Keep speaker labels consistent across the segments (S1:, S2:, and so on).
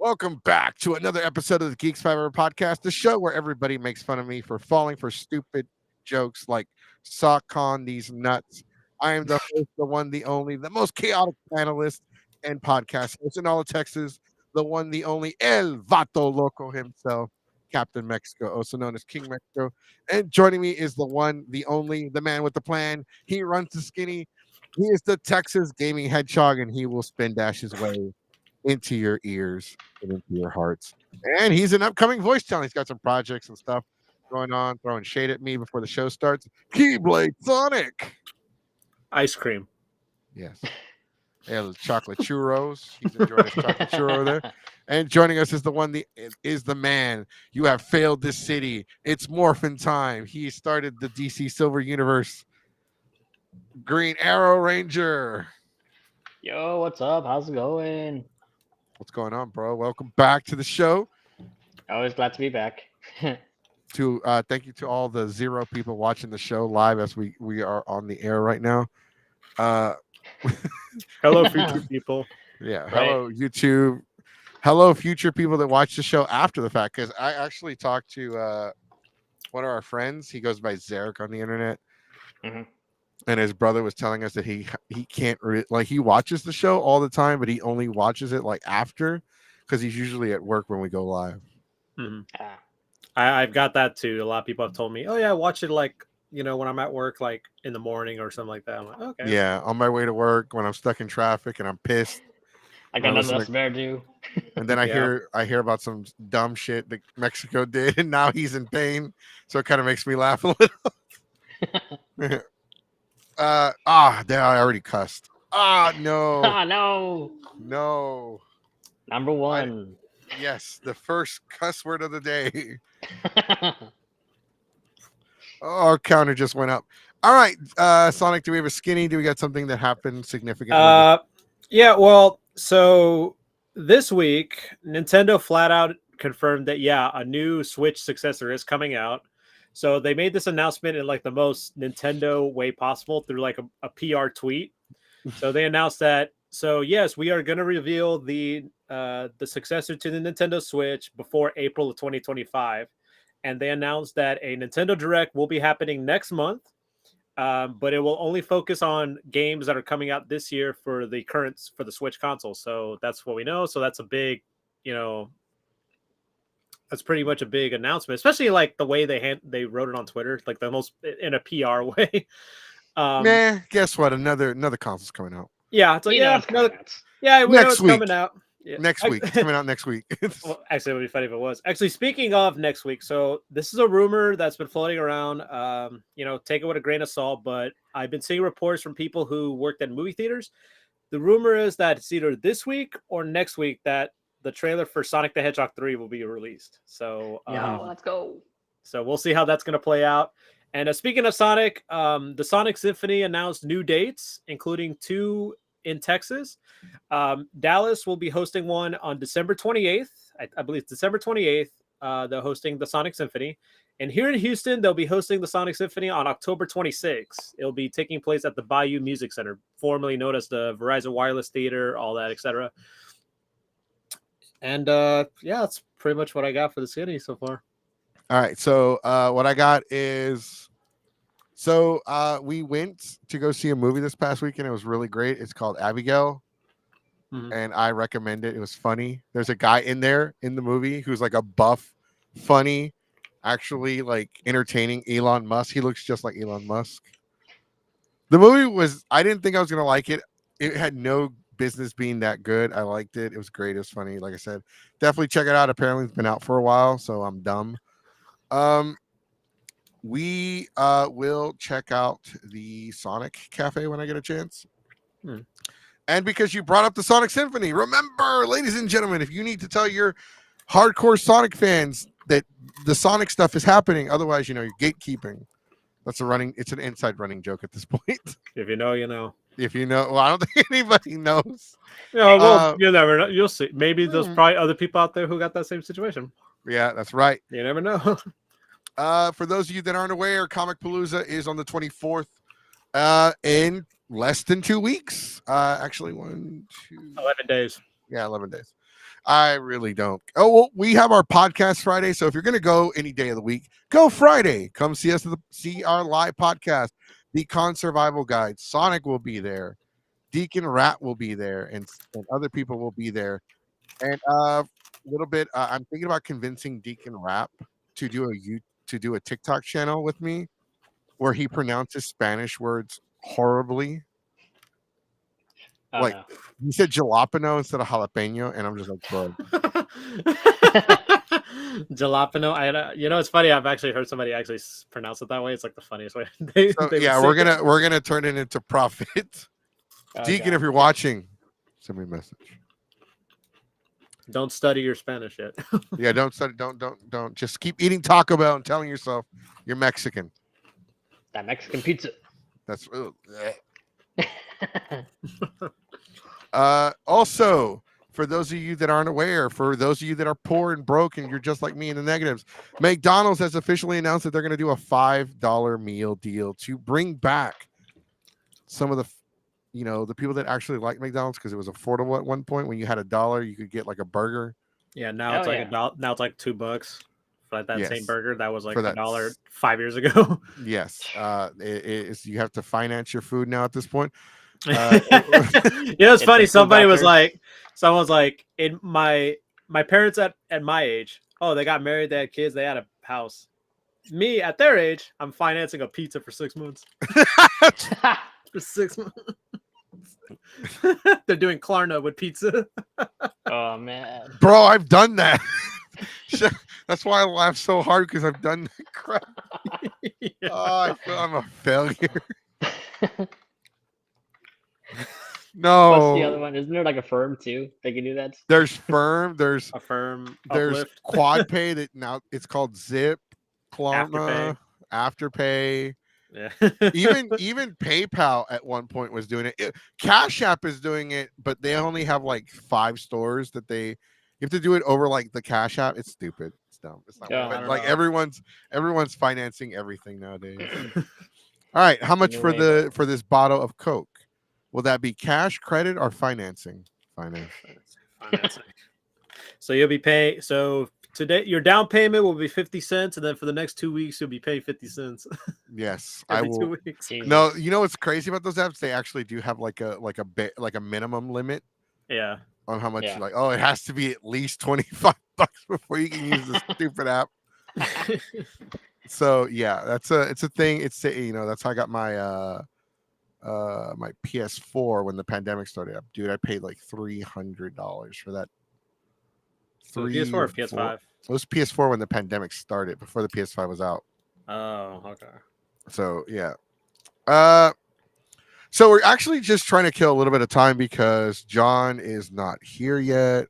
S1: Welcome back to another episode of the Geeks Fiber podcast, the show where everybody makes fun of me for falling for stupid jokes like sock on these nuts. I am the host, the one, the only, the most chaotic panelist and podcast host in all of Texas, the one, the only, El Vato Loco himself, Captain Mexico, also known as King Mexico. And joining me is the one, the only, the man with the plan. He runs the skinny. He is the Texas gaming hedgehog, and he will spin dash his way into your ears and into your hearts. And he's an upcoming voice talent. He's got some projects and stuff going on, throwing shade at me before the show starts. Keyblade Sonic.
S2: Ice cream.
S1: Yes. El chocolate churros. He's enjoying his chocolate churro there. And joining us is the man. You have failed this city. It's morphin time. He started the DC Silver Universe. Green Arrow Ranger.
S3: Yo, what's up? How's it going?
S1: What's going on, bro? Welcome back to the show.
S3: Always glad to be back.
S1: Thank you to all the 0 people watching the show live as we are on the air right now.
S2: Hello, future people.
S1: Yeah,
S3: Right.
S1: hello YouTube. Hello future people that watch the show after the fact, because I actually talked to one of our friends. He goes by Zarek on the internet.
S3: Mhm.
S1: And his brother was telling us that he can't he watches the show all the time, but he only watches it like after, because he's usually at work when we go live.
S2: Mhm.
S3: Ah,
S2: I've got that too. A lot of people have told me, "Oh yeah, watch it like when I'm at work, like in the morning or something like that." I'm like, okay.
S1: Yeah, on my way to work when I'm stuck in traffic and I'm pissed.
S3: I
S1: I
S3: got nothing
S1: listen
S3: else to better do.
S1: And then I
S2: Yeah.
S1: hear about some dumb shit that Mexico did, and now he's in pain. So it kind of makes me laugh a little. There I already cussed. No,
S3: Ah, no.
S1: no.
S3: Number one.
S1: Yes, the first cuss word of the day. Oh, our counter just went up. All right, Sonic, do we have a skinny? Do we got something that happened significantly?
S2: Yeah. Well, so this week, Nintendo flat out confirmed that a new Switch successor is coming out. So they made this announcement in like the most Nintendo way possible through like a PR tweet. So they announced that. So yes, we are going to reveal the successor to the Nintendo Switch before April of 2025, and they announced that a Nintendo Direct will be happening next month, but it will only focus on games that are coming out this year for the Switch console. So that's what we know. So that's a big, you know, that's pretty much a big announcement, especially like the way they wrote it on Twitter, like the most in a PR way.
S1: Nah, guess what? Another console's coming out
S2: Yeah, so
S3: You know it's coming out.
S2: we know
S1: next
S2: it's
S1: week.
S2: coming out. Yeah.
S1: Next week, it's coming out next week.
S2: Well, actually, it would be funny if it was. Actually, speaking of next week, so this is a rumor that's been floating around. Take it with a grain of salt, but I've been seeing reports from people who worked at movie theaters. The rumor is that it's either this week or next week that the trailer for Sonic the Hedgehog 3 will be released. So,
S3: Yo, let's go.
S2: so we'll see how that's going to play out. And speaking of Sonic, the Sonic Symphony announced new dates, including 2 in Texas. Dallas will be hosting one on December 28th. I believe it's December 28th. They're hosting the Sonic Symphony. And here in Houston, they'll be hosting the Sonic Symphony on October 26th. It'll be taking place at the Bayou Music Center, formerly known as the Verizon Wireless Theater, all that, etc. And that's pretty much what I got for the city so far.
S1: All right, so what I got is, we went to go see a movie this past weekend. It was really great. It's called Abigail, and I recommend it. It was funny. There's a guy in there in the movie who's like a buff, funny, actually like entertaining Elon Musk. He looks just like Elon Musk. The movie was, I didn't think I was gonna like it. It had no business being that good. I liked it. It was great. It was funny. Like I said, definitely check it out. Apparently, it's been out for a while, so I'm dumb. We will check out the Sonic Cafe when I get a chance. And because you brought up the Sonic Symphony, remember, ladies and gentlemen, if you need to tell your hardcore Sonic fans that the Sonic stuff is happening, otherwise, you're gatekeeping. It's an inside running joke at this point.
S2: If you know, you know.
S1: If you know, well, I don't think anybody knows.
S2: You'll never know. You'll see. Maybe there's probably other people out there who got that same situation.
S1: Yeah, that's right.
S2: You never know.
S1: For those of you that aren't aware, Comic Palooza is on the 24th in less than 2 weeks. Actually, 1, 2,
S2: 11 days.
S1: Yeah, 11 days. I really don't. Oh well, we have our podcast Friday, so if you're gonna go any day of the week, go Friday. Come see us see our live podcast, the Con Survival Guide. Sonic will be there, Deacon Rat will be there, and other people will be there. And a little bit, I'm thinking about convincing Deacon Rap to do a TikTok channel with me where he pronounces Spanish words horribly.
S3: Oh
S1: Like
S3: no.
S1: he said jalapeno instead of jalapeno, and I'm just like, bro.
S2: Jalapeno. It's funny. I've actually heard somebody actually pronounce it that way. It's like the funniest way. They
S1: So
S2: would
S1: yeah,
S2: say
S1: we're gonna turn it into profit.
S3: Oh,
S1: Deacon,
S3: God.
S1: if you're watching, send me a message.
S2: Don't study your Spanish yet.
S1: Yeah, don't study, don't. Just keep eating Taco Bell and telling yourself you're Mexican.
S3: That Mexican pizza.
S1: That's also, for those of you that aren't aware, for those of you that are poor and broke and you're just like me in the negatives, McDonald's has officially announced that they're going to do a $5 meal deal to bring back some of the the people that actually like McDonald's because it was affordable at one point. When you had $1, you could get like a burger.
S2: Yeah, now
S3: Hell
S2: it's like
S3: yeah.
S2: now it's like $2 for that same
S1: Yes.
S2: burger that was like
S1: For
S2: a
S1: that
S2: dollar 5 years ago.
S1: Yes, you have to finance your food now at this point.
S2: It's funny.
S3: a food voucher.
S2: Someone's like, in my parents at my age, oh, they got married, they had kids, they had a house. Me at their age, I'm financing a pizza for 6 months. For 6 months. They're doing Klarna with pizza.
S3: Oh man.
S1: Bro, I've done that. That's why I laugh so hard because I've done that crap.
S2: Yeah.
S1: Oh, I feel I'm a failure. No.
S3: What's the other one? Isn't there like a firm too? They can do that.
S1: There's Firm. There's
S2: Affirm,
S1: there's
S2: Uplift.
S1: Quad Pay that now it's called Zip, Klarna, Afterpay.
S2: Yeah.
S1: Even PayPal at one point was doing it. Cash App is doing it, but they only have like 5 stores that you have to do it over like the Cash App. It's stupid. It's dumb. It's not.
S3: Yeah,
S1: But
S2: I don't
S1: like
S2: know.
S1: everyone's financing everything nowadays. All right, how much
S3: New
S1: for
S3: wave.
S1: for this bottle of Coke? Will that be cash, credit, or financing?
S2: Financing. So you'll be paying. So today, your down payment will be 50 cents, and then for the next 2 weeks, you'll be paying 50 cents
S1: Yes, I
S2: every
S1: will.
S2: 2 weeks.
S3: Jesus.
S1: No, you know what's crazy about those apps? They actually do have like a minimum limit
S2: Yeah.
S1: on how much
S3: Yeah.
S1: you like. Oh, it has to be at least $25 before you can use this stupid app. So yeah, it's a thing. It's that's how I got my my PS4 when the pandemic started up. Dude, I paid like $300 for that.
S2: So PS4 or PS5?
S1: It was PS4 when the pandemic started, before the PS5 was out.
S2: Oh, okay.
S1: So yeah. So we're actually just trying to kill a little bit of time because John is not here yet.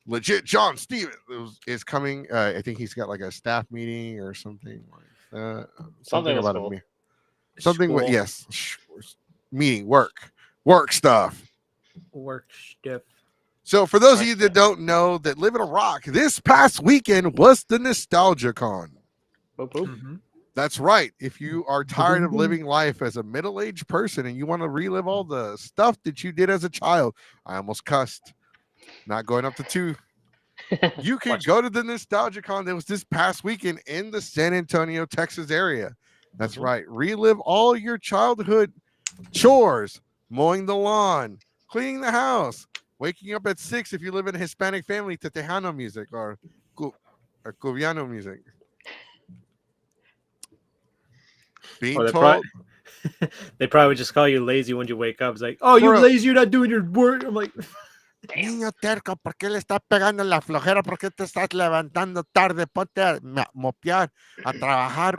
S1: Legit John Stevens is coming. I think he's got like a staff meeting or something like that. Something
S3: with
S1: about
S3: school.
S1: me. Something with
S3: School.
S1: yes. Meeting, work stuff.
S2: Work stiff.
S1: So for those of you that don't know, that live in a rock, this past weekend was the Nostalgia Con.
S3: Boop, boop.
S2: Mm-hmm.
S1: That's right. If you are tired of living life as a middle-aged person and you want to relive all the stuff that you did as a child, I almost cussed. Not going up to 2. You can go to the Nostalgia Con that was this past weekend in the San Antonio, Texas area. That's right. Relive all your childhood chores, mowing the lawn, cleaning the house, waking up at 6 if you live in a Hispanic family to Tejano music or Cubiano music. Being told
S2: they probably just call you lazy when you wake up. It's like, oh, you're
S1: Bro.
S2: lazy, you're not doing your work. I'm like,
S1: niño terco, ¿por qué le estás pegando en la flojera? ¿Por qué te estás levantando tarde? Ponte a mopear, a trabajar.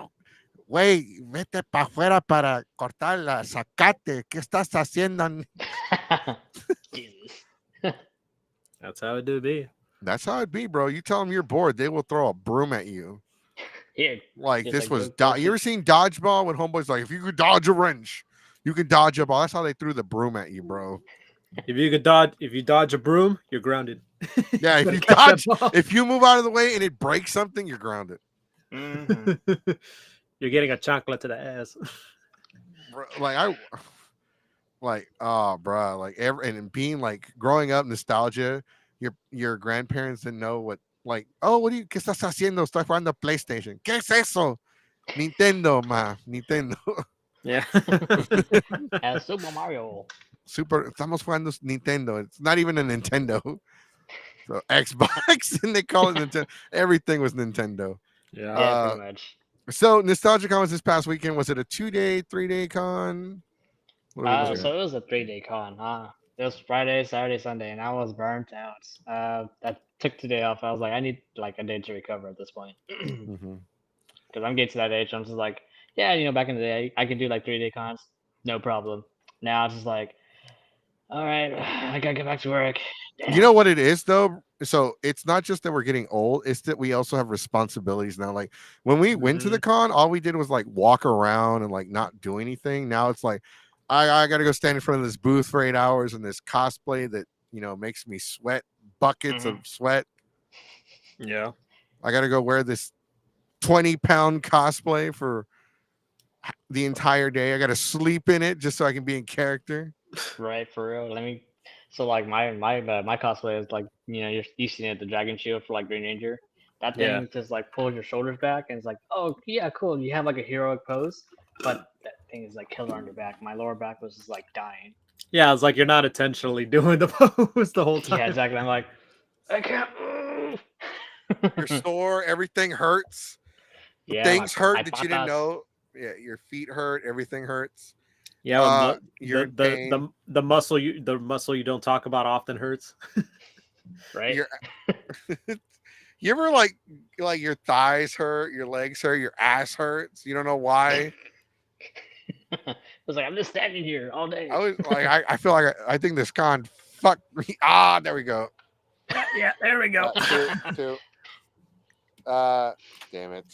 S1: Güey, vete para afuera para cortar la zacate. ¿Qué estás haciendo?
S3: Jesus.
S2: that's how it do be.
S1: That's how it be, bro. You tell them you're bored, they will throw a broom at you.
S3: Yeah.
S1: Like
S3: Just
S1: this
S3: like
S1: was
S3: those
S1: you ever seen dodgeball when homeboys like, if you could dodge a wrench, you can dodge a ball. That's how they threw the broom at you, bro.
S2: If you dodge a broom, you're grounded.
S1: Yeah,
S2: You
S1: if you
S2: gotta catch
S1: dodge,
S2: that ball.
S1: if you move out of the way and it breaks something, you're grounded.
S3: Mhm.
S2: You're getting a chocolate to the ass.
S1: Bro, oh, bro, and being like growing up nostalgia, your grandparents didn't know what like. Oh, what do you? ¿Qué estás haciendo? Estoy jugando PlayStation. ¿Qué es eso? Nintendo, ma. Nintendo.
S2: Yeah.
S3: Super Mario.
S1: Super. Estamos jugando Nintendo. It's not even a Nintendo. So Xbox, and they call it Nintendo. Everything was Nintendo.
S2: Yeah.
S3: Yeah,
S1: Uh,
S3: pretty much.
S1: so Nostalgia Con was this past weekend. Was it a 2-day, 3-day con? What are we looking
S3: So
S1: at?
S3: it was a 3-day con, huh? It was Friday, Saturday, Sunday, and I was burnt out. I took today off. I was like, I need like a day to recover at this point.
S1: Mhm.
S3: Because I'm getting to that age. I'm just like, yeah, back in the day, I could do like 3-day cons, no problem. Now it's just like, all right, I gotta get back to work.
S1: You
S3: Damn.
S1: know what it is though? So it's not just that we're getting old, it's that we also have responsibilities now. Like when we went to the con, all we did was like walk around and like not do anything. Now it's like I gotta go stand in front of this booth for 8 hours and this cosplay that makes me sweat buckets
S3: Mhm.
S1: of sweat.
S2: Yeah.
S1: I gotta go wear this 20-pound cosplay for the entire day. I gotta sleep in it just so I can be in character.
S3: Right, for real. So like my cosplay is like you've seen it, the dragon shield for like Green Ranger. That
S2: Yeah.
S3: thing just like pulls your shoulders back and it's like, oh yeah, cool. You have like a heroic pose, but that thing is like killer on your back. My lower back was just like dying.
S2: Yeah. It's like you're not intentionally doing the pose the whole time.
S3: Yeah, exactly. I'm like, I can't move.
S1: You're sore, everything hurts.
S3: Yeah,
S1: Things
S3: my
S1: hurt that you didn't
S3: patas.
S1: know. Yeah, your feet hurt, everything hurts.
S2: Yeah. Well,
S1: You're in pain.
S2: the muscle you don't talk about often hurts.
S3: Right?
S1: You're you ever like your thighs hurt, your legs hurt, your ass hurts. You don't know why.
S3: I was like, I'm just standing here all day.
S1: I was like, I feel like I think this con fucked me. Ah, there we go.
S2: Yeah. There we go.
S1: Two. Damn it.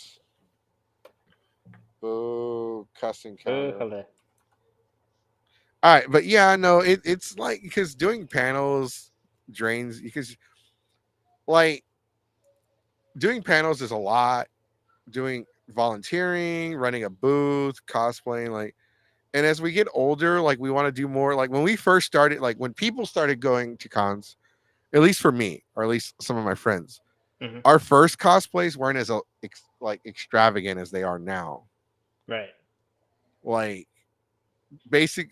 S1: Boo, cussing counter.
S3: Ooh,
S1: All right, but yeah, no, it's like because doing panels drains because like doing panels is a lot. Doing volunteering, running a booth, cosplaying, like, and as we get older, like we want to do more. Like when we first started, like when people started going to cons, at least for me, or at least some of my friends,
S3: Mhm.
S1: our first cosplays weren't as like extravagant as they are now.
S3: Right.
S1: Like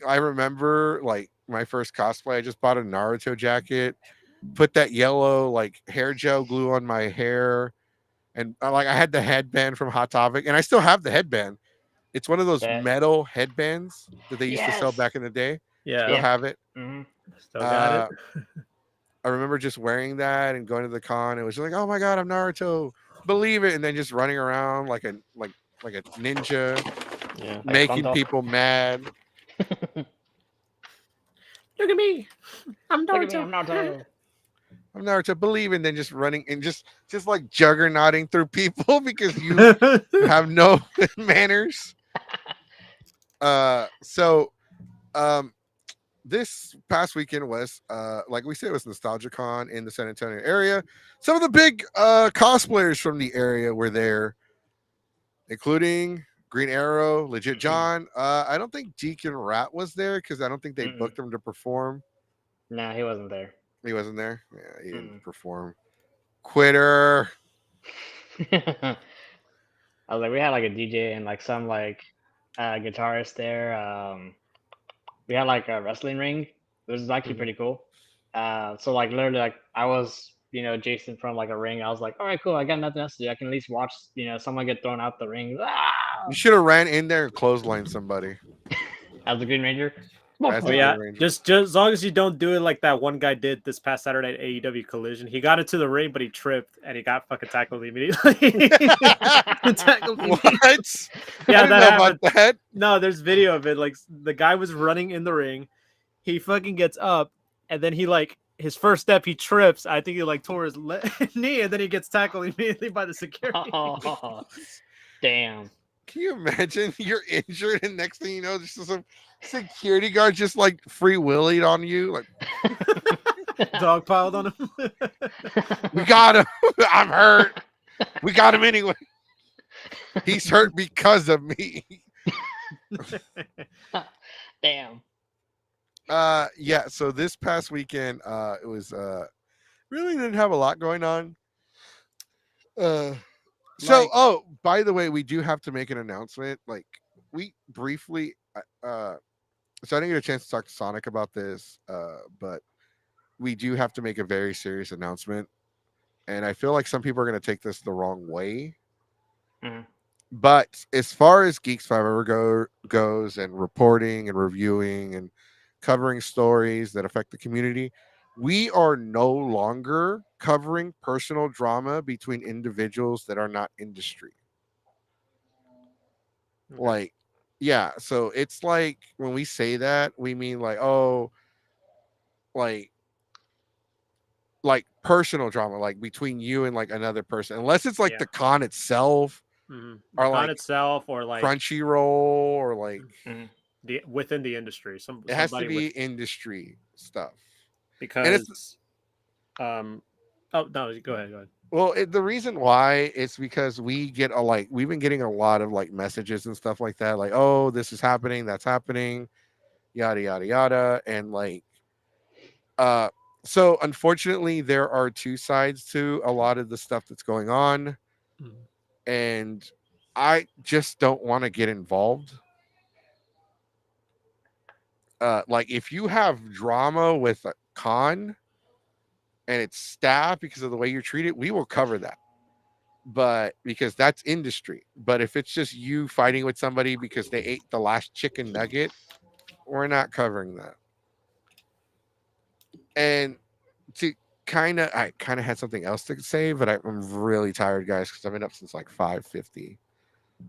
S1: I remember like my first cosplay, I just bought a Naruto jacket, put that yellow like hair gel glue on my hair, and like I had the headband from Hot Topic, and I still have the headband. It's one of those
S3: That
S1: metal headbands that they used to sell
S3: yes.
S1: back in the day.
S2: Yeah.
S1: Still
S3: Yeah.
S1: have it.
S3: Mhm.
S2: Still got
S1: Uh,
S2: it.
S1: I remember just wearing that and going to the con. It was just like, oh my god, I'm Naruto, believe it, and then just running around like a ninja,
S3: Yeah. Like
S1: making
S3: Fronto.
S1: people mad.
S2: Look at me. I'm
S3: Look at me,
S2: Naruto.
S3: I'm Naruto.
S1: I'm Naruto, believe, and then just running and just like juggernauting through people because you have no manners. So this past weekend was like we said, it was Nostalgia Con in the San Antonio area. Some of the big cosplayers from the area were there, including Green Arrow, Legit John. I don't think Deacon Rat was there because I don't think they booked him to perform.
S3: Nah, he wasn't there.
S1: He wasn't there. Yeah, he didn't perform. Quitter.
S3: I was like, we had like a DJ and like some like guitarist there. We had like a wrestling ring. It was actually pretty cool. So like literally like I was Jason from like a ring. I was like, all right, cool. I got nothing else to do. I can at least watch someone get thrown out the ring.
S1: You should have ran in there and clotheslined somebody.
S3: As the Green Ranger.
S1: As
S2: But
S1: a
S2: yeah,
S1: Green Ranger.
S2: just as long as you don't do it like that one guy did this past Saturday at AEW Collision. He got into the ring, but he tripped and he got fucking tackled immediately. Tackled immediately.
S1: What?
S2: Yeah,
S1: I didn't
S2: that
S1: know
S2: happened.
S1: about that.
S2: No, there's video of it. Like the guy was running in the ring. He fucking gets up and then he like his first step he trips. I think he like tore his knee and then he gets tackled immediately by the security.
S3: Oh, damn.
S1: Can you imagine you're injured and next thing you know, there's some security guard just like free willied on you? Like,
S2: Dog piled on him.
S1: we got him. I'm hurt. We got him anyway. He's hurt because of me.
S3: Damn.
S1: Yeah, so this past weekend, it was really didn't have a lot going on. Uh, so,
S2: Like,
S1: oh, by the way, we do have to make an announcement. Like, we briefly, so I didn't get a chance to talk to Sonic about this, but we do have to make a very serious announcement. And I feel like some people are going to take this the wrong way.
S3: Mhm.
S1: But as far as Geeks Five Ever goes, and reporting and reviewing and covering stories that affect the community, we are no longer covering personal drama between individuals that are not industry.
S2: okay,
S1: Like, yeah, so it's like when we say that, we mean like, oh, like personal drama, like between you and like another person, unless it's like
S2: yeah,
S1: the con itself
S2: the
S1: or
S2: con
S1: like
S2: itself, or like
S1: Crunchyroll, or like
S3: Mhm.
S2: the within the industry,
S1: it has to
S2: somebody with,
S1: be industry stuff. And it's
S2: because um, oh no, go ahead, go ahead.
S1: well, the reason why is because we get a like we've been getting a lot of like messages and stuff like that, like, oh, this is happening, that's happening, yada yada yada, and like uh so unfortunately there are two sides to a lot of the stuff that's going on,
S2: Mhm.
S1: and I just don't want to get involved. Like if you have drama with a con and it's staff because of the way you're treated, we will cover that. But because that's industry. But if it's just you fighting with somebody because they ate the last chicken nugget, we're not covering that. And to I kind of had something else to say, but I'm really tired, guys, because I've been up since like 5:50,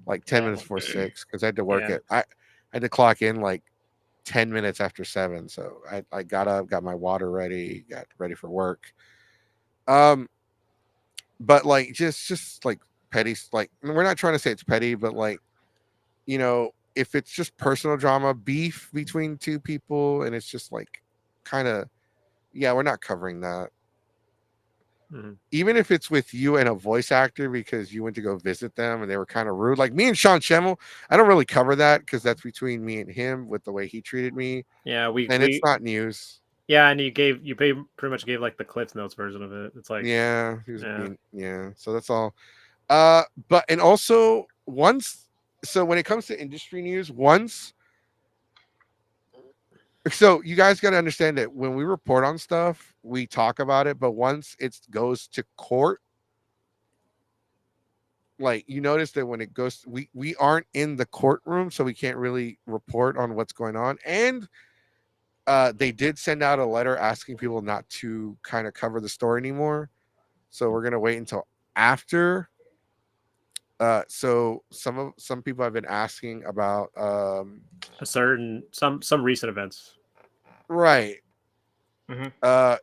S1: like 10 minutes
S3: Damn.
S1: before 6, because I had to work
S2: Yeah,
S1: at I had to clock in like 10 minutes after 7. So I got up, got my water ready, got ready for work. Um, but like just like petty, like we're not trying to say it's petty, but like, if it's just personal drama, beef between two people, and it's just like kind of, yeah, we're not covering that.
S2: mhm.
S1: Even if it's with you and a voice actor because you went to go visit them and they were kind of rude, like me and Sean Schemmel, I don't really cover that because that's between me and him with the way he treated me,
S2: Yeah,
S1: and it's not news.
S2: yeah, and pretty much gave like the Cliff Notes version of it. It's like,
S1: Yeah, he was
S2: yeah,
S1: being, yeah. So that's all. But and also once, so when it comes to industry news, once, so you guys got to understand that when we report on stuff, we talk about it, but once it goes to court, like you notice that when it goes, we aren't in the courtroom, so we can't really report on what's going on. And they did send out a letter asking people not to kind of cover the story anymore. So we're gonna wait until after. So some people have been asking about
S2: a certain some recent events.
S1: right.
S3: Mhm.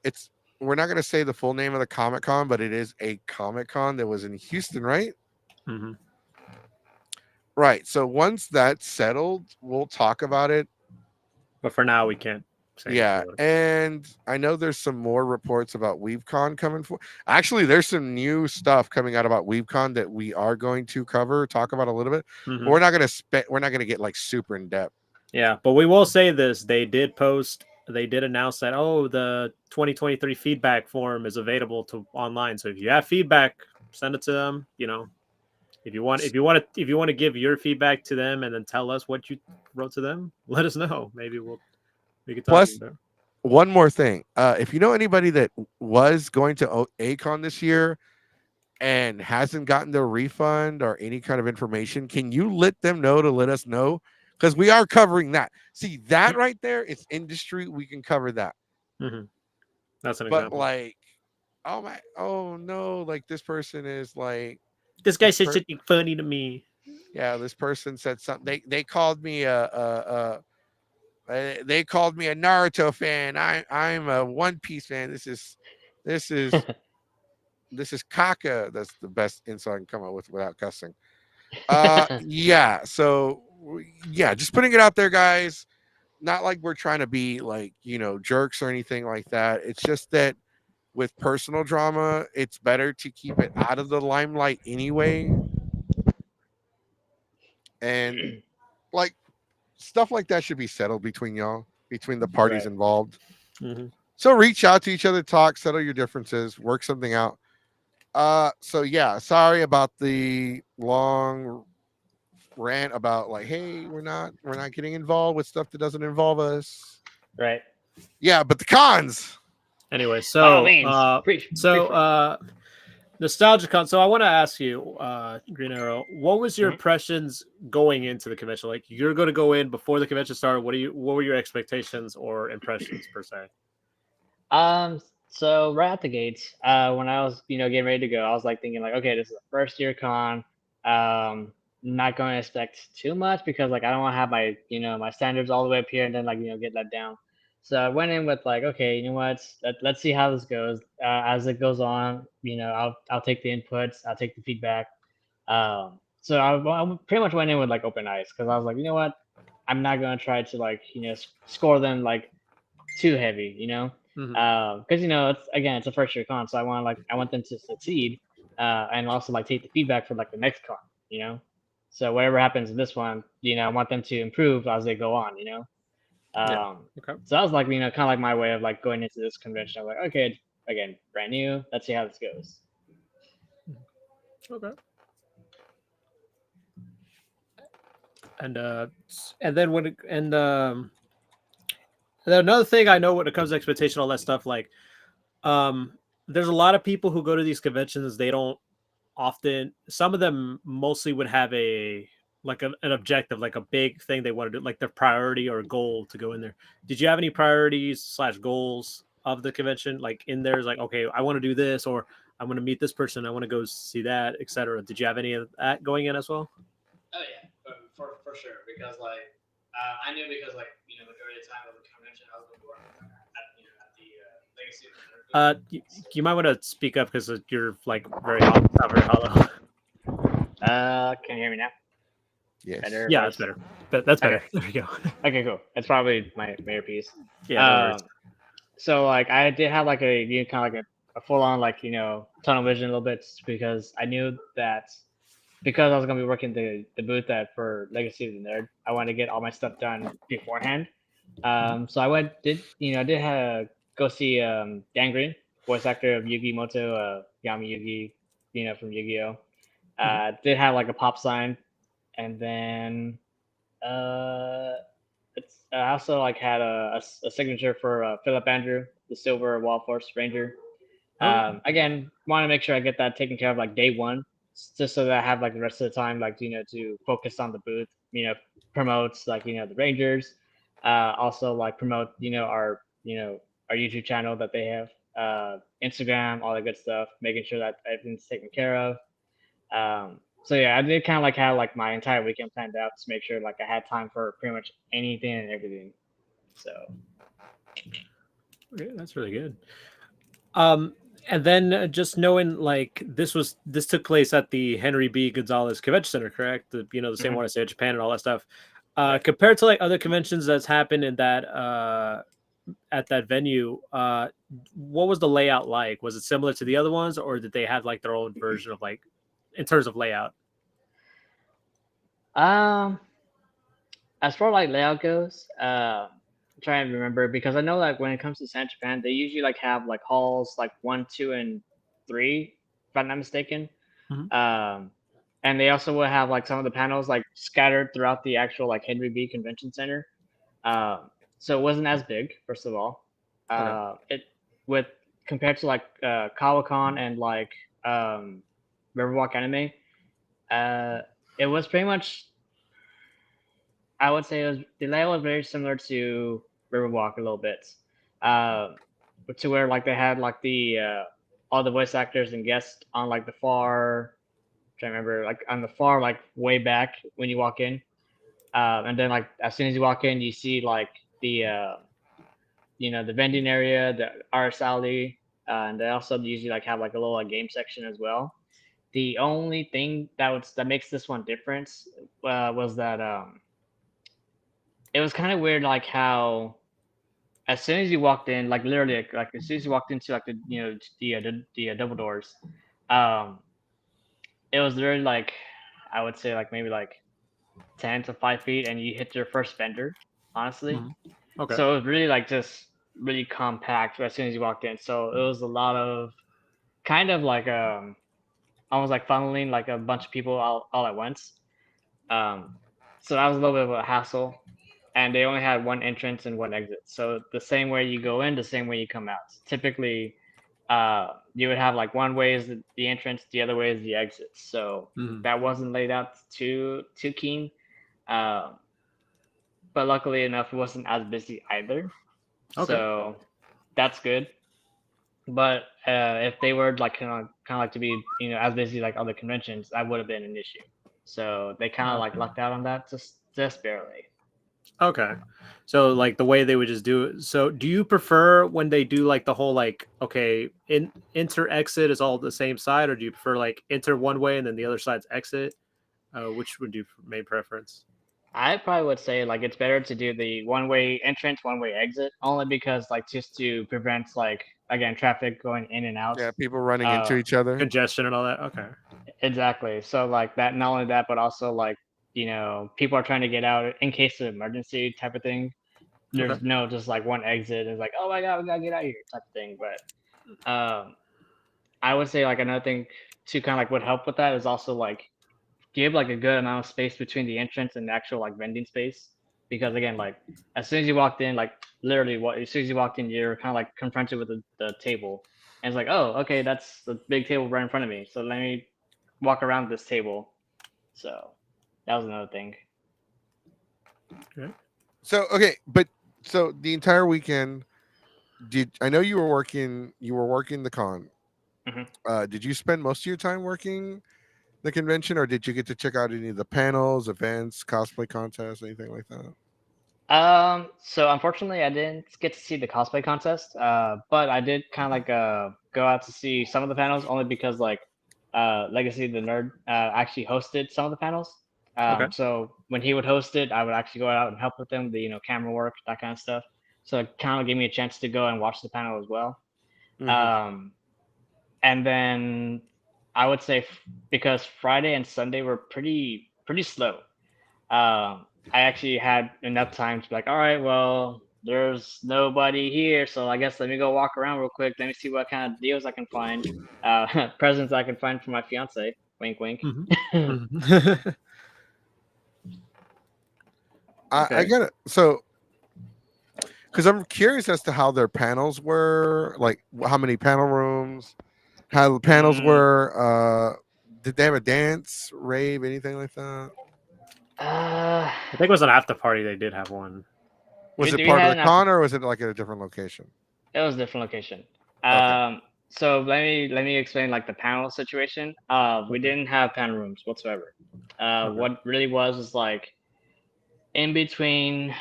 S1: It's We're not gonna say the full name of the Comic Con, but it is a Comic Con that was in Houston, right?
S2: Hmm.
S1: Right. So once that's settled, we'll talk about it.
S2: But for now, we can't say anything
S1: Yeah,
S2: about it.
S1: and I know there's some more reports about WeaveCon coming for. Actually, there's some new stuff coming out about WeaveCon that we are going to talk about a little bit. But
S2: Hmm.
S1: we're not gonna get like super in depth.
S2: Yeah, but we will say this: they did announce that, oh, the 2023 feedback form is available to online. So if you have feedback, send it to them. If you want to give your feedback to them and then tell us what you wrote to them, let us know. Maybe we can talk
S1: Plus,
S2: about it.
S1: one more thing. If you know anybody that was going to ACON this year and hasn't gotten their refund or any kind of information, can you let them know to let us know? Because we are covering that. See, that right there, it's industry. We can cover that.
S2: Hmm. That's an
S1: But
S2: example.
S1: like, oh my, oh no, like this person is like,
S2: This guy
S1: this
S2: said
S1: per
S2: something funny to me.
S1: yeah, this person said something. They called me they called me a Naruto fan. I'm a One Piece fan. This is this is Kaka. That's the best insult I can come up with without cussing. Yeah. So yeah, just putting it out there, guys. Not like we're trying to be like, jerks or anything like that. It's just that with personal drama, it's better to keep it out of the limelight anyway. And like stuff like that should be settled between y'all, between the parties
S3: Right.
S1: involved.
S2: Hmm.
S1: So reach out to each other, talk, settle your differences, work something out. So yeah, sorry about the long rant about like, hey, we're not getting involved with stuff that doesn't involve us.
S3: Right.
S1: Yeah, but the cons.
S2: Anyway,
S3: By all means,
S2: so
S3: for it.
S2: Nostalgia Con. So I want to ask you, Green Arrow, what was your
S3: Mhm.
S2: impressions going into the convention? Like, you're going to go in before the convention started. What were your expectations or impressions per se?
S3: So right out the gates, when I was, getting ready to go, I was like thinking like, okay, this is a first year con. Not going to expect too much because like I don't want to have my, my standards all the way up here and then like, get let down. So I went in with like, okay, you know what? Let's see how this goes. As it goes on, I'll take the inputs, I'll take the feedback. So I pretty much went in with like open eyes because I was like, you know what? I'm not gonna try to like, score them like too heavy, because it's a first year con, so I want them to succeed, and also like take the feedback for like the next con, you know. So whatever happens in this one, I want them to improve as they go on,
S2: Yeah.
S3: Um,
S2: Okay.
S3: so that was like kind of like my way of like going into this convention. I was like, okay, again, brand new. Let's see how this goes.
S2: Okay. And then another thing I know when it comes to expectation, all that stuff, like um, there's a lot of people who go to these conventions. They don't often. Some of them mostly would have an objective, like a big thing they want to do, like their priority or goal to go in there. Did you have any priorities slash goals of the convention, like in there? Is like, okay, I want to do this, or I want to meet this person, I want to go see that, etc. Did you have any of that going in as well?
S3: Oh yeah, for sure. Because like I knew because like majority of the time of the convention I was going to work at the Legacy of the Nerd booth.
S2: You might want to speak up because you're like very not very hollow.
S3: Can you hear me now?
S1: Yes.
S3: Better.
S2: Yeah,
S3: voice?
S2: that's better. That's better.
S3: Okay.
S2: There we go.
S3: Okay, cool. It's probably my earpiece.
S2: Yeah, no worries.
S3: So like I did have like a kind of like a full on like tunnel vision a little bit because I knew that because I was gonna be working the booth at for Legacy of the Nerd, I wanted to get all my stuff done beforehand. So I did have go see Dan Green, voice actor of Yugi Moto, Yami Yugi, from Yu-Gi-Oh. Did have like a pop sign, and then I also like had a signature for Philip Andrew, the Silver Wall Force Ranger.
S2: Oh,
S3: Again, want to make sure I get that taken care of like day one, just so that I have like the rest of the time, like to focus on the booth. Promotes like the Rangers. Also like promote our YouTube channel that they have, Instagram, all that good stuff. Making sure that everything's taken care of. So yeah, I did kind of like have like my entire weekend planned out to make sure like I had time for pretty much anything and everything. So
S2: okay, that's really good. Um, and then just knowing like this took place at the Henry B. Gonzalez Convention Center, correct? The same one I said, Japan and all that stuff. Compared to like other conventions that's happened in that at that venue, what was the layout like? Was it similar to the other ones, or did they have like their own version of like in terms of layout?
S3: um, as far like layout goes, I'm trying to remember because I know like when it comes to San Japan, they usually like have like halls like 1, 2, and 3, if I'm not mistaken.
S2: Mhm.
S3: And they also will have like some of the panels like scattered throughout the actual like Henry B Convention Center. So it wasn't as big, first of all.
S2: Okay.
S3: It with compared to like Kawakon and like Riverwalk Anime, uh, it was pretty much. I would say the layout was very similar to Riverwalk a little bit, uh, to where like they had like the all the voice actors and guests on like the far. I remember like on the far like way back when you walk in, and then like as soon as you walk in, you see like the the vending area, the RS alley, and they also usually like have like a little like, game section as well. The only thing that makes this one different was that it was kind of weird, like how as soon as you walked in, like literally, like as soon as you walked into like the the double doors, um, it was literally like I would say like maybe like 10 to 5 feet, and you hit your first vendor, honestly.
S2: Mhm. Okay.
S3: So it was really like just really compact as soon as you walked in. So it was a lot of kind of like almost like funneling like a bunch of people all at once. Um, so that was a little bit of a hassle. And they only had one entrance and one exit. So the same way you go in, the same way you come out. Typically, you would have like one way is the entrance, the other way is the exit. So that wasn't laid out too keen. Uh, but luckily enough, it wasn't as busy either.
S2: Okay.
S3: So that's good. But if they were like kind of like to be as busy like other conventions, that would have been an issue. So they kind of like lucked out on that just barely.
S2: Okay. So like the way they would just do it. So do you prefer when they do like the whole like okay, enter exit is all the same side, or do you prefer like enter one way and then the other side's exit? Which would you main preference?
S3: I probably would say like it's better to do the one-way entrance, one-way exit, only because like just to prevent like again traffic going in and out.
S1: Yeah, people running into each other.
S2: Congestion and all that. Okay.
S3: Exactly. So like that, not only that, but also like people are trying to get out in case of emergency type of thing. There's
S2: Okay.
S3: no just like one exit. It's like, oh my god, we gotta get out of here type of thing. But I would say like another thing to kind of like would help with that is also like give like a good amount of space between the entrance and the actual like vending space, because again like as soon as you walked in, like literally as soon as you walked in, you're kind of like confronted with the table, and it's like, oh okay, that's the big table right in front of me, so let me walk around this table. So that was another thing.
S2: Okay.
S1: So okay, but so the entire weekend, did I know you were working? You were working the con. Did you spend most of your time working the convention, or did you get to check out any of the panels, events, cosplay contests, anything like that?
S3: So unfortunately, I didn't get to see the cosplay contest. But I did kind of like go out to see some of the panels, only because like Legacy the Nerd actually hosted some of the panels.
S2: Okay.
S3: So when he would host it, I would actually go out and help with him, the camera work, that kind of stuff. So it kind of gave me a chance to go and watch the panel as well. And then I would say because Friday and Sunday were pretty slow. I actually had enough time to be like, all right, well, there's nobody here, so I guess let me go walk around real quick. Let me see what kind of deals I can find, presents I can find for my fiance. Wink, wink.
S2: Mhm.
S1: I get it. So, because I'm curious as to how their panels were, like how many panel rooms, how the panels were. Did they have a dance, rave, anything like that?
S2: I think it was an after party. They did have one.
S1: Was it
S3: we
S1: part of
S3: had
S1: the
S3: an
S1: con, or was it like at a different location?
S3: It was a different location.
S1: Okay.
S3: So let me explain like the panel situation. We didn't have panel rooms whatsoever. What really was like in between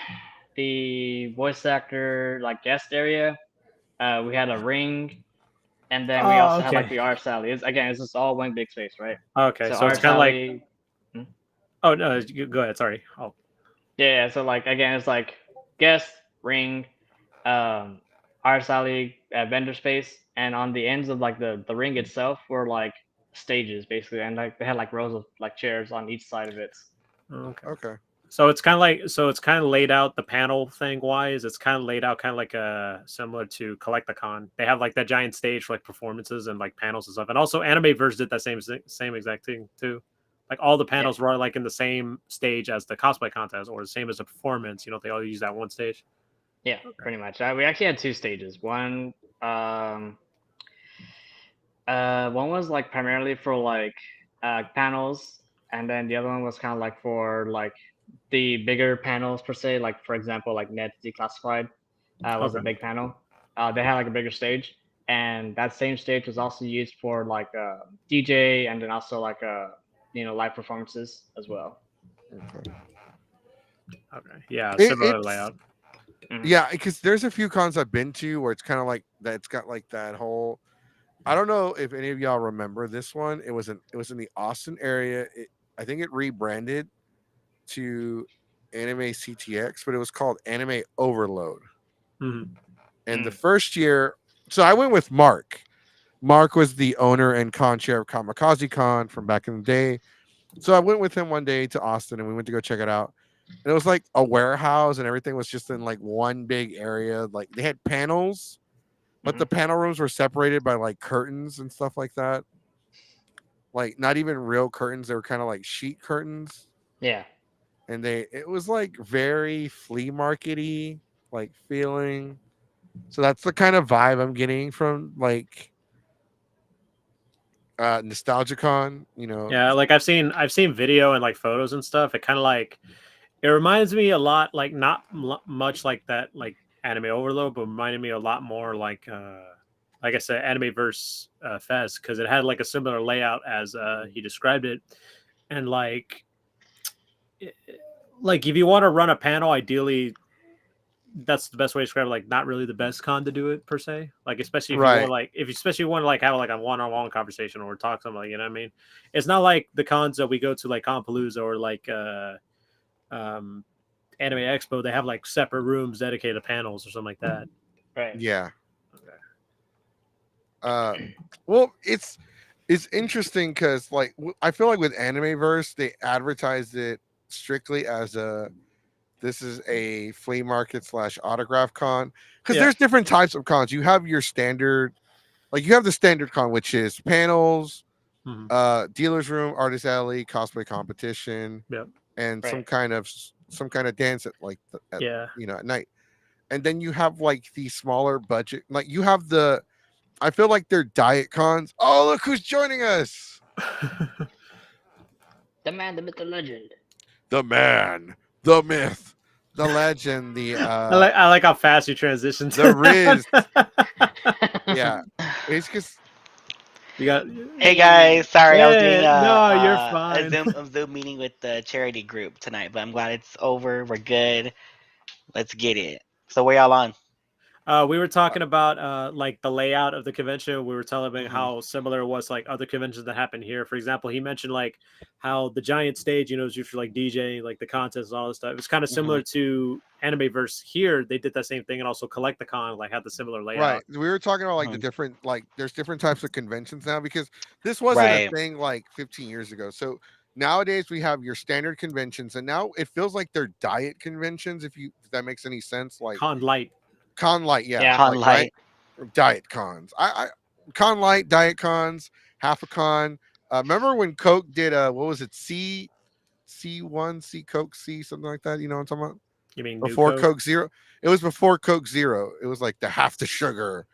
S3: the voice actor like guest area. We had a ring, and then we also had like the art Sally. It's just all one big space, right?
S2: Okay, so it's
S3: art
S2: kind of like.
S3: Sally.
S2: Oh no, go ahead. Sorry. Oh.
S3: Yeah. So like again, it's like guest ring, art Sally vendor space, and on the ends of like the ring itself were like stages basically, and like they had like rows of like chairs on each side of it.
S1: Okay.
S2: So it's kind of like laid out the panel thing wise. It's kind of laid out kind of like similar to Collecticon. They have like that giant stage for like performances and like panels and stuff. And also Anime Verse did that same exact thing too. Like all the panels were like in the same stage as the cosplay contest, or the same as the performance. They all use that one stage.
S3: Yeah, pretty much. We actually had two stages. One was like primarily for like panels, and then the other one was kind of like for like the bigger panels per se. Like for example, like Ned's Declassified was a big panel. They had like a bigger stage, and that same stage was also used for like DJ, and then also like live performances as well.
S2: Okay. Yeah, similar layout.
S1: Yeah, because there's a few cons I've been to where it's kind of like that. It's got like that whole. I don't know if any of y'all remember this one. It was in the Austin area. I think it rebranded to Anime CTX, but it was called Anime Overload. And the first year, so I went with Mark. Mark was the owner and con chair of Kamikaze Con from back in the day. So I went with him one day to Austin, and we went to go check it out. And it was like a warehouse, and everything was just in like one big area. Like they had panels, but
S3: Hmm.
S1: the panel rooms were separated by like curtains and stuff like that. Like not even real curtains; they were kind of like sheet curtains,
S3: Yeah.
S1: and it was like very flea markety like feeling. So that's the kind of vibe I'm getting from like Nostalgicon.
S2: Yeah, like I've seen video and like photos and stuff. It kind of like it reminds me a lot, like not much like that, like Anime Overload, but reminded me a lot more like I said, Anime Verse Fest, because it had like a similar layout as he described it, and i- like if you want to run a panel, ideally that's the best way to describe it. Like not really the best con to do it per se. Like especially if you want
S1: Right.
S2: like if you especially want to like have like a one-on-one conversation or talk something like, you know what I mean? It's not like the cons that we go to like Compalooza or like um Anime Expo. They have like separate rooms dedicated to panels or something like that.
S3: Right.
S1: Yeah.
S2: Okay.
S1: Uh, well, it's interesting because like I feel like with Animeverse they advertised it strictly as a this is a flea market slash autograph con because
S2: Yeah.
S1: there's different types of cons. You have your standard, like you have the standard con, which is panels,
S2: Mhm.
S1: dealer's room, artist alley, cosplay competition,
S2: Yep.
S1: and
S3: Right.
S1: some kind of dance at like at
S2: Yeah.
S1: at night. And then you have like the smaller budget, like you have the. I feel like they're diet cons. Oh, look who's joining us!
S3: The man, the myth, the legend.
S1: The man, the myth, the legend,
S2: I like how fast you transitioned
S1: the
S2: to
S1: Riz.
S2: that.
S1: Yeah, it's just
S2: You got
S4: Hey
S3: Hey.
S4: guys, sorry I was doing
S2: no, you're
S4: a
S2: fine.
S4: Zoom meeting with the charity group tonight, but I'm glad it's over. We're good. Let's get it. So where y'all on?
S2: We were talking about like the layout of the convention. We were telling him
S4: Hmm.
S2: how similar it was like other conventions that happen here. For example, he mentioned like how the giant stage, is used for like DJing, like the contests and all this stuff. It was kind of
S4: Hmm.
S2: similar to Animeverse here. They did that same thing and also Collect the Con like had the similar
S1: right.
S2: layout.
S1: We were talking about like the
S4: Hmm.
S1: different like there's different types of conventions now because this wasn't a
S4: Right.
S1: thing like 15 years ago. So nowadays we have your standard conventions, and now it feels like they're diet conventions. If that makes any sense, like
S2: Con Light.
S1: con light, yeah,
S3: Yeah.
S4: Con
S1: like right,
S4: light.
S1: diet cons. Con light, diet cons, half a con. Remember when Coke did what was it, C1, C Coke C, something like that? You know what I'm talking about?
S2: You mean New
S1: Before
S2: Coke?
S1: Coke Zero. It was before Coke Zero. It was like the half the sugar,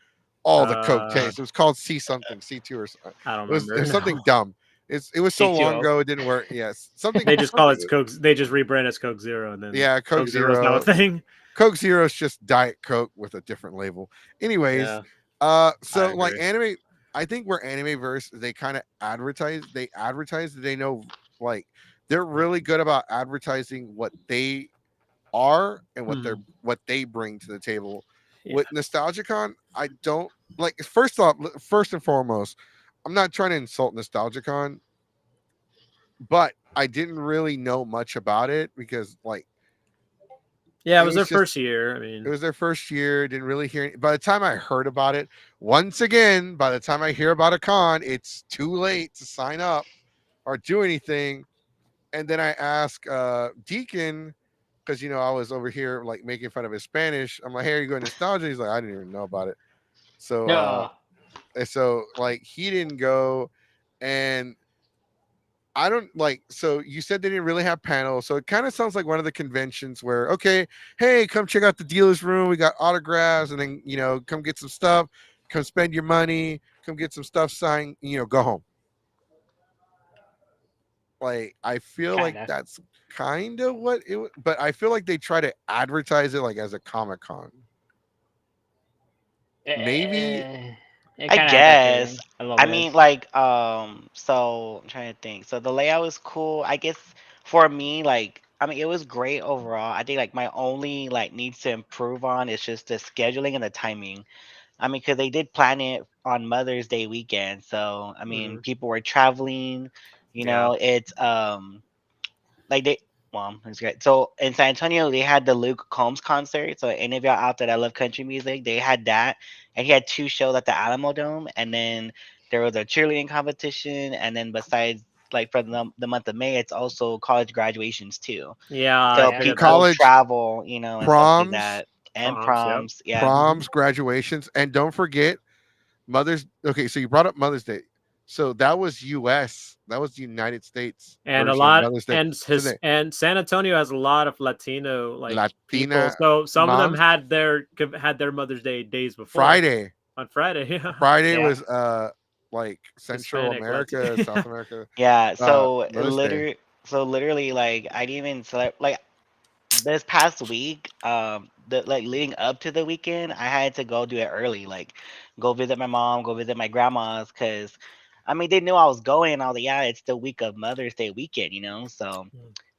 S1: all the Coke
S2: Uh,
S1: taste. It was called C something, C2 or
S2: I don't
S1: it
S2: remember.
S1: was something
S2: No,
S1: dumb. It was so long
S3: C2O.
S1: ago it didn't work. Yes. Something
S2: they just call it
S1: something
S2: Coke. They just rebrand as Coke Zero, and then
S1: yeah, Coke
S2: Coke Zero is now a
S1: Zero.
S2: thing.
S1: Coke Zero is just Diet Coke with a different label. Anyways,
S2: Yeah, I
S1: so like
S2: agree.
S1: anime, I think where anime verse they kind of advertise that they know like they're really good about advertising what they are and
S2: Mhm.
S1: what they bring to the table.
S2: Yeah.
S1: With Nostalgicon, I don't like first off, first and foremost, I'm not trying to insult Nostalgicon, but I didn't really know much about it because like
S2: Yeah, it
S1: it
S2: was their
S1: was just
S2: first year. I
S1: it
S2: mean,
S1: was their first year. Didn't really hear. By the time I heard about it, once again, by the time I hear about a con, it's too late to sign up or do anything. And then I ask Deacon because I was over here like making fun of his Spanish. I'm like, "Hey, are you going to nostalgia?" He's like, "I didn't even know about it." So,
S3: No.
S1: and so like he didn't go, and I don't like. So you said they didn't really have panels, so it kind of sounds like one of the conventions where, okay, hey, come check out the dealer's room. We got autographs, and then come get some stuff. Come spend your money. Come get some stuff signed. Go home. Like I feel like
S3: Kinda.
S1: that's kind of what but I feel like they try to advertise it like as a Comic Con. Maybe
S3: It
S4: I
S3: kind of has that
S4: guess.
S3: feeling a little
S4: I
S3: bit.
S4: mean, like, so I'm trying to think. So the layout was cool. I guess for me, like, I mean, it was great overall. I think like my only like needs to improve on is just the scheduling and the timing. I mean, because they did plan it on Mother's Day weekend, so I mean,
S2: mhm.
S4: people were traveling.
S2: Yeah.
S4: It's like they well, that's great. So in San Antonio, they had the Luke Combs concert. So any of y'all out there that love country music, they had that, and he had two shows at the Alamo Dome, and then there was a cheerleading competition, and then besides like for the month of May, it's also college graduations too.
S2: Yeah,
S4: So
S2: I
S3: Yeah.
S2: figured that.
S4: people
S1: College
S4: travel, you know, and stuff like
S1: proms,
S4: that, and
S2: Proms, yep.
S4: proms. Yeah.
S1: proms, graduations, and don't forget Mother's. Okay, so you brought up Mother's Day. So that was U.S. That was the United States
S2: And a
S1: version of
S2: lot,
S1: Mother's Day.
S2: and
S1: So
S2: his and San Antonio has a lot of Latino like people.
S1: Latina
S2: So some of them
S1: moms.
S2: had their Mother's Day days before
S1: Friday.
S2: on Friday. Yeah,
S1: Friday
S3: Yeah.
S1: was like Central
S2: Hispanic,
S1: America,
S2: Latino.
S1: South America.
S4: Yeah.
S1: Mother's Day.
S4: So literally, like I didn't even select like this past week, the like leading up to the weekend, I had to go do it early, like go visit my mom, go visit my grandma's, cause I mean they knew I was going. And I was like, yeah, it's the week of Mother's Day weekend, you know. So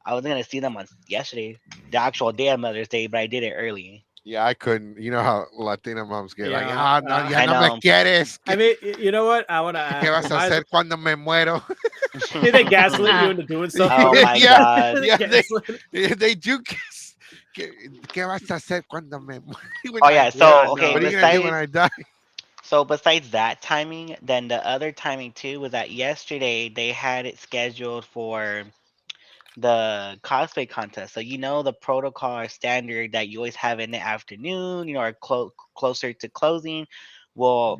S4: I wasn't gonna see them on yesterday, the actual day of Mother's Day, but I did it early.
S1: Yeah, I couldn't. You know how Latina moms get like,
S2: Yeah,
S1: ah, no, ya
S4: I
S1: no me
S4: know.
S1: quieres.
S2: I mean, you know what? I want to
S1: ¿Qué
S2: ask.
S1: vas a hacer cuando me muero?
S2: They gaslit you into doing something.
S4: Oh my
S1: yeah,
S4: god.
S1: yeah,
S2: Gaslit.
S1: they do. Guess. ¿Qué vas a hacer cuando me muero?
S4: Oh yeah.
S2: Yeah,
S4: So okay.
S1: What are
S2: no.
S1: you gonna do when
S4: Besides,
S1: I die?
S4: so besides that timing, then the other timing too was that yesterday they had it scheduled for the cosplay contest. So you know the protocol or standard that you always have in the afternoon, you know, or closer to closing. Well,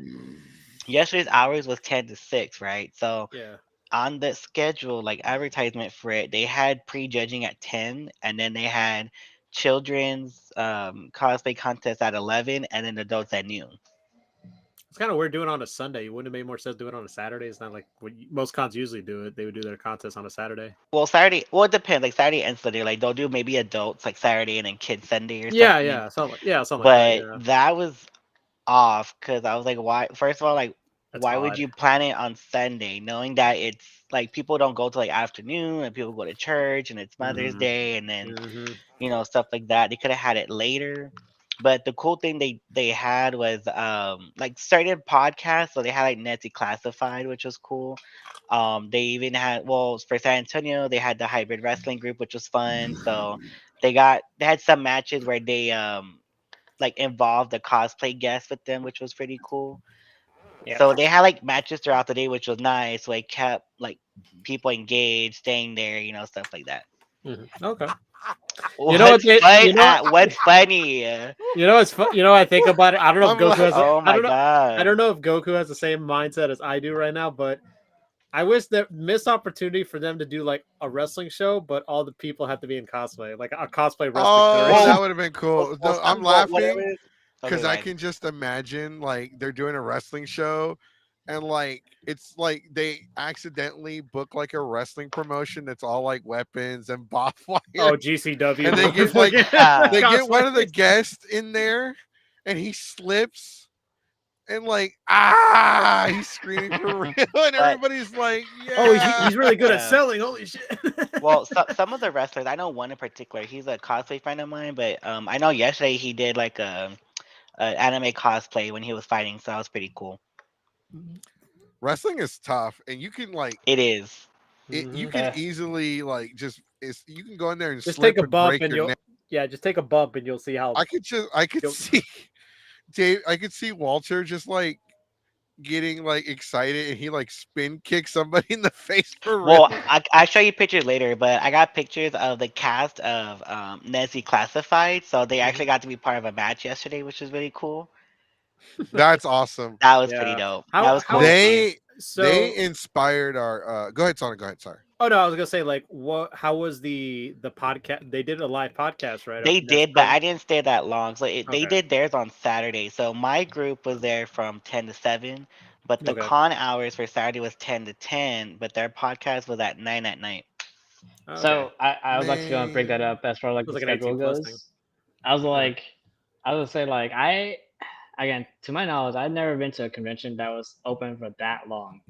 S4: yesterday's hours was 10 to 6, right? So
S2: Yeah.
S4: on the schedule, like advertisement for it, they had prejudging at 10, and then they had children's cosplay contest at 11, and then adults at noon.
S2: It's kind of weird doing it on a Sunday. Wouldn't it make more sense doing it on a Saturday? It's not like what most cons usually do it. They would do their contest on a Saturday.
S4: Well, Saturday, well, it depends. Like Saturday and Sunday, like they'll do maybe adults like Saturday and then kids Sunday or
S2: Yeah,
S4: something.
S2: yeah, something like that.
S4: But
S2: Yeah,
S4: that was off because I was like, why? First of all, like,
S2: that's
S4: why would
S2: odd.
S4: you plan it on Sunday, knowing that it's like people don't go to like afternoon and people go to church and it's Mother's
S2: Hmm.
S4: Day and then
S2: Hmm.
S4: stuff like that. They could have had it later. But the cool thing they had was like certain podcasts. So they had like Nancy Classified, which was cool. They even had, well, for San Antonio they had the hybrid wrestling group, which was fun. So they had some matches where they like involved the cosplay guests with them, which was pretty cool.
S2: Yeah.
S4: So they had like matches throughout the day, which was nice. So it kept like people engaged, staying there, stuff like that.
S2: Okay. You know what?
S4: What's fun? What's funny?
S2: You know, it's you know, I think about it. I don't know if
S1: I'm
S2: Goku
S1: like,
S2: has.
S4: Oh
S2: I
S4: my
S2: don't know. I
S4: god.
S2: don't know if Goku has the same mindset as I do right now, but I wish that missed opportunity for them to do like a wrestling show, but all the people have to be in cosplay, like a cosplay wrestling
S1: oh,
S2: federation.
S1: that
S4: Well,
S1: would have been cool. No, I'm
S4: whatever
S1: laughing
S4: it is. Okay,
S1: because
S4: go
S1: I
S4: ahead.
S1: can just imagine like they're doing a wrestling show, and like it's like they accidentally book like a wrestling promotion that's all like weapons and barbed wire,
S2: Oh, GCW.
S1: and they get like
S4: Yeah.
S1: they get one of the
S2: cosplayers.
S1: guests in there, and he slips. And like he's screaming for real, and
S4: But
S1: everybody's like,
S2: Oh,
S1: yeah.
S2: he's really good at
S4: yeah.
S2: selling. Holy shit.
S4: Well, some of the wrestlers, I know one in particular. He's a cosplay friend of mine, but I know yesterday he did like a anime cosplay when he was fighting, so that was pretty cool.
S1: Wrestling is tough, and you can like
S4: It is.
S1: you
S2: Mhm.
S1: can
S3: Yeah.
S1: easily like you can go in there and
S2: Just
S1: slip
S2: take a
S1: and
S2: bump
S1: break
S2: and
S1: your
S2: you'll
S1: neck.
S2: just take a bump and you'll see how
S1: I could
S2: you'll,
S1: see Dave. I could see Walter just like getting like excited, and he like spin kicks somebody in the face for real.
S4: Well, I'll show you pictures later, but I got pictures of the cast of Nessie Classified, so they
S2: Mhm.
S4: actually got to be part of a match yesterday, which was really cool.
S1: That's awesome.
S4: That was pretty
S2: Yeah.
S4: dope. That
S2: How
S4: was cool to see.
S1: They
S2: so
S1: inspired our. Go ahead, Sonic. Go ahead. Sorry.
S2: oh no, I was gonna say like what how was the podcast? They did a live podcast, right?
S4: They
S2: That's
S4: did, but
S2: from
S4: I didn't stay that long. So they
S2: okay.
S4: did theirs on Saturday. So my group was there from 10 to 7, but the
S2: Okay.
S4: con hours for Saturday was 10 to 10, but their podcast was at 9 at night.
S2: Okay.
S3: So I was actually gonna bring that
S1: Man.
S3: up as far as
S2: It
S3: like
S2: was
S3: the
S2: like an
S3: schedule
S2: 18 plus thing.
S3: goes. I was
S2: Okay.
S3: like, I would say like I, again, to my knowledge, I've never been to a convention that was open for that long.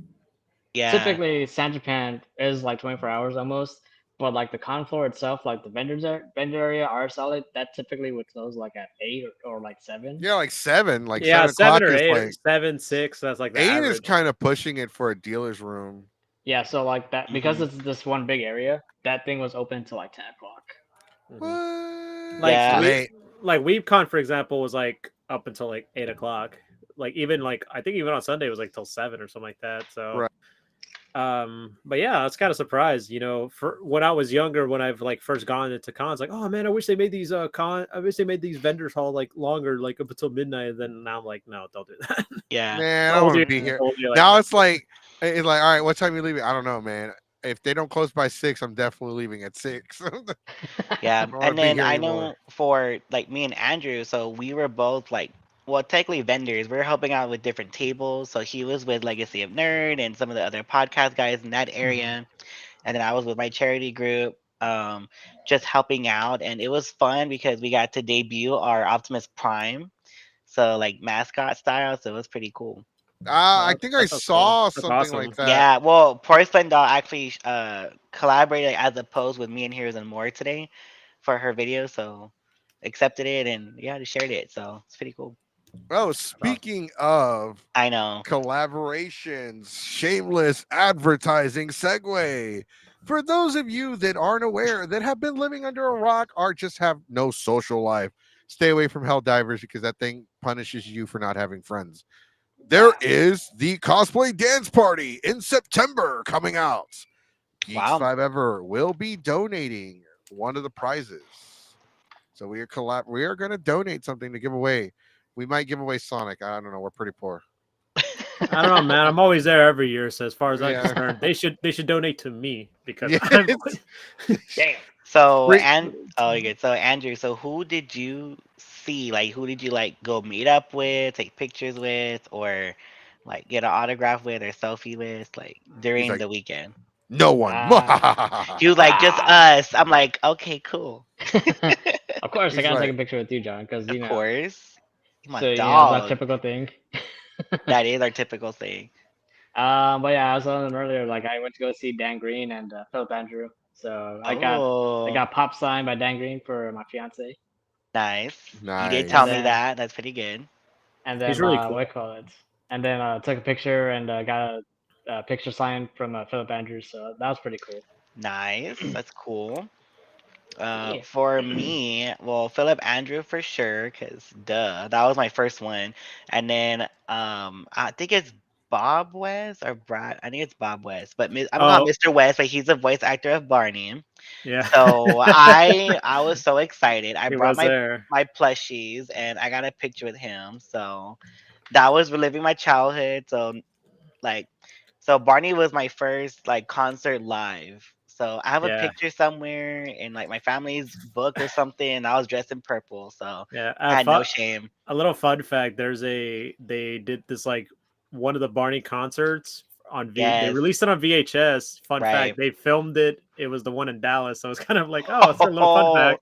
S4: Yeah.
S3: Typically, San Japan is like 24 hours almost, but like the con floor itself, like the vendor area, are solid. That typically would close like at 8 or like 7.
S1: Yeah, like 7. Like
S2: Yeah,
S1: 7 o'clock
S2: 7 or
S1: is
S2: 8 or
S1: like
S2: 7, 6. That's like the
S1: 8 is
S2: average.
S1: kind of pushing it for a dealer's room.
S3: Yeah, so like that because
S4: Hmm.
S3: it's this one big area, that thing was open till like 10 o'clock.
S2: Mhm.
S1: What?
S2: Like
S4: Yeah.
S1: Late.
S2: WeebCon, for example, was like up until like 8 o'clock. Like even like I think even on Sunday it was like till 7 or something like that. So
S1: Right.
S2: But yeah, I was kind of surprised, for when I was younger, when I've like first gone into cons, like, oh man, I wish they made these I wish they made these vendors hall like longer, like up until midnight. And then now I'm like, no, don't do that.
S4: Yeah.
S1: Man, I don't want
S2: Older,
S1: to be here.
S2: older, like,
S1: Now
S2: no.
S1: it's like, all right, what time you leaving? I don't know, man. If they don't close by 6, I'm definitely leaving at 6. I
S4: Yeah,
S1: don't want to
S4: and
S1: be
S4: then
S1: here
S4: I
S1: anymore.
S4: know for like me and Andrew, so we were both like, well, technically vendors. We were helping out with different tables. So he was with Legacy of Nerd and some of the other podcast guys in that
S2: Mhm.
S4: area, and then I was with my charity group, just helping out, and it was fun because we got to debut our Optimus Prime, so like mascot style. So it was pretty cool.
S1: I
S2: Well,
S1: think I
S2: that sounds cool.
S1: saw
S2: That's
S1: something like
S2: awesome.
S1: that.
S4: Yeah, well, Porcelain Doll actually collaborated as a post with me and Heroes and More today for her video, so accepted it and yeah, they shared it, so it's pretty cool.
S1: Oh,
S2: That's awesome.
S1: speaking of
S4: I know.
S1: collaborations, shameless advertising segue. For those of you that aren't aware, that have been living under a rock or just have no social life, stay away from Helldivers because that thing punishes you for not having friends. There
S3: Yeah.
S1: is the cosplay dance party in September coming out. Geeks
S4: Wow.
S1: 5 Ever will be donating one of the prizes. So we are going to donate something to give away. We might give away Sonic. I don't know. We're pretty poor.
S2: I don't know, man. I'm always there every year. So as far as I'm
S1: Yeah.
S2: concerned, they should donate to me because
S1: Yeah.
S2: I'm.
S3: Damn.
S4: So
S1: Great.
S4: and oh, you good. So Andrew, so who did you see? Like, who did you like go meet up with, take pictures with, or like get an autograph with or selfie with, like
S1: He's
S4: during
S1: like,
S4: the weekend?
S1: no one.
S4: He was like, just
S3: Ah.
S4: us. I'm like, okay, cool.
S3: Of course, I
S1: He's
S3: gotta take a
S1: like,
S3: picture with you, John, because
S4: Of course. You're my
S3: so that
S4: dog.
S3: typical thing.
S4: That is our typical thing.
S3: But yeah, I was telling them earlier, like I went to go see Dan Green and Philip Andrew. So I
S4: Oh,
S3: got pop signed by Dan Green for my fiance,
S4: nice. You did
S3: and
S4: tell
S1: nice.
S4: me
S3: then
S4: that. That's pretty good.
S2: He's really
S3: what do
S2: cool.
S3: you call it? And then took a picture and got a picture signed from Philip Andrew. So that was pretty cool.
S4: Nice. That's cool.
S3: Yeah.
S4: For me, well, Philip Andrew for sure, cause duh, that was my first one. And then I think it's Bob West or Brad. I think it's Bob West, but I'm gonna call him
S2: Oh
S4: Mr. West, but he's the voice actor of Barney.
S2: yeah,
S4: So I was so excited. I
S2: he
S4: brought
S2: was there.
S4: my plushies and I got a picture with him. So that was reliving my childhood. So like, so Barney was my first like concert live. So I have a
S2: Yeah,
S4: picture somewhere in like my family's book or something. And I was dressed in purple, so
S2: yeah.
S4: I had no shame.
S2: A little fun fact: they did this like one of the Barney concerts on V. They
S4: Yes,
S2: released it on VHS. Fun fact:
S4: right.
S2: they filmed it. It was the one in Dallas, so it's kind of like, oh, it's a little fun
S4: Oh,
S2: fact,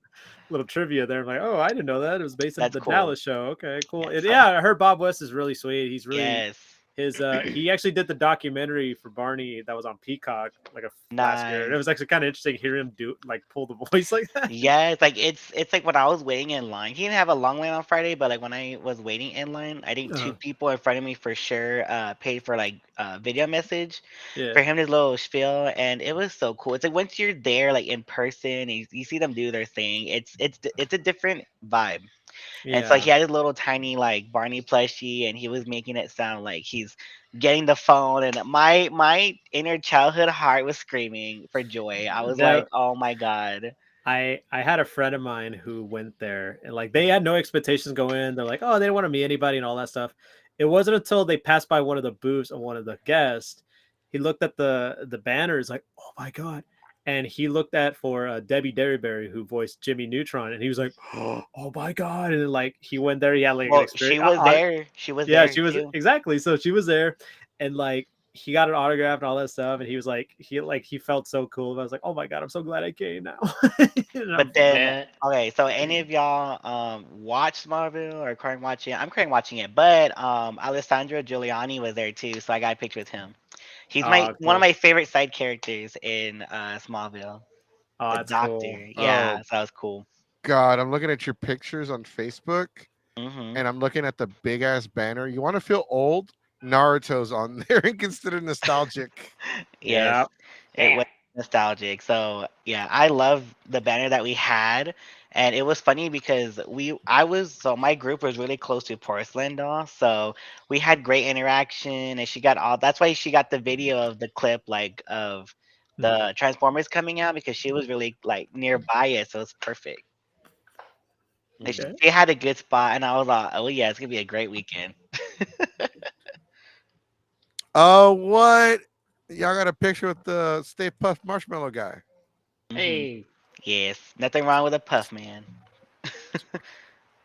S2: little trivia there. I'm like, oh, I didn't know that it was based in
S4: that's
S2: the
S4: cool.
S2: Dallas show. Okay, cool.
S4: Yes,
S2: Yeah, I heard Bob West is really sweet. He's really
S4: yes.
S2: he actually did the documentary for Barney that was on Peacock like last year. And it
S4: Nice.
S2: was actually kind of interesting hearing him do like pull the voice like that.
S4: Yeah, it's like it's like when I was waiting in line. He didn't have a long line on Friday, but like when I was waiting in line, I think two
S2: Uh,
S4: people in front of me for sure paid for like video message
S2: yeah,
S4: for him his little spiel, and it was so cool. It's like once you're there like in person, and you see them do their thing. It's a different vibe. And so
S2: yeah.
S4: he had his little tiny like Barney plushie, and he was making it sound like he's getting the phone. And my inner childhood heart was screaming for joy. I was like,
S2: That
S4: oh my god.
S2: I had a friend of mine who went there and like they had no expectations go in. They're like, oh, they didn't want to meet anybody and all that stuff. It wasn't until they passed by one of the booths of one of the guests, he looked at the banners like, oh my god. And he looked at for Debbie Derryberry, who voiced Jimmy Neutron, and he was like, "Oh my god!" And then, like he went there, he had like an
S4: Well,
S2: experience.
S4: She was
S2: Yeah,
S4: there
S2: she was
S4: too.
S2: exactly. So she was there, and like he got an autograph and all that stuff, and he was like, he felt so cool. I was like, oh my god, I'm so glad I came now. And
S4: But
S2: I'm like,
S4: then,
S3: Man,
S4: okay, so any of y'all watch Smallville or current watching it? I'm current watching it, but Alessandro Giuliani was there too, so I got a picture with him. He's my
S2: oh,
S4: one of
S2: cool.
S4: my favorite side characters in Smallville.
S2: Oh,
S4: The
S2: that's cool.
S4: doctor.
S1: Oh
S4: Yeah, so that was cool.
S1: God, I'm looking at your pictures on Facebook,
S4: Hmm.
S1: and I'm looking at the big ass banner. You want to feel old? Naruto's on there and considered nostalgic.
S4: Yes,
S2: Yeah,
S4: it was
S3: damn.
S4: nostalgic. So yeah, I love the banner that we had, And it was funny because my group was really close to Porcelain Doll, so we had great interaction, and she got all. That's why she got the video of the clip like of the Transformers coming out because she was really like nearby it, so it's perfect. And
S2: Okay.
S4: she had a good spot, and I was like, oh yeah, it's gonna be a great weekend.
S1: Oh, what? Y'all got a picture with the Stay Puft Marshmallow guy.
S4: Hmm.
S3: Hey,
S4: Yes, nothing wrong with a puff man.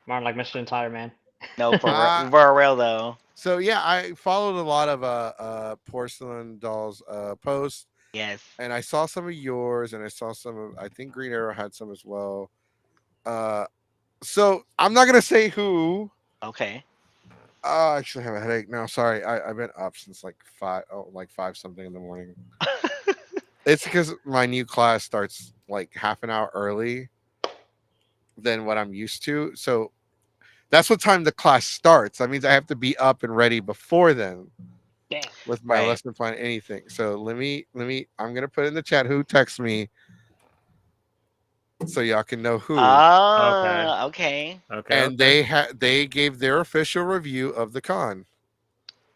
S3: more like Michelin tire man.
S4: No,
S1: Uh,
S4: for real though.
S1: so yeah, I followed a lot of Porcelain Dolls posts,
S4: Yes.
S1: and I saw some of yours, and I saw some of. I think Green Arrow had some as well. Uh, so I'm not gonna say who.
S4: Okay.
S1: I actually have a headache now. Sorry, I've been up since like five something in the morning. It's because my new class starts like half an hour early than what I'm used to. So that's what time the class starts. That means I have to be up and ready before then
S3: Damn.
S1: with my
S4: Right.
S1: lesson plan, anything. So let me. I'm gonna put in the chat who texts me so y'all can know who.
S2: Okay.
S4: Oh, okay.
S2: Okay.
S1: And
S2: Okay.
S1: they gave their official review of the con.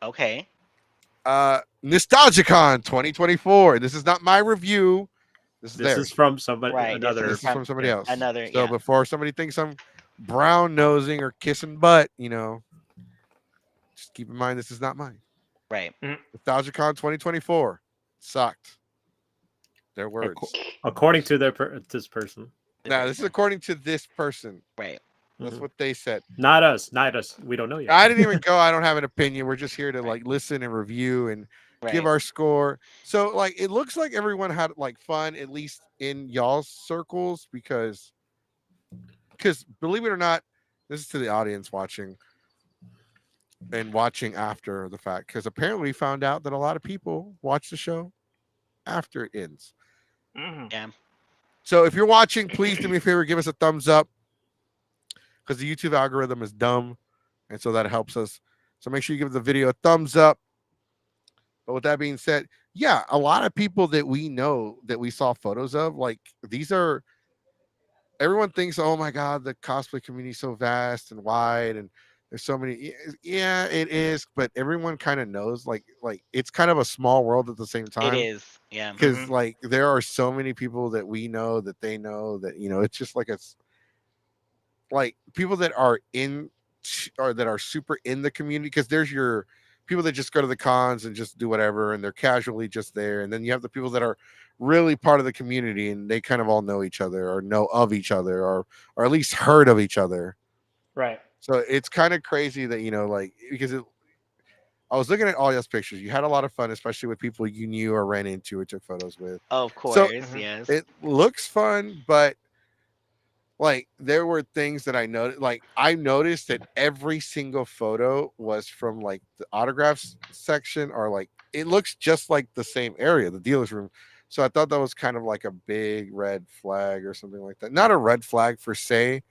S4: Okay.
S1: Nostalgicon 2024. This is not my review. This is
S2: This is
S1: theirs.
S2: from somebody,
S4: Right. This
S2: another.
S4: is
S1: This is from
S4: from
S1: somebody
S2: Yeah.
S1: else.
S4: another,
S1: So
S4: yeah.
S1: before somebody thinks I'm brown nosing or kissing butt, just keep in mind this is not mine.
S4: Right.
S1: Nostalgicon 2024 sucked. Their
S2: Acco-
S1: words.
S2: According to this person.
S1: Now this is according to this person.
S4: Right.
S1: That's
S2: Mhm.
S1: what they said.
S2: Not us. Not us. We don't know yet.
S1: I didn't even go. I don't have an opinion. We're just here to like listen and review and give
S4: Right.
S1: our score. So like it looks like everyone had like fun, at least in y'all's circles, because believe it or not, this is to the audience watching and watching after the fact. Because apparently we found out that a lot of people watch the show after it ends.
S3: Mhm.
S4: Yeah.
S1: So if you're watching, please do me a favor, give us a thumbs up because the YouTube algorithm is dumb, and so that helps us. So make sure you give the video a thumbs up. But with that being said, yeah, a lot of people that we know that we saw photos of, like these are everyone thinks, oh my god, the cosplay community is so vast and wide, and there's so many. Yeah, it is, but everyone kind of knows, like it's kind of a small world at the same
S4: It
S1: time
S4: is. Yeah.
S1: because
S3: Mhm.
S1: like there are so many people that we know that they know that it's just like it's like people that are in or that are super in the community because there's your people that just go to the cons and just do whatever and they're casually just there, and then you have the people that are really part of the community and they kind of all know each other or know of each other or at least heard of each other.
S3: Right.
S1: So it's kind of crazy that like because I was looking at all y'all's pictures. You had a lot of fun, especially with people you knew or ran into or took photos with.
S4: Of
S1: So
S4: course.
S3: Mhm.
S4: Yes.
S1: it looks fun, but like there were things that I noticed. Like I noticed that every single photo was from like the autographs section, or like it looks just like the same area, the dealer's room. So I thought that was kind of like a big red flag or something like that. Not a red flag per se,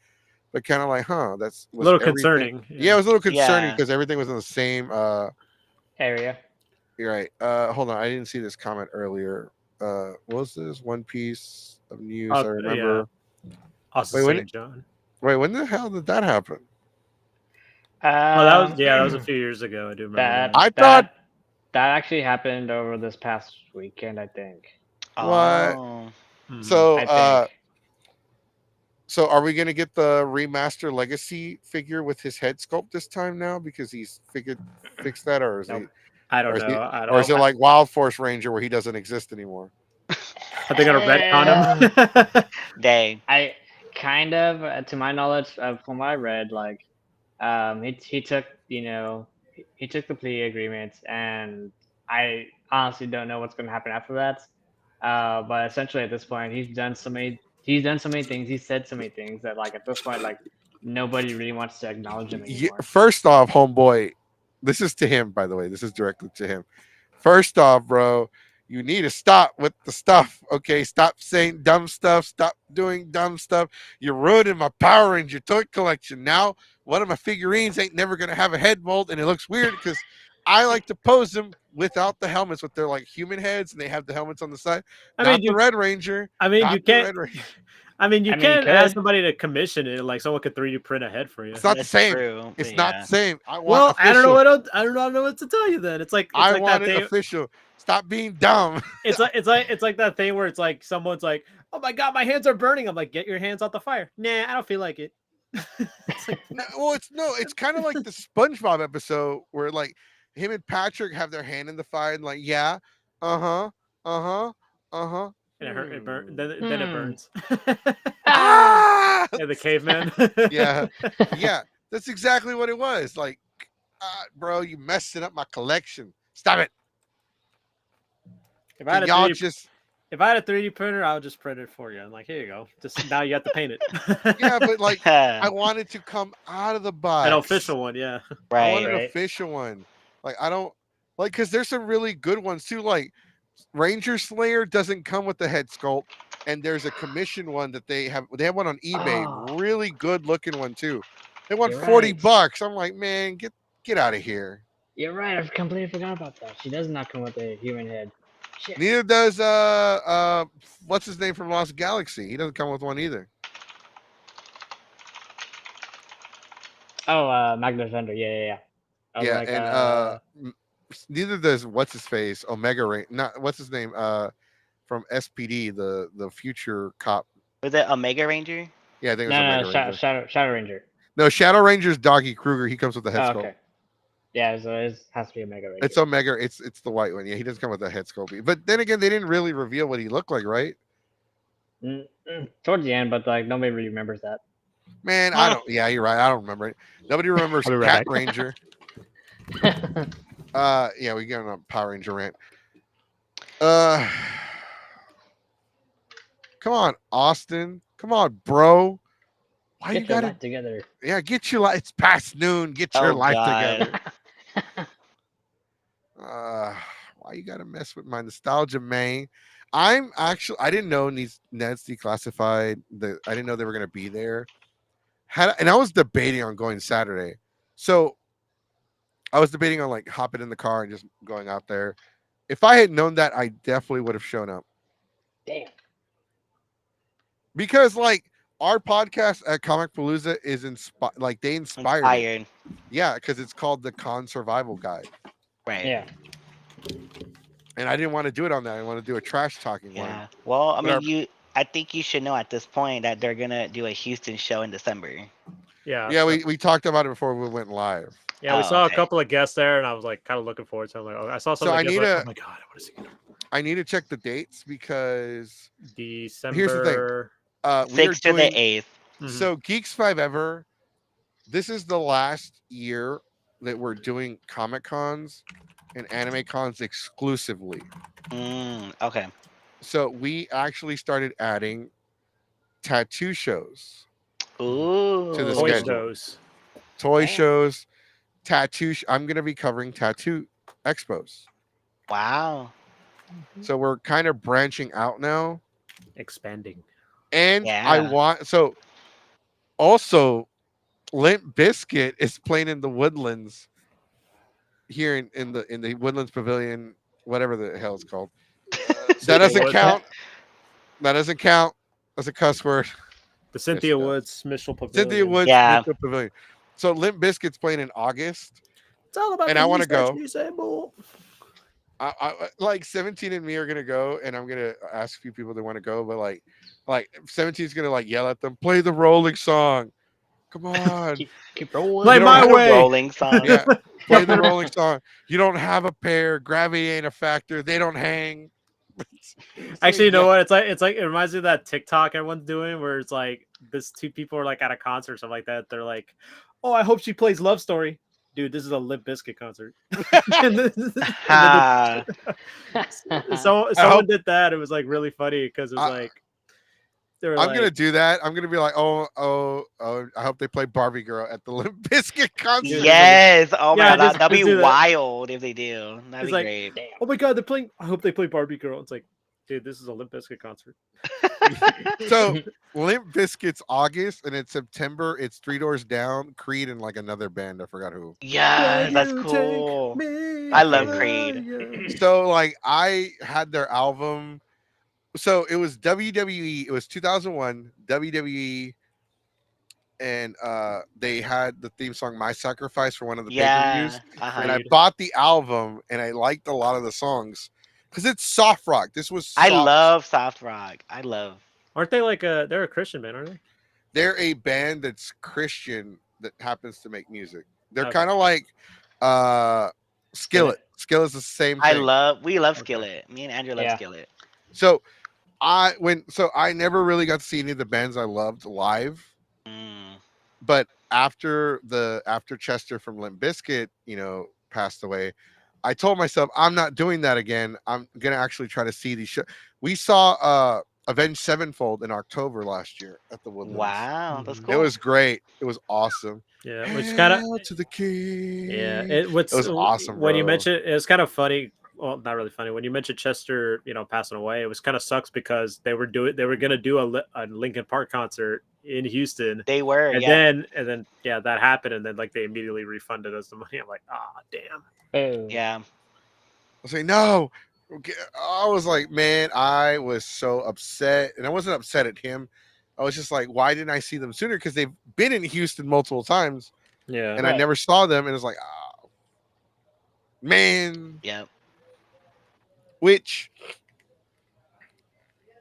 S1: but kind of like, huh, that's
S2: A
S1: was
S2: little
S1: everything.
S2: concerning.
S1: Yeah, it
S2: Yeah.
S1: was a little concerning
S4: Yeah.
S1: because everything was in the same.
S3: Area.
S1: You're right. Hold on, I didn't see this comment earlier. What was this one piece of news? I
S2: Yeah.
S1: remember.
S2: Also
S1: Wait,
S2: St. John.
S1: when the hell did that happen?
S2: Oh, that was
S3: Um,
S2: that was a few years ago. I do remember
S3: that
S2: that.
S1: I thought
S3: that that actually happened over this past weekend, I think.
S1: what?
S4: Oh.
S2: Mhm.
S1: So
S3: I think.
S1: so are we gonna get the remaster legacy figure with his head sculpt this time now because he's fixed that, or is he
S3: Nope.
S2: I
S1: or
S2: don't
S1: is he
S2: know. I
S1: or
S2: don't.
S1: is
S3: Nope.
S1: it like Wild Force Ranger where he doesn't exist anymore?
S2: Are they gonna retcon
S3: Eh,
S2: him?
S4: Dang.
S3: I kind of, to my knowledge, from what I read, like, he took, he took the plea agreement, and I honestly don't know what's going to happen after that. But essentially, at this point, he's done so many things, he said so many things that, like, at this point, like, nobody really wants to acknowledge him anymore.
S1: First off, homeboy, this is to him, by the way. This is directly to him. First off, bro, you need to stop with the stuff. Okay, stop saying dumb stuff. Stop doing dumb stuff. You're ruining my Power Ranger toy collection. Now, one of my figurines ain't never gonna have a head mold, and it looks weird because I like to pose them without the helmets, with their like human heads, and they have the helmets on the side.
S2: I mean,
S1: Not the Red Ranger.
S2: I mean,
S1: Not
S2: you
S1: the
S2: can't.
S1: Red Ranger.
S2: I mean, you
S3: I mean, you
S2: can ask
S3: could.
S2: somebody to commission it. Like someone could 3D print a head for you.
S1: It's not the
S4: That's
S1: same.
S4: true.
S1: It's
S4: but
S1: not
S4: yeah.
S1: the same. I want
S2: Well, I don't know
S1: official.
S2: what I don't know what to tell you. Then it's like
S1: I
S2: that
S1: want it
S2: thing.
S1: official. Stop being dumb.
S2: It's like that thing where it's like someone's like, "Oh my god, my hands are burning." I'm like, "Get your hands off the fire." Nah, I don't feel like it. It's like,
S1: It's kind of like the SpongeBob episode where like him and Patrick have their hand in the fire and like, yeah, uh-huh, uh-huh, uh-huh.
S2: and it hurt. It burn. Then it burns.
S1: Ah!
S2: Yeah, the caveman.
S1: Yeah. Yeah, that's exactly what it was. Like, bro, you messing up my collection. Stop it.
S2: If I had a
S1: Y'all
S2: 3D
S1: just
S2: If I had a 3D printer, I would just print it for you. I'm like, here you go. Just now you have to paint it.
S1: yeah, but like I want it to come out of the box.
S2: An official one, yeah.
S1: I want
S4: right.
S1: an official one. Like I don't like because there's some really good ones too. Like Ranger Slayer doesn't come with the head sculpt, and there's a commission one that they have. They have one on eBay,
S3: Oh.
S1: really good looking one too. They want
S3: You're
S1: $40.
S3: right.
S1: I'm like, man, get out of here.
S3: You're right. I completely forgot about that. She does not come with a human head. Shit.
S1: Neither does what's his name from Lost Galaxy? He doesn't come with one either.
S3: Oh, Magna Defender. Yeah. I was
S1: Yeah,
S3: like,
S1: and neither does what's his face Omega Ray. Not what's his name from SPD, the future cop.
S4: Was it Omega Ranger?
S1: Yeah, I think it was Omega
S3: no,
S1: Ranger.
S3: Shadow Ranger.
S1: No, Shadow Ranger's Doggy Kruger. He comes with the head
S3: Oh,
S1: sculpt.
S3: okay. Yeah, so it has to be Omega Ranger.
S1: It's Omega. It's the white one. Yeah, he doesn't come with a head sculpt. But then again, they didn't really reveal what he looked like, right?
S3: Towards the end, but like nobody really remembers that.
S1: Man, I don't. Yeah, you're right. I don't remember it. Nobody remembers
S3: I'll be
S1: Cat
S3: right back.
S1: Ranger. Yeah, we get on a Power Ranger rant. Come on, Austin. Come on, bro. Why
S3: Get
S1: you
S3: your
S1: gotta?
S3: life together.
S1: Yeah, get your life. It's past noon. Get your
S4: Oh,
S1: life
S4: God.
S1: together. Why you gotta mess with my nostalgia, man? I didn't know Ned's Declassified. I didn't know they were gonna be there. And I was debating on going Saturday. So I was debating on like hopping in the car and just going out there. If I had known that, I definitely would have shown up.
S3: Damn.
S1: Because like our podcast at Comic Palooza is like they inspired it.
S4: Inspired.
S1: Yeah, because it's called the Con Survival Guide.
S4: Right.
S3: Yeah.
S1: And I didn't want to do it on that. I want to do a trash talking one.
S4: Yeah. Well, I
S1: But
S4: mean, I think you should know at this point that they're gonna do a Houston show in December.
S2: Yeah.
S1: Yeah, we talked about it before we went live.
S2: Yeah, we
S4: Oh,
S2: saw
S4: okay.
S2: a couple of guests there, and I was like kind of looking forward to it. I'm like, oh, I saw
S1: So
S2: something.
S1: I
S2: like,
S1: need
S2: like,
S1: a-
S2: oh my god, I want to see it.
S1: I need to check the dates because
S2: December.
S1: Here's the thing. We are
S4: 6th to the
S1: doing
S4: 8th.
S2: Mhm.
S1: so Geeks 5 Ever. This is the last year that we're doing Comic Cons and anime cons exclusively.
S4: Okay.
S1: So we actually started adding tattoo shows,
S4: Ooh.
S1: To the
S2: toy
S1: schedule.
S2: shows.
S1: toy
S4: Yeah.
S1: shows, tattoo. I'm going to be covering tattoo expos.
S4: Wow.
S1: So we're kind of branching out now.
S2: Expanding.
S1: And
S4: Yeah.
S1: I want also Limp Biscuit is playing in the Woodlands here in the Woodlands Pavilion, whatever the hell it's called. That doesn't
S2: Woods.
S1: count. That doesn't count. That's a cuss word.
S2: The Cynthia
S1: it does.
S2: Woods Mitchell Pavilion.
S1: Cynthia Woods
S4: Yeah.
S1: Mitchell Pavilion. So Limp Biscuit's playing in August.
S2: It's all about
S1: And
S2: the
S1: I wanna
S2: East that's
S1: go.
S2: disabled.
S1: I like 17 and me are gonna go, and I'm gonna ask a few people that want to go, but like 17's gonna like yell at them, play the rolling song. Come on.
S3: Keep rolling.
S2: Play
S1: You don't
S2: my
S1: have
S4: The
S2: way.
S4: rolling song.
S1: Yeah, play the rolling song. You don't have a pair. Gravity ain't a factor. They don't hang.
S2: Actually, you know what? It's like it reminds me of that TikTok everyone's doing where it's like this two people are like at a concert or something like that. They're like, "Oh, I hope she plays Love Story." Dude, this is a Limp Bizkit concert. And
S4: Ha.
S2: someone did that. It was like really funny because it was like they were
S1: I'm
S2: like,
S1: gonna do that. I'm gonna be like, oh. I hope they play Barbie Girl at the Limp Bizkit concert.
S4: Yes. Oh my
S2: Yeah,
S4: god,
S2: just
S4: that'd
S2: do
S4: be
S2: that.
S4: wild if they do. That'd
S2: It's
S4: be
S2: like-
S4: great.
S3: Damn.
S2: "Oh my god, they're playing! I hope they play Barbie Girl." It's like, dude, this is a Limp Bizkit concert.
S1: So Limp Bizkit's August, and in September it's Three Doors Down, Creed, and like another band. I forgot who.
S4: Yeah,
S2: Will
S4: that's
S2: you
S4: cool.
S2: take me
S4: I love
S2: higher?
S4: Creed.
S1: So like I had their album So it was WWE. It was 2001 WWE, and they had the theme song "My Sacrifice" for one of the pay per
S4: Yeah.
S1: views, and
S4: Uh-huh.
S1: I
S2: Creed.
S1: bought the album, and I liked a lot of the songs because it's soft rock. This was
S4: I
S1: soft.
S4: love soft rock. I love.
S2: Aren't they like a? They're a Christian band, aren't they?
S1: They're a band that's Christian that happens to make music. They're
S2: Okay.
S1: kind of like uh Skillet.
S3: Skillet.
S1: Skillet's the same
S4: I
S1: thing.
S4: love. We love
S2: Okay.
S4: Skillet. Me and Andrew love
S3: Yeah.
S4: Skillet.
S1: So I never really got to see any of the bands I loved live,
S4: Mm.
S1: but after Chester from Limp Bizkit, passed away, I told myself I'm not doing that again. I'm gonna actually try to see these shows. We saw Avenged Sevenfold in October last year at the Woodlands.
S4: Wow, that's
S2: Mhm.
S1: It
S4: cool.
S1: was great. It was awesome.
S2: Yeah, which kind of
S1: Hail to the
S2: yeah.
S1: king.
S2: It
S1: It
S2: what's
S1: was awesome,
S2: when you
S1: bro.
S2: mentioned it's kind of funny. Well, not really funny. When you mentioned Chester, passing away, it was kind of sucks because they were gonna do a Linkin Park concert in Houston,
S4: They were,
S2: and
S4: yeah.
S2: then yeah, that happened, and then like they immediately refunded us the money. I'm like, ah, damn.
S3: Oh.
S4: Yeah.
S1: I was like, no. Okay. I was like, man, I was so upset. And I wasn't upset at him. I was just like, why didn't I see them sooner? Because they've been in Houston multiple times
S2: Yeah.
S1: and I
S3: Right.
S1: never saw them. And it was like, oh, man.
S4: Yeah.
S1: Which,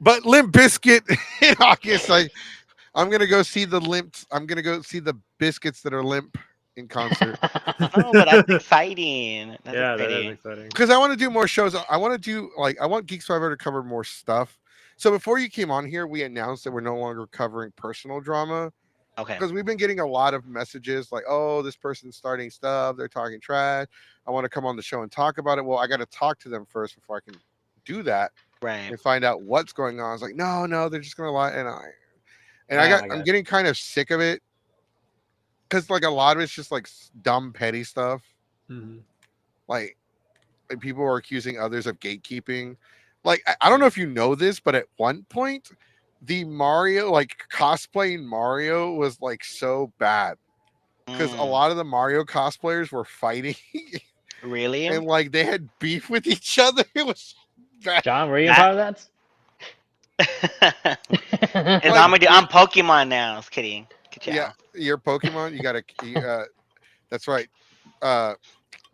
S1: but Limp Biscuit in August, I'm going to go see I'm going to go see the Biscuits that are limp in concert.
S4: Oh, but that's exciting. That's
S2: Yeah, that is
S4: exciting.
S2: exciting.
S1: Because I want to do more shows. I want to do I want Geeks Fiber to cover more stuff. So before you came on here, we announced that we're no longer covering personal drama
S4: Okay.
S1: because we've been getting a lot of messages like, "Oh, this person's starting stuff. They're talking trash. I want to come on the show and talk about it." Well, I got to talk to them first before I can do that
S4: Right.
S1: and find out what's going on. I was like, "No, no, they're just gonna lie."
S3: Oh my
S1: I'm
S3: god.
S1: getting kind of sick of it because like a lot of it's just like dumb petty stuff.
S2: Mhm.
S1: Like and people are accusing others of gatekeeping. Like I don't know if you know this, but at one point, the Mario like cosplaying Mario was like so bad because a
S4: Mm,
S1: lot of the Mario cosplayers were fighting
S4: really?
S1: and like they had beef with each other. It was bad.
S3: John, were you a
S4: That.
S3: part of
S4: And
S1: Like
S3: that?
S4: I'm Pokemon now. Just kidding. Good
S1: yeah,
S4: job.
S1: your Pokemon. That's right. Uh,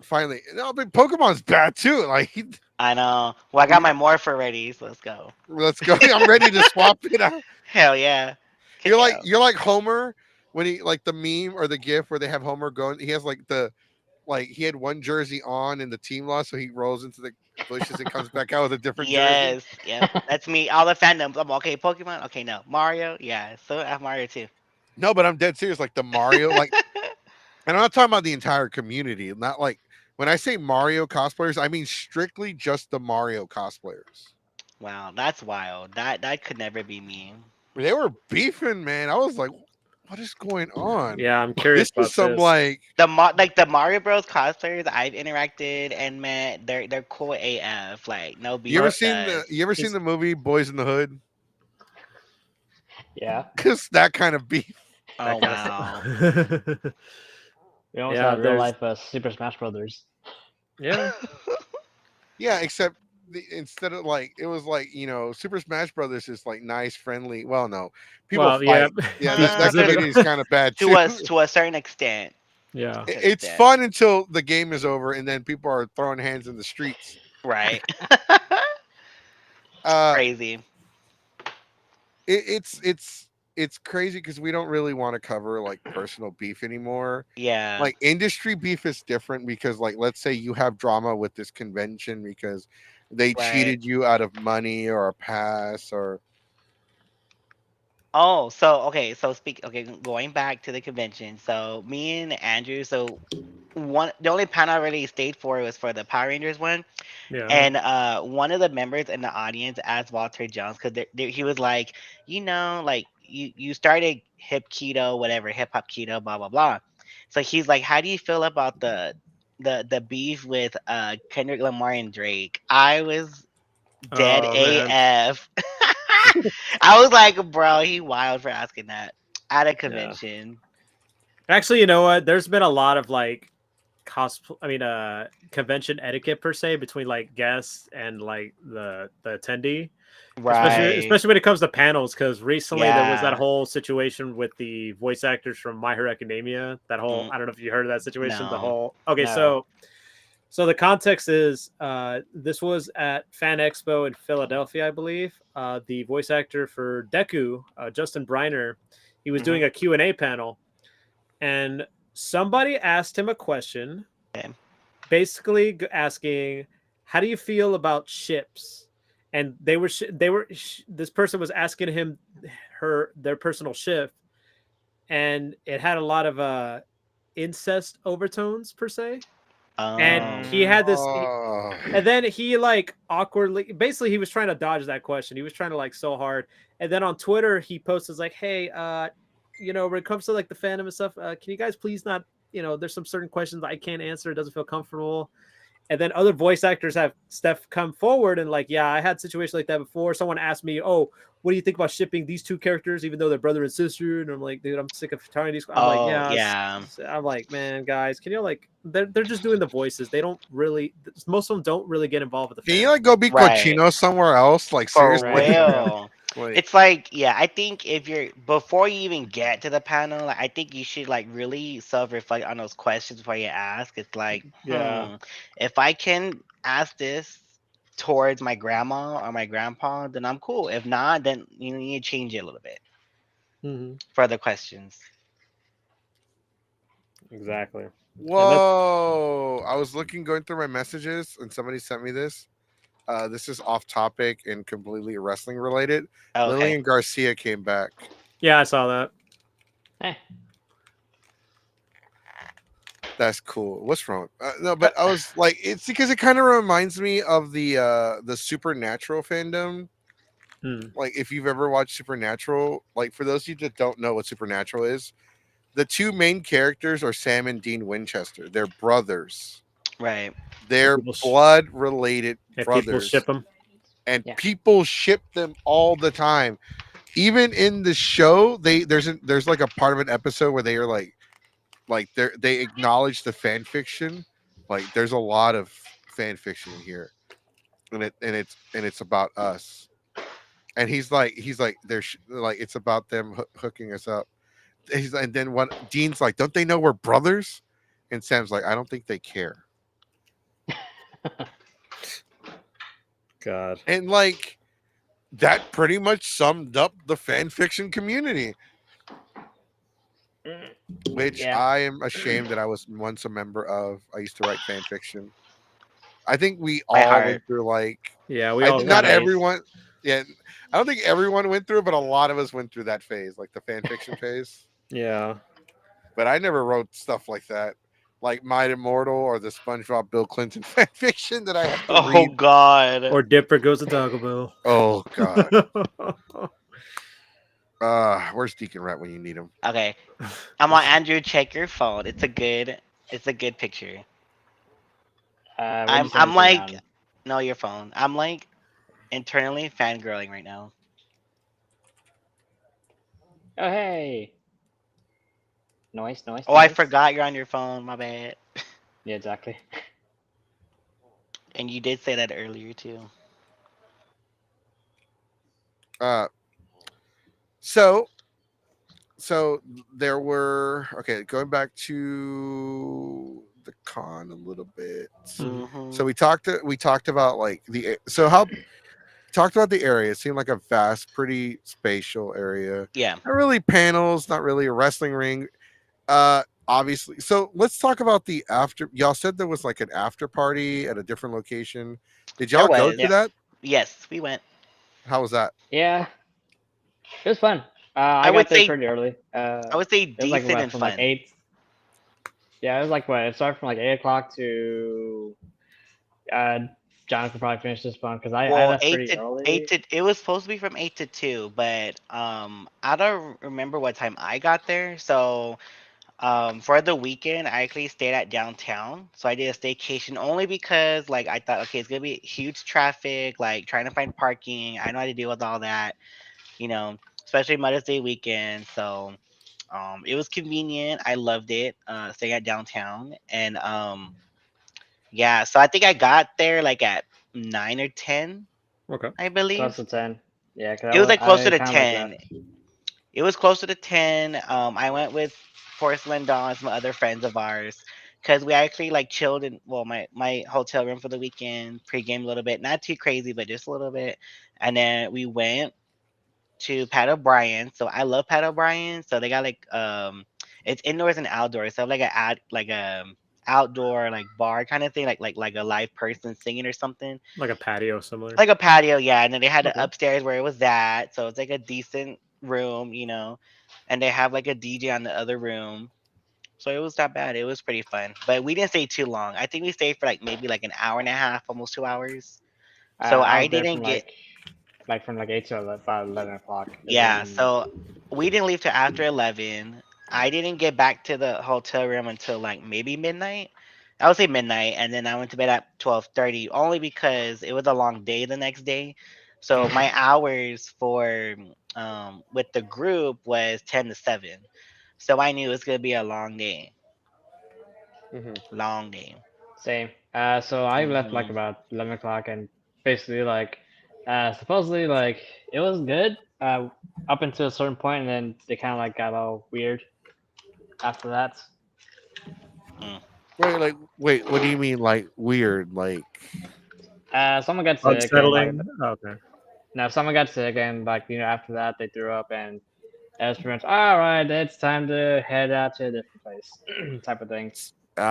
S1: finally, no, but Pokemon's bad too. Like
S4: I know. Well, I got my Morpher ready, so let's go.
S1: let's go. I'm ready to swap it out.
S4: Hell yeah. Good job.
S1: You're like Homer when he like the meme or the gif where they have Homer going. He has like he had one jersey on in the team loss, so he rolls into the bushes and comes back out with a different jersey.
S4: Yes. Yep. That's me. All the fandoms. I'm okay. Pokemon. Okay. No. Mario. Yeah. So I have Mario too.
S1: No, but I'm dead serious. Like the Mario, like, and I'm not talking about the entire community. Not like when I say Mario cosplayers, I mean strictly just the Mario cosplayers.
S4: Wow. That's wild. That could never be me.
S1: They were beefing, man. I was like, what is going on?
S2: Yeah, I'm curious
S1: This is
S2: about
S1: some
S2: this.
S1: like
S4: Like the Mario Bros cosplayers I've interacted and met, they're cool AF. Like no beef with us.
S1: you ever seen
S2: Is-
S1: the movie Boys in the Hood?
S3: Yeah.
S1: Cause that kind of beef.
S4: Oh
S2: that kind
S4: wow.
S2: of
S3: We almost
S2: Yeah,
S3: had real
S2: there's
S3: life Super Smash Brothers.
S2: yeah.
S1: Yeah, except instead of like it was like Super Smash Brothers is like nice, friendly. Well, no, people
S2: Well, yeah.
S1: fight. Yeah,
S2: Be
S1: that
S2: specific.
S1: community is kind of bad too.
S4: To us, to a certain extent.
S2: Yeah.
S1: It's
S4: Yeah.
S1: fun until the game is over, and then people are throwing hands in the streets.
S4: Right.
S1: Uh,
S4: Crazy.
S1: it's crazy because we don't really want to cover like personal beef anymore.
S4: Yeah.
S1: Like industry beef is different because like let's say you have drama with this convention because they
S4: Right.
S1: cheated you out of money or a pass or
S4: Oh, so okay, so going back to the convention. So me and Andrew, so the only panel I really stayed for was for the Power Rangers one.
S2: Yeah.
S4: And one of the members in the audience asked Walter Jones because he was like, like you started hip hop keto, blah blah blah. So he's like, how do you feel about the beef with Kendrick Lamar and Drake? I was dead
S2: Oh man.
S4: AF. I was like, bro, he wild for asking that at a
S2: Yeah.
S4: convention.
S2: Actually, you know what? There's been a lot of like convention etiquette per se between like guests and like the attendee.
S4: Right.
S2: Especially when it comes to panels, because recently there was that
S4: Yeah.
S2: whole situation with the voice actors from My Hero Academia. That whole
S4: Mm,
S2: I don't know if you heard of that situation. The
S4: no.
S2: whole okay,
S3: No.
S2: so the context is this was at Fan Expo in Philadelphia, I believe. The voice actor for Deku, Justin Briner, he was doing
S3: Hmm.
S2: a Q&A panel, and somebody asked him a question,
S4: Okay.
S2: basically asking, "How do you feel about ships?" And this person was asking him their personal ship, and it had a lot of incest overtones per se. And he
S3: Mm.
S2: had this,
S1: Oh,
S2: and then he like awkwardly, basically, he was trying to dodge that question. He was trying to like so hard, and then on Twitter he posts like, "Hey, when it comes to like the fandom and stuff, can you guys please not, there's some certain questions I can't answer. It doesn't feel comfortable." And then other voice actors have Steph come forward and like, yeah, I had situations like that before. Someone asked me, "Oh, what do you think about shipping these two characters, even though they're brother and sister?" And I'm like, dude, I'm sick of telling these. I'm like,
S4: Oh,
S2: yeah,
S4: yeah.
S2: I'm like, man, guys, can you like, they're just doing the voices. They don't really, most of them don't really get involved with the
S1: can you
S2: fandom.
S1: like go be
S4: Right.
S1: cochino somewhere else? Like
S4: For
S1: seriously,
S3: Right. For real.
S4: real.
S1: like
S4: It's like, yeah, I think if you're before you even get to the panel, like, I think you should like really self-reflect on those questions before you ask. It's like,
S2: Yeah.
S4: if I can ask this towards my grandma or my grandpa, then I'm cool. If not, then you need to change it a little bit
S2: Hmm.
S4: for the questions.
S2: Exactly. And that's
S1: whoa! I was going through my messages, and somebody sent me this. This is off topic and completely wrestling related.
S4: Okay.
S1: Lillian Garcia came back.
S2: yeah, I saw that.
S3: Eh.
S1: That's cool. What's wrong? No, but I was like, it's because it kind of reminds me of the Supernatural fandom.
S2: Hmm.
S1: Like, if you've ever watched Supernatural, like for those of you that don't know what Supernatural is, the two main characters are Sam and Dean Winchester. They're brothers.
S4: Right.
S2: And
S1: They're
S2: people,
S1: blood related
S2: and people
S1: brothers,
S2: ship them.
S1: and
S3: Yeah.
S1: people ship them all the time. Even in the show, there's like a part of an episode where they are they acknowledge the fan fiction. Like there's a lot of fan fiction in here, and it's about us. And he's like like it's about them hooking us up. And then what Dean's like, don't they know we're brothers? And Sam's like, I don't think they care.
S2: God.
S1: And like that pretty much summed up the fan fiction community,
S3: Mm.
S1: which
S3: Yeah.
S1: I am ashamed that I was once a member of. I used to write fan fiction. I think we
S4: By
S1: all
S4: heart.
S1: went through like
S2: Yeah, we
S1: I
S2: all
S3: It
S1: think
S3: was a
S1: not
S2: kind of.
S3: phase.
S1: everyone. Yeah, I don't think everyone went through it, but a lot of us went through that phase, like the fan fiction phase.
S2: Yeah.
S1: But I never wrote stuff like that, like Might Immortal or the SpongeBob Bill Clinton fan fiction that I have to
S4: Oh
S1: read.
S4: God.
S2: Or Dipper goes to Taco Bell.
S1: Oh God, where's Deacon Rat when you need him?
S4: Okay. I'm on Andrew. Check your phone. It's a good picture.
S3: What'd you
S4: I'm
S3: send
S4: I'm
S3: it to me
S4: like
S3: on?
S4: no your phone. I'm like internally fangirling right now.
S3: Oh hey. Noise. Noise.
S4: Oh, I
S3: Noise.
S4: forgot you're on your phone. My bad.
S3: Yeah. Exactly.
S4: And you did say that earlier too.
S1: Uh, so so there were okay. Going back to the con a little bit.
S2: Mhm.
S1: So
S4: Hmm.
S1: we talked about like so how talked about the area. It seemed like a vast, pretty spatial area.
S4: Yeah.
S1: Not really panels, not really a wrestling ring. Obviously. So let's talk about the after. Y'all said there was like an after party at a different location. Did
S4: There
S1: y'all go
S4: was.
S1: to
S3: Yeah.
S1: that?
S4: Yes, we went.
S1: How was that?
S3: Yeah. It was fun. I
S4: I would
S3: got there
S4: say
S3: pretty early.
S4: I would say
S3: It was like
S4: decent
S3: what
S4: and
S3: from like
S4: fun.
S3: 8. Yeah, it was like what? It started from like 8 o'clock to. Uh, Jonathan probably finished this one because I
S4: Well,
S3: left
S4: eight
S3: pretty
S4: to eight
S3: early.
S4: to it was supposed to be from 8 to 2, but I don't remember what time I got there. So for the weekend, I actually stayed at downtown. So I did a staycation only because like I thought, okay, it's gonna be huge traffic, like trying to find parking. I know how to deal with all that, especially Mother's Day weekend. So it was convenient. I loved it. Staying at downtown, and yeah. So I think I got there like at 9 or 10,
S2: Okay.
S4: I
S3: Close
S4: believe.
S3: to 10. Yeah, because
S4: It was like closer
S3: I
S4: to
S3: kind of like that.
S4: 10. It was closer to 10. I went with Porcelain Dawn, some other friends of ours, because we actually like chilled in well my hotel room for the weekend, pregame a little bit, not too crazy, but just a little bit, and then we went to Pat O'Brien. So I love Pat O'Brien. So they got like it's indoors and outdoors. So like a ad like a outdoor like bar kind of thing, like a live person singing or something.
S2: Like a patio similar.
S4: Like a patio, yeah. And then they had the
S2: Okay.
S4: upstairs where it was that. So it's like a decent room, you know. And they have like a DJ on the other room. So it was not bad. It was pretty fun. But we didn't stay too long. I think we stayed for like maybe like an hour and a half, almost 2 hours. So
S3: I
S4: I
S3: was there
S4: didn't
S3: from
S4: get
S3: from like 8 to about 11 o'clock. Is
S4: yeah,
S3: when
S4: so we didn't leave till after 11. I didn't get back to the hotel room until like maybe midnight. I would say midnight, and then I went to bed at 12:30 only because it was a long day the next day. So
S3: mm,
S4: my hours for with the group was 10 to 7. So I knew it was gonna be a long day.
S3: hmm
S4: Long day.
S3: same. So I left like
S4: Hmm.
S3: about 11 o'clock, and basically like supposedly like it was good up until a certain point, and then they kind of like got all weird after that.
S4: Mm.
S1: Wait, what do you mean like weird? Like
S3: Someone got sick, and like
S2: Unsettling. Okay.
S3: now someone got sick, and like after that they threw up, and it was pretty much all right. It's time to head out to a different place, type of thing.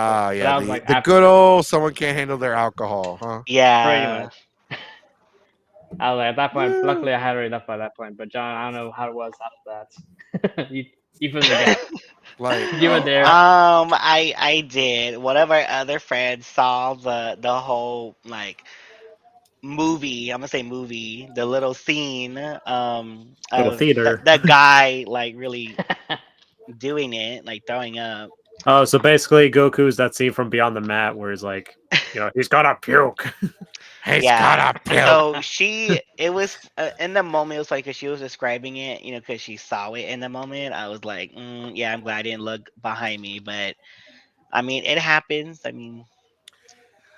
S3: But
S1: yeah,
S3: that was like
S1: the
S3: after
S1: good old someone can't handle their alcohol, huh?
S3: pretty
S4: Yeah.
S3: much. I was like, at that point,
S1: Yeah.
S3: luckily I had already left by that point. But John, I don't know how it was after that. You fill in the gap.
S1: Like
S3: You were there.
S4: I did. One of our other friends saw the whole like movie. I'm gonna say movie. The little scene
S2: Little
S4: of
S2: theater.
S4: the guy like really doing it, like throwing up.
S2: Oh, so basically Goku's that scene from Beyond the Mat where he's like, he's gonna puke.
S1: he's got
S4: Yeah.
S1: a pill.
S4: So it was in the moment. It was like 'cause she was describing it, because she saw it in the moment. I was like, yeah, I'm glad I didn't look behind me, but I mean, it happens. I mean,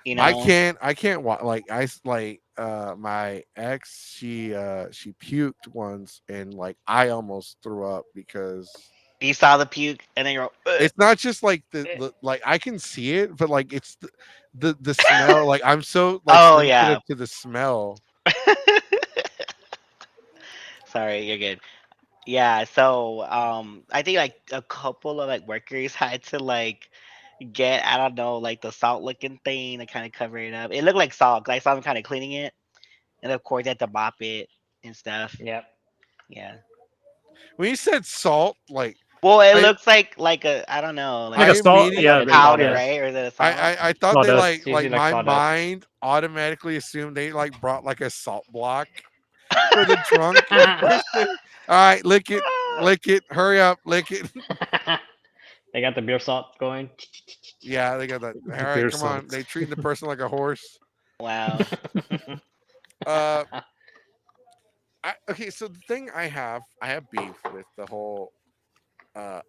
S4: you know.
S1: I can't like like my ex she puked once and like I almost threw up because
S4: You saw the puke, and then you're. Ugh.
S1: it's not just like
S3: Eh,
S1: the like I can see it, but like it's the smell. Like I'm so like
S4: Oh yeah.
S1: sensitive to the smell.
S4: Sorry, you're good. Yeah, so I think like a couple of like workers had to like get I don't know like the salt looking thing to kind of cover it up. It looked like salt 'cause I saw them kind of cleaning it, and of course they had to mop it and stuff.
S3: yep.
S4: Yeah.
S1: When you said salt, like
S4: Well, it
S1: I
S4: looks like a I don't know
S2: Like
S1: I
S2: a
S4: like
S2: salt.
S3: Like
S2: Yeah,
S4: a
S3: it's
S4: powder,
S2: yeah.
S3: sawdust.
S4: right? Or is it a salt?
S1: I thought they
S2: Sawdust.
S3: It's usually
S1: like
S3: like
S1: my
S3: sawdust.
S1: mind automatically assumed they like brought like a salt block for the drunk person. All right, lick it, hurry up, lick it.
S3: They got the beer salt going.
S1: Yeah, they got that. All
S2: The
S1: right,
S2: beer
S1: come on.
S2: salts.
S1: They treating the person like a horse.
S4: Wow.
S1: Uh, okay. So the thing I have beef with the whole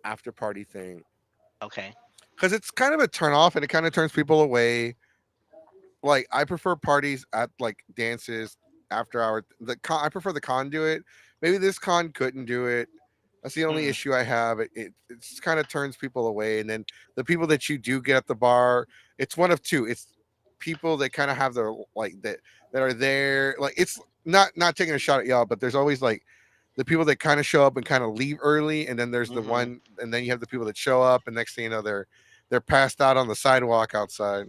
S1: after party thing
S4: Okay.
S1: because it's kind of a turn off and it kind of turns people away. Like I prefer parties at like dances after hour. I prefer the con do it. Maybe this con couldn't do it. That's the only
S4: Mm.
S1: issue I have. It just kind of turns people away, and then the people that you do get at the bar, it's one of two. It's people that kind of have their like that are there. Like it's not taking a shot at y'all, but there's always like the people that kind of show up and kind of leave early, and then there's the
S4: Hmm.
S1: one, and then you have the people that show up, and next thing you know, they're passed out on the sidewalk outside.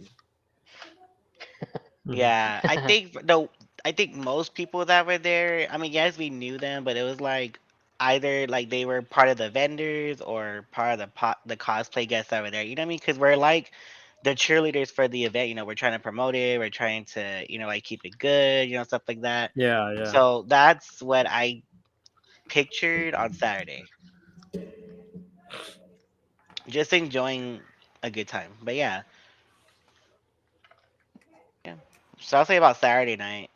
S2: Mhm.
S4: Yeah, I think no, I think most people that were there, I mean, yes, we knew them, but it was like either like they were part of the vendors or part of the cosplay guests that were there. You know what I mean? Because we're like the cheerleaders for the event. We're trying to promote it. We're trying to like keep it good. Stuff like that.
S2: Yeah, yeah.
S4: So that's what I pictured on Saturday. Just enjoying a good time. But yeah, yeah. So I'll say about Saturday night.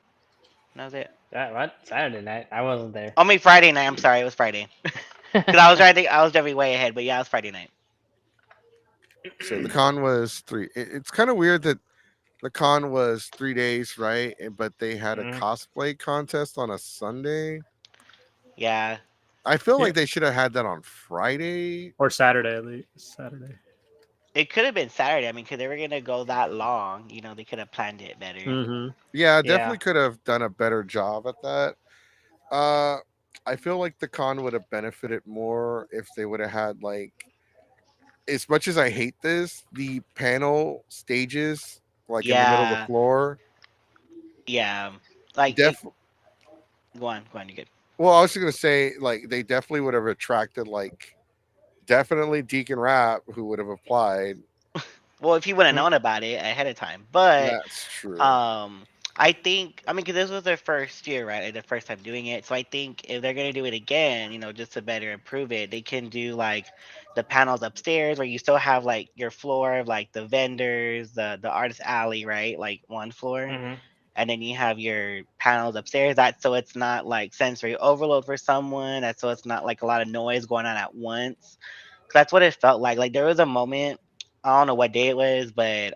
S4: That was it.
S3: That what? Saturday night? I wasn't there.
S4: I mean Friday night. I'm sorry, it was Friday. Because I was trying to think, I was definitely way ahead, but yeah, it was Friday night.
S1: So the con was three. It's kind of weird that The con was 3 days, right? But they had a
S3: Mhm.
S1: cosplay contest on a Sunday.
S4: Yeah,
S1: I feel
S2: Yeah,
S1: like they should have had that on Friday.
S2: or Saturday at least. Saturday.
S4: it could have been Saturday. I mean, because they were gonna go that long, they could have planned it better.
S2: Mm-hmm.
S1: Yeah,
S3: Yeah.
S1: definitely could have done a better job at that. Uh, I feel like the con would have benefited more if they would have had like, as much as I hate this, the panel stages like in the middle of the
S4: Yeah,
S1: floor.
S4: yeah. Like it.
S1: Def
S4: Go on. You good?
S1: well, I was just gonna say like they definitely would have attracted like definitely Deacon Rap who would have applied.
S4: Well, if you would have
S3: Mm.
S4: known about it ahead of time, but
S1: That's true.
S4: um, I think, I mean, because this was their first year, right? Like their first time doing it. So I think if they're gonna do it again, just to better improve it, they can do like the panels upstairs where you still have like your floor of like the vendors, the artist alley, right? Like one floor,
S3: Mhm.
S4: and then you have your panels upstairs. That's so it's not like sensory overload for someone. That's so it's not like a lot of noise going on at once. That's what it felt like. Like there was a moment, I don't know what day it was, but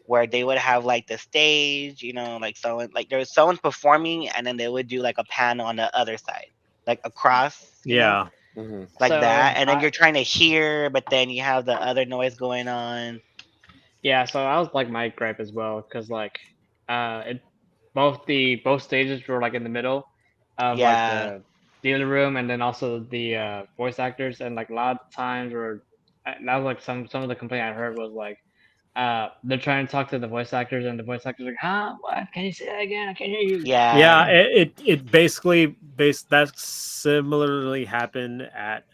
S4: where they would have like the stage, like someone like there was someone performing, and then they would do like a panel on the other side, like across,
S2: Yeah.
S1: Hmm.
S4: like
S3: So
S4: that, and then
S3: I
S4: you're trying to hear, but then you have the other noise going on.
S3: yeah, so I was like my gripe as well because like it both stages were like in the middle of like
S4: Yeah,
S3: the dealer room and then also the voice actors and like a lot of times were that was like some of the complaint I heard was like they're trying to talk to the voice actors and the voice actors are like what can you say that again I can't hear you.
S4: yeah.
S2: Yeah, it basically that similarly happened at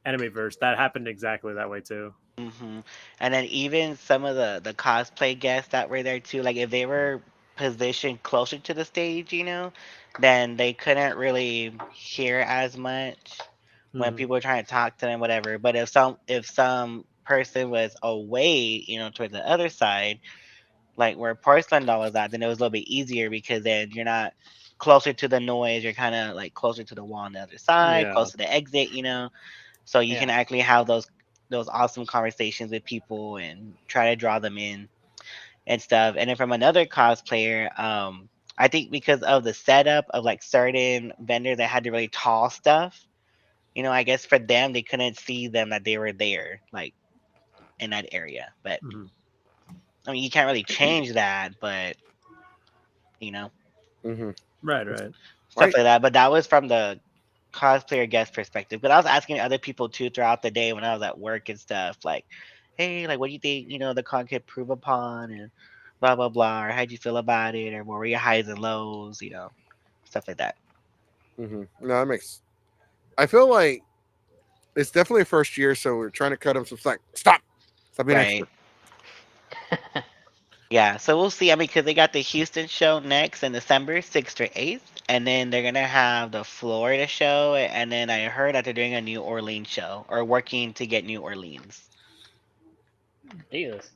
S2: Enemyverse. That happened exactly that way too.
S4: And then even some of the cosplay guests that were there too, like if they were positioned closer to the stage, then they couldn't really hear as much when
S2: Hmm.
S4: people were trying to talk to them, whatever. But if some person was away, towards the other side, like where porcelain doll was at, then it was a little bit easier because then you're not closer to the noise, you're kind of like closer to the wall on the other side,
S2: Yeah.
S4: close to the exit, so you can
S3: Yeah.
S4: actually have those awesome conversations with people and try to draw them in and stuff. And then from another cosplayer, I think because of the setup of like certain vendors that had the really tall stuff, I guess for them they couldn't see them that they were there, like in that area. But
S2: Hmm.
S4: I mean, you can't really change that, but you know,
S1: Hmm.
S2: Right. Right.
S4: stuff
S1: Right.
S4: like that. But that was from the cosplayer guest perspective. But I was asking other people too throughout the day when I was at work and stuff, like, hey, like, what do you think, the con could improve upon and blah blah blah, or how'd you feel about it, or what were your highs and lows, stuff like that.
S1: No, that makes. I feel like it's definitely a first year, so we're trying to cut them some slack. Stop being
S4: Right.
S1: extra.
S4: Yeah. So we'll see. I mean, because they got the Houston show next in December 6th or 8th, and then they're gonna have the Florida show, and then I heard that they're doing a New Orleans show or working to get New Orleans.
S3: Jesus,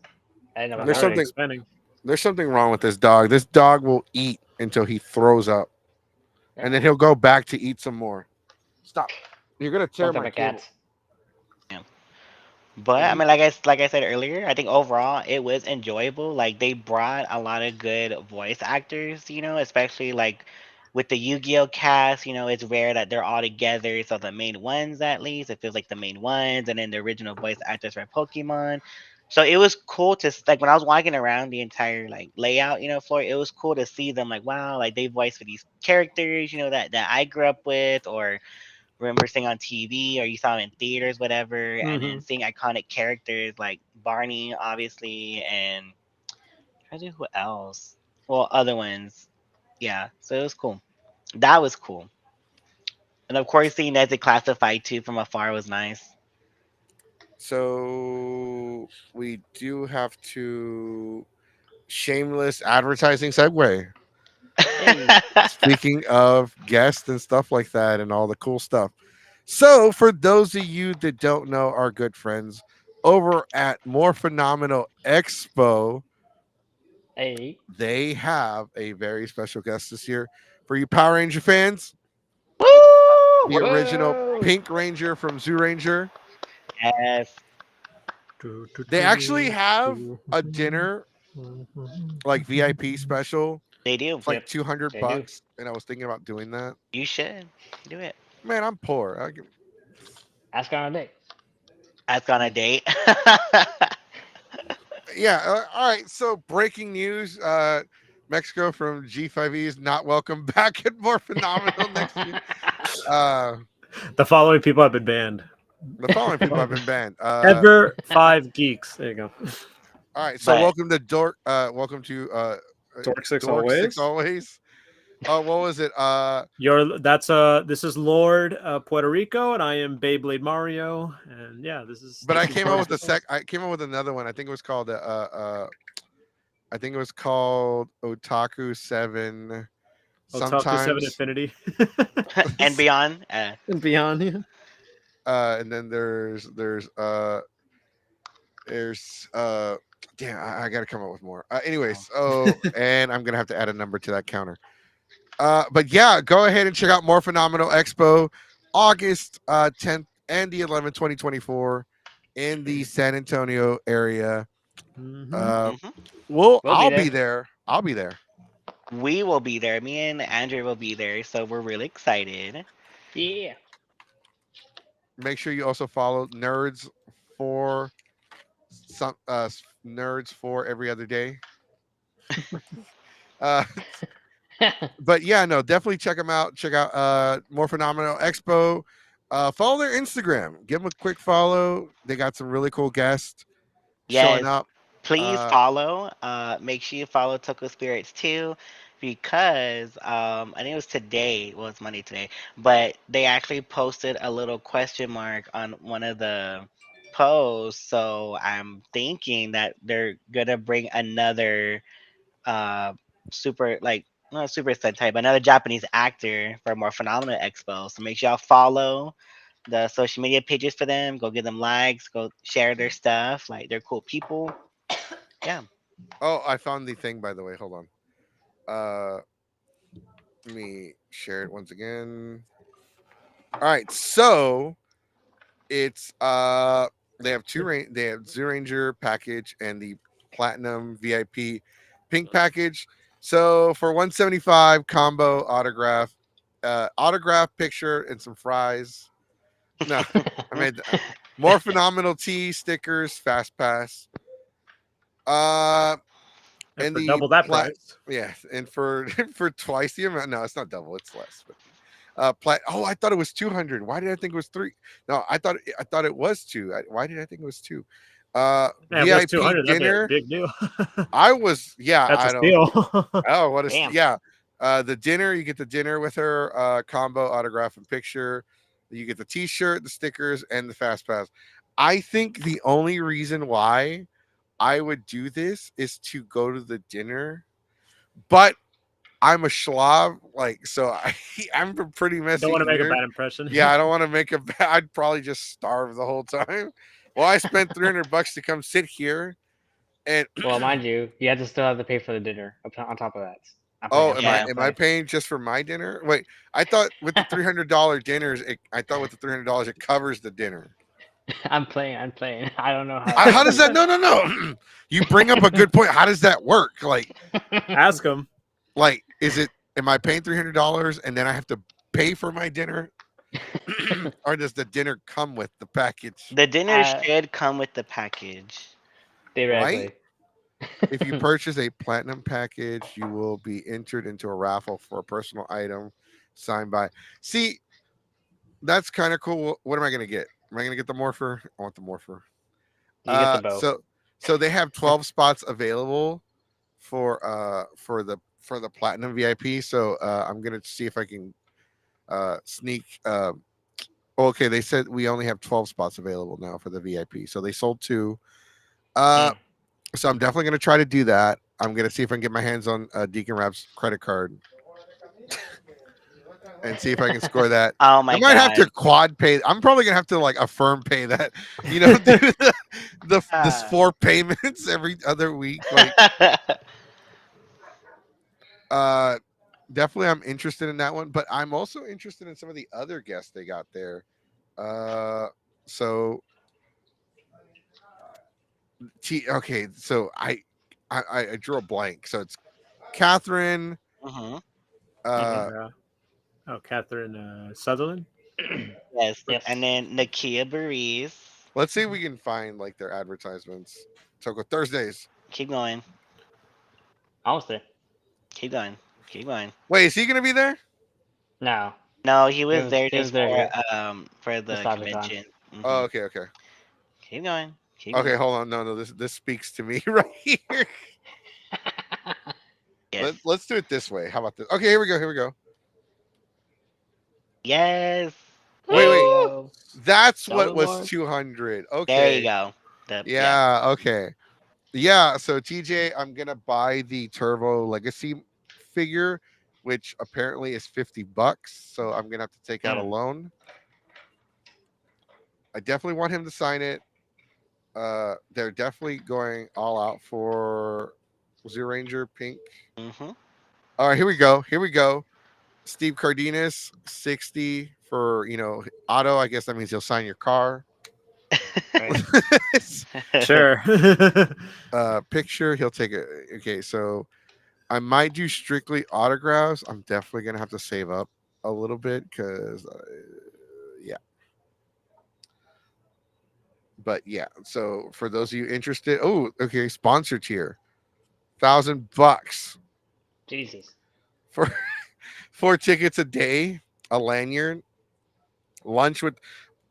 S3: I didn't know
S2: Oh,
S3: about
S1: There's
S3: that
S2: they're
S3: one.
S1: something.
S2: expanding.
S1: There's something wrong with this dog. This dog will eat until he throws up, and then
S3: Yeah.
S1: he'll go back to eat some more. Stop. You're gonna tear
S3: Both of
S1: my
S3: my
S1: cable.
S3: cats.
S4: But
S1: And
S4: I
S1: he.
S4: mean, like I said earlier, I think overall it was enjoyable. Like they brought a lot of good voice actors, especially like with the Yu-Gi-Oh cast. It's rare that they're all together. So the main ones, at least, it feels like the main ones, and then the original voice actors for Pokemon. So it was cool to like when I was walking around the entire like layout, floor. It was cool to see them like wow, like they voiced for these characters, that I grew up with, or remember seeing on TV or you saw them in theaters, whatever, and then
S2: Hmm.
S4: seeing iconic characters like Barney, obviously, and trying to think who else. Well, other ones. Yeah, so it was cool. That was cool. And of course, seeing Nezzy classified too from afar was nice.
S1: So we do have to shameless advertising segue.
S3: Hey.
S1: Speaking of guests and stuff like that and all the cool stuff. So, for those of you that don't know our good friends over at More Phenomenal Expo,
S3: Hey.
S1: they have a very special guest this year. For you Power Ranger fans,
S4: Woo!
S1: the original
S3: Whoa.
S1: Pink Ranger from Zoo Ranger.
S4: Yes.
S2: Do, do,
S1: They actually
S2: do,
S1: have
S2: do,
S1: a
S2: do.
S1: dinner like VIP special.
S4: They do.
S1: It's like
S3: Yep,
S1: 200
S3: they do.
S1: bucks, and I was thinking about doing that.
S4: You should do it.
S1: Man, I'm poor.
S3: Ask her on a date.
S4: Ask on a date.
S1: Yeah. All right. So breaking news: Mexico from G5E is not welcome back at More Phenomenal next year. Uh,
S2: The following people have been banned.
S1: the following people have been banned.
S2: Ever 5 geeks. There you go.
S1: All right. So
S4: But
S1: welcome to Dork. Welcome to
S2: Dork Six
S1: Dork Six
S2: always.
S1: Always. What was it?
S2: This is Lord Puerto Rico, and I am Beyblade Mario, and yeah,
S1: But I
S2: this is
S1: came up
S2: Dork
S1: with
S2: Six.
S1: I came up with another one. I think it was called I think it was called Otaku Seven.
S2: Otaku 7
S1: Sometimes,
S2: Infinity
S4: and beyond.
S2: and beyond. Yeah.
S1: and then there's damn, I gotta come up with more. Anyways, and I'm gonna have to add a number to that counter. But yeah, go ahead and check out More Phenomenal Expo, August 10th and the 11th, 2024, in the San Antonio area. Uh,
S4: Mhm.
S3: We'll be
S1: I'll be
S3: there.
S1: there. I'll be there.
S4: We will be there. Me and Andrew will be there, so we're really excited.
S3: Yeah.
S1: Make sure you also follow Nerds for some Nerds for every other day. Uh, but yeah, no, definitely check them out. Check out More Phenomenal Expo. Follow their Instagram. Give them a quick follow. They got some really cool guests showing
S4: Yes,
S1: up.
S4: please
S1: Uh,
S4: follow. Make sure you follow Toko Spirits too, because I think it was today. Well, it's Monday today, but they actually posted a little question mark on one of the posts. So I'm thinking that they're gonna bring another uh super like not super sentai, but another Japanese actor for a more phenomenal expo. So make sure y'all follow the social media pages for them. Go give them likes. Go share their stuff. Like they're cool people. Yeah.
S1: oh, I found the thing by the way. Hold on. Uh, Let me share it once again. All right, so it's they have they have Zoo Ranger package and the Platinum VIP pink package. So for 175 combo autograph picture and some fries. No, I made more phenomenal tea stickers, fast pass. Uh
S2: And
S1: and
S2: for
S1: the
S2: double that
S1: plat
S2: price,
S1: yeah, and for for twice the amount. No, it's not double, it's less. But oh, I thought it was 200. Why did I think it was 3? No, I thought it was 2. Why did I think it was 2?
S2: man, if it was
S1: VIP
S2: 200, that'd be a
S1: dinner.
S2: big deal.
S1: I was yeah,
S2: That's a
S1: I don't
S2: steal.
S1: oh, what a
S3: Damn.
S1: yeah. The dinner, you get the dinner with her, combo autograph and picture. You get the t-shirt, the stickers, and the fast pass. I think the only reason why I would do this is to go to the dinner, but I'm a slob, like so. I'm a pretty
S2: Don't
S1: messy
S2: want to make a
S1: eater.
S2: bad impression.
S1: Yeah, I don't want to make a bad. I'd probably just starve the whole time. Well, I spent 300 bucks to come sit here, and
S3: Well, mind you, you have to still have to pay for the dinner on top of that. I'm playing.
S1: oh,
S3: I'm playing.
S4: Yeah.
S3: I'm
S1: am I
S3: playing.
S1: paying just for my dinner? Wait, I thought with the $300 dinners, I thought with the $300 it covers the dinner.
S3: I'm playing. I'm playing. I don't know how that
S1: How does
S3: works.
S1: that? No, no, no. You bring up a good point. How does that work?
S2: Ask them.
S1: Is it? Am I paying $300 and then I have to pay for my dinner, or does the dinner come with the package?
S4: The dinner
S3: uh,
S4: should come with the package.
S1: Right?
S3: theoretically.
S1: If you purchase a platinum package, you will be entered into a raffle for a personal item signed by. See, that's kind of cool. What am I going to get? Am I going to get the morpher? I want the morpher.
S3: You get the bow.
S1: So they have 12 spots available for the platinum VIP. So I'm going to see if I can sneak okay, they said we only have 12 spots available now for the VIP. So they sold 2. Uh
S3: Mm.
S1: so I'm definitely going to try to do that. I'm going to see if I can get my hands on Deacon Rap's credit card and see if I can score that.
S4: Oh
S1: I
S4: my
S1: might have to
S4: god.
S1: quad pay. I'm probably gonna have to like affirm pay that, do this
S4: Ah.
S1: 4 payments every other week. Uh, definitely I'm interested in that one, but I'm also interested in some of the other guests they got there. Uh, so okay, so I drew a blank. So it's Catherine.
S4: Mm-hmm.
S1: Uh,
S2: Yeah. Oh, Catherine Sutherland.
S4: Yes.
S3: Yes.
S4: And then Nakia Burries.
S1: let's see if we can find like their advertisements. Toko Thursdays.
S4: Keep going.
S3: Almost there.
S4: Keep going. Keep going.
S1: Wait, is he gonna be there?
S3: No,
S4: No, he was there
S3: he was
S4: just
S3: there.
S4: for
S3: The
S4: the
S3: StarCon.
S4: convention.
S1: Oh,
S4: Hmm.
S1: okay, okay,
S4: Keep going. Keep
S1: okay.
S4: going.
S1: Hold on. No, no. This speaks to me right here.
S4: Yes.
S1: Let's do it this way. How about this? Okay, here we go. Here we go.
S4: Yes.
S1: Wait,
S4: There
S1: wait.
S4: you
S3: Woo!
S4: go.
S1: That's
S3: Show
S1: what
S3: it,
S1: was
S3: Lord.
S1: 200.
S4: There you
S1: Okay.
S4: go. Yeah.
S1: Yeah. Okay. Yeah. So TJ, I'm gonna buy the Turbo Legacy figure, which apparently is $50. So I'm gonna have to take out a
S3: Mm.
S1: loan. I definitely want him to sign it. They're definitely going all out for Zoo Ranger Pink.
S4: Mm-hmm.
S1: All right, here we go. Here we go. Steve Cardenas, 60 for auto. I guess that means he'll sign your car.
S3: Right.
S2: Sure.
S1: Picture, he'll take it. Okay, so I might do strictly autographs. I'm definitely gonna have to save up a little bit because, yeah. But yeah, so for those of you interested, oh, okay, sponsor tier, $1,000
S3: Jesus.
S1: for 4 tickets a day, a lanyard, lunch with.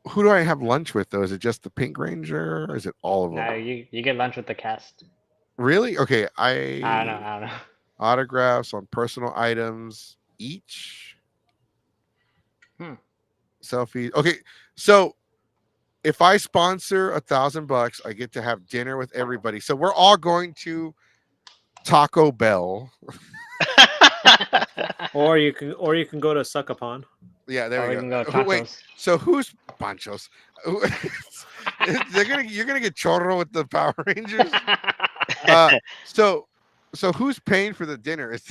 S1: Who do I have lunch with though? Is it just the Pink Ranger or is it all of
S3: No,
S1: them?
S3: you get lunch with the cast.
S1: Really? Okay,
S3: I don't know. I don't know.
S1: autographs on personal items each.
S3: Hmm.
S1: Selfies. Okay, so if I sponsor $1,000, I get to have dinner with everybody. So we're all going to Taco Bell.
S2: or you can go to Suckapon.
S1: Yeah, there
S3: Or
S1: we
S3: we can go
S1: go. Wait,
S3: tacos.
S1: so who's Panchos? You're gonna get chorro with the Power Rangers. Uh, so who's paying for the dinner? Is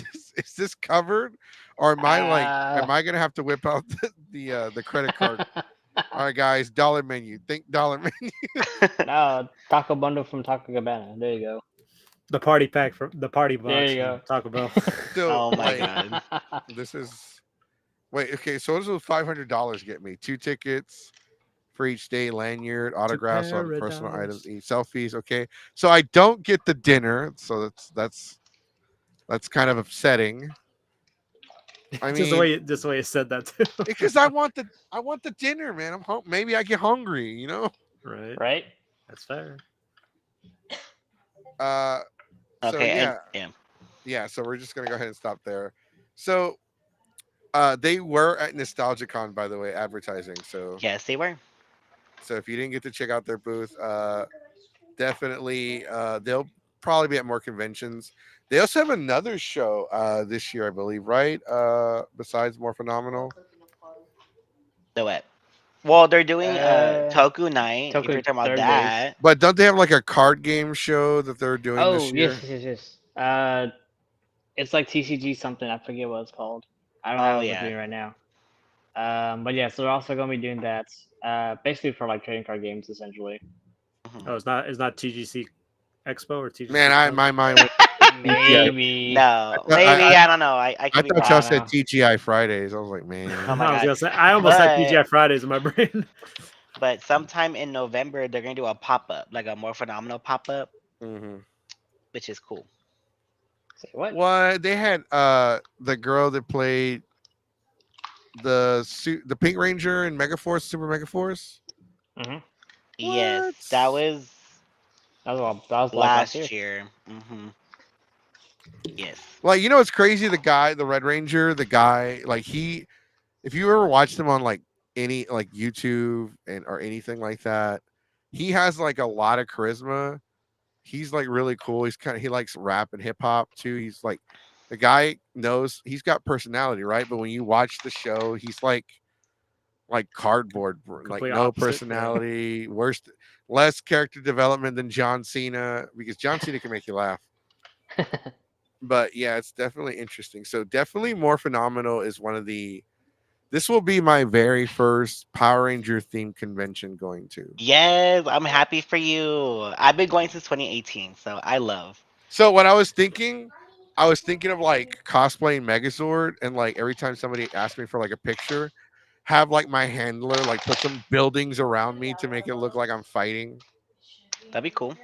S1: this covered, or am I gonna have to whip out the credit card? All right, guys, dollar menu. Think dollar menu.
S3: No, taco bundle from Taco Cabana. There you go.
S2: The party pack from the party
S3: There
S2: box
S3: you
S2: from
S3: go.
S2: Taco Bell.
S1: So
S4: Oh my
S1: like
S4: god.
S1: this is wait, okay, so this will $500 get me 2 tickets for each day, lanyard, autographs on personal items,
S2: paradise.
S1: selfies. Okay, so I don't get the dinner, so that's kind of upsetting. I
S2: just the
S1: mean,
S2: way you said that too.
S1: because I want the dinner, man. Maybe I get hungry.
S2: Right.
S3: Right?
S2: That's fair.
S1: So
S4: Okay.
S1: yeah,
S4: Yeah.
S1: yeah. So we're just gonna go ahead and stop there. So they were at Nostalgicon, by the way, advertising. So
S4: Yes, they were.
S1: if you didn't get to check out their booth, definitely they'll probably be at more conventions. They also have another show this year, I believe, right? Besides More Phenomenal.
S4: The what? Well, they're doing
S3: Uh,
S4: Toku Night. If you're
S3: Toku
S4: talking about
S3: third days.
S4: that.
S1: But don't they have like a card game show that they're doing
S3: Oh
S1: this year?
S3: yes. It's like TCG something. I forget what it's called. I don't
S4: Oh
S3: have it with
S4: yeah.
S3: me right now. But yeah, so they're also gonna be doing that. Basically for like trading card games, essentially.
S4: Mhm.
S2: Oh, it's not TGC Expo or TGC.
S1: Man, my mind went.
S3: Maybe.
S4: No,
S1: I,
S4: maybe
S1: I,
S4: I don't know. I
S1: I
S4: could be
S1: thought
S4: wrong.
S1: y'all
S3: I
S1: said
S3: know.
S1: TGI Fridays. I was like,
S4: Oh
S1: man.
S4: my
S2: I was
S4: god.
S2: gonna say I almost had
S4: But
S2: TGI Fridays in my brain.
S4: but sometime in November they're gonna do a pop up, like a more phenomenal pop up,
S1: Hmm.
S4: which is cool.
S3: Say what?
S1: What they had the girl that played the Pink Ranger in Megaforce, Super Megaforce.
S3: Mm-hmm.
S4: Yes,
S1: What?
S4: that was
S3: That was like last year.
S4: last year. Hmm. Yes.
S1: Like it's crazy. The Red Ranger, the guy, like if you ever watched him on like any like YouTube or anything like that, he has like a lot of charisma. He's like really cool. He likes rap and hip hop too. He's like the guy knows he's got personality, right? But when you watch the show, he's like cardboard, like
S2: Complete
S1: no
S2: opposite, yeah.
S1: personality, less character development than John Cena because John Cena can make you laugh. But yeah, it's definitely interesting. So definitely More Phenomenal is one of the. This will be my very first Power Ranger themed convention going to.
S4: Yes, I'm happy for you. I've been going since 2018, so I love.
S1: So what I was thinking of like cosplaying Megazord, and like every time somebody asked me for like a picture, have like my handler like put some buildings around me to make it look like I'm fighting.
S4: That'd be cool.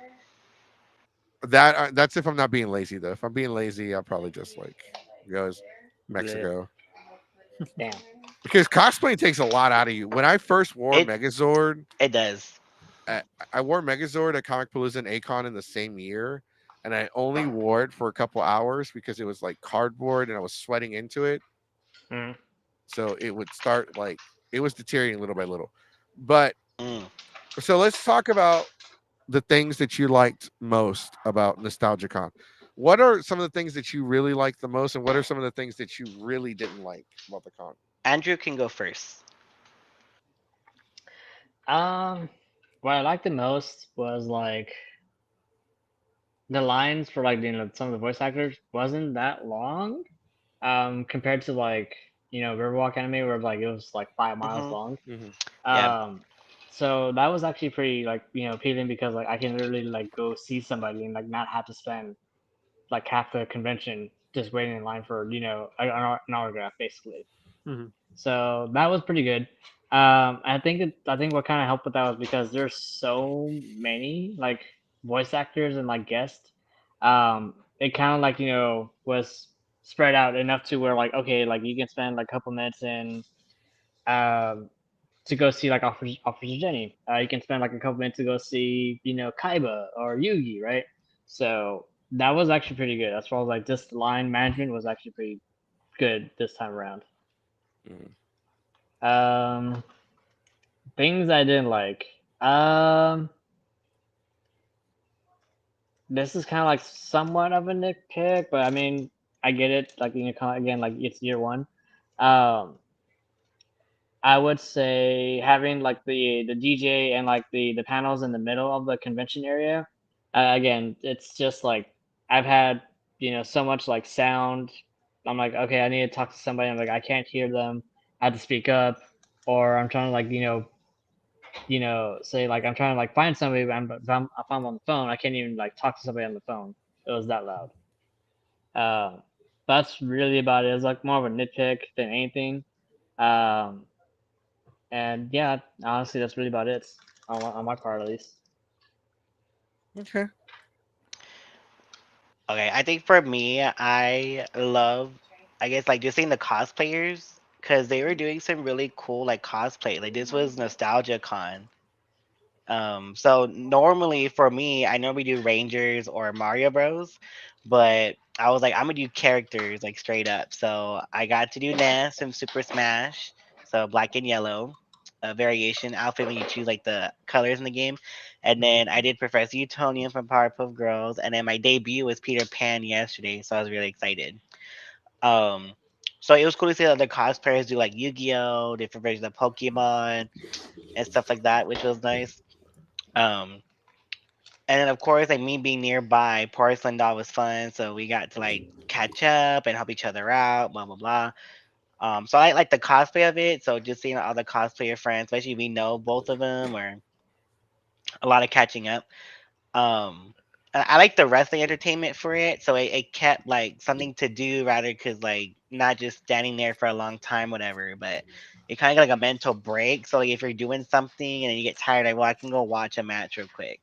S1: That's if I'm not being lazy though. If I'm being lazy, I'll probably just like go as
S3: Bleh.
S1: Mexico.
S3: Damn.
S1: Because cosplaying takes a lot out of you. When I first wore
S4: It
S1: Megazord,
S4: it does.
S1: I, I wore Megazord at Comic Palooza and Acon in the same year, and I only wore it for a couple hours because it was like cardboard and I was sweating into it.
S3: Mm.
S1: So it would start like it was deteriorating little by little. But
S4: Mm.
S1: so let's talk about the things that you liked most about NostalgiaCon. What are some of the things that you really liked the most, and what are some of the things that you really didn't like about the con?
S4: Andrew can go first.
S3: Um, what I liked the most was like the lines for like some of the voice actors wasn't that long. Compared to like Riverwalk anime where like it was like 5 miles
S4: Hmm.
S3: long.
S1: Hmm.
S4: Yeah.
S3: Um, so that was actually pretty like appealing because like I can literally like go see somebody and like not have to spend like half the convention just waiting in line for an autograph basically.
S2: Mhm.
S3: So that was pretty good. I think what kind of helped with that was because there's so many like voice actors and like guests. It kind of like was spread out enough to where like okay, like you can spend like a couple minutes in um to go see like Officer Jenny. You can spend like a couple minutes to go see Kaiba or Yugi, right? So that was actually pretty good. As far as like just line management was actually pretty good this time around.
S1: Hmm.
S3: Um, Things I didn't like. Um, this is kind of like somewhat of a nitpick, but I mean, I get it. Like kind of, again, like it's year one. Um, I would say having like the DJ and like the panels in the middle of the convention area. Again, it's just like I've had so much like sound. I'm like, okay, I need to talk to somebody. I'm like, I can't hear them. I have to speak up, or I'm trying to like say like I'm trying to like find somebody, but if I'm on the phone, I can't even like talk to somebody on the phone. It was that loud. Um, that's really about it. It's like more of a nitpick than anything. Um, and yeah, honestly, that's really about it on my part at least.
S1: Okay.
S4: Okay, I think for me, I love, I guess, like just seeing the cosplayers because they were doing some really cool like cosplay. Like this was Nostalgia Con. So normally for me, I normally do Rangers or Mario Bros, but I was like, I'm gonna do characters like straight up. So I got to do Ness from Super Smash, so black and yellow, a variation outfit when you choose like the colors in the game, and
S2: Mhm.
S4: then I did Professor Utonium from Powerpuff Girls, and then my debut was Peter Pan yesterday, so I was really excited. Um, so it was cool to see other cosplayers do like Yu-Gi-Oh, different versions of Pokemon and stuff like that, which was nice. Um, and then of course, like me being nearby, Porcelain Doll was fun, so we got to like catch up and help each other out, blah blah blah. So I like the cosplay of it. So just seeing all the cosplayer friends, especially we know both of them, or a lot of catching up. I like the wrestling entertainment for it, so it kept like something to do rather because like not just standing there for a long time, whatever. But it kind of got like a mental break. So like if you're doing something and then you get tired, like well, I can go watch a match real quick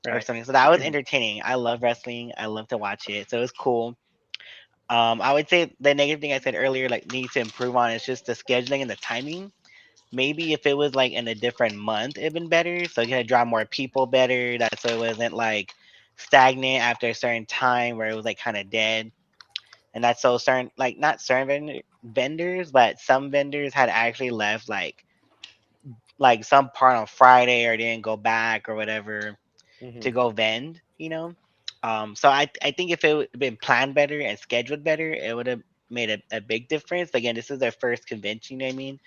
S4: or
S3: Right.
S4: something. So that was entertaining. I love wrestling. I love to watch it. So it was cool. I would say the negative thing I said earlier, like needs to improve on, is just the scheduling and the timing. Maybe if it was like in a different month, it'd been better. So you had to draw more people better. That so it wasn't like stagnant after a certain time where it was like kind of dead. And that's so certain, like not certain vendors, but some vendors had actually left like some part on Friday or didn't go back or whatever
S1: Hmm.
S4: to go vend, you know. So I think if it would been planned better and scheduled better, it would have made a big difference. But again, this is their first convention, you know what I mean?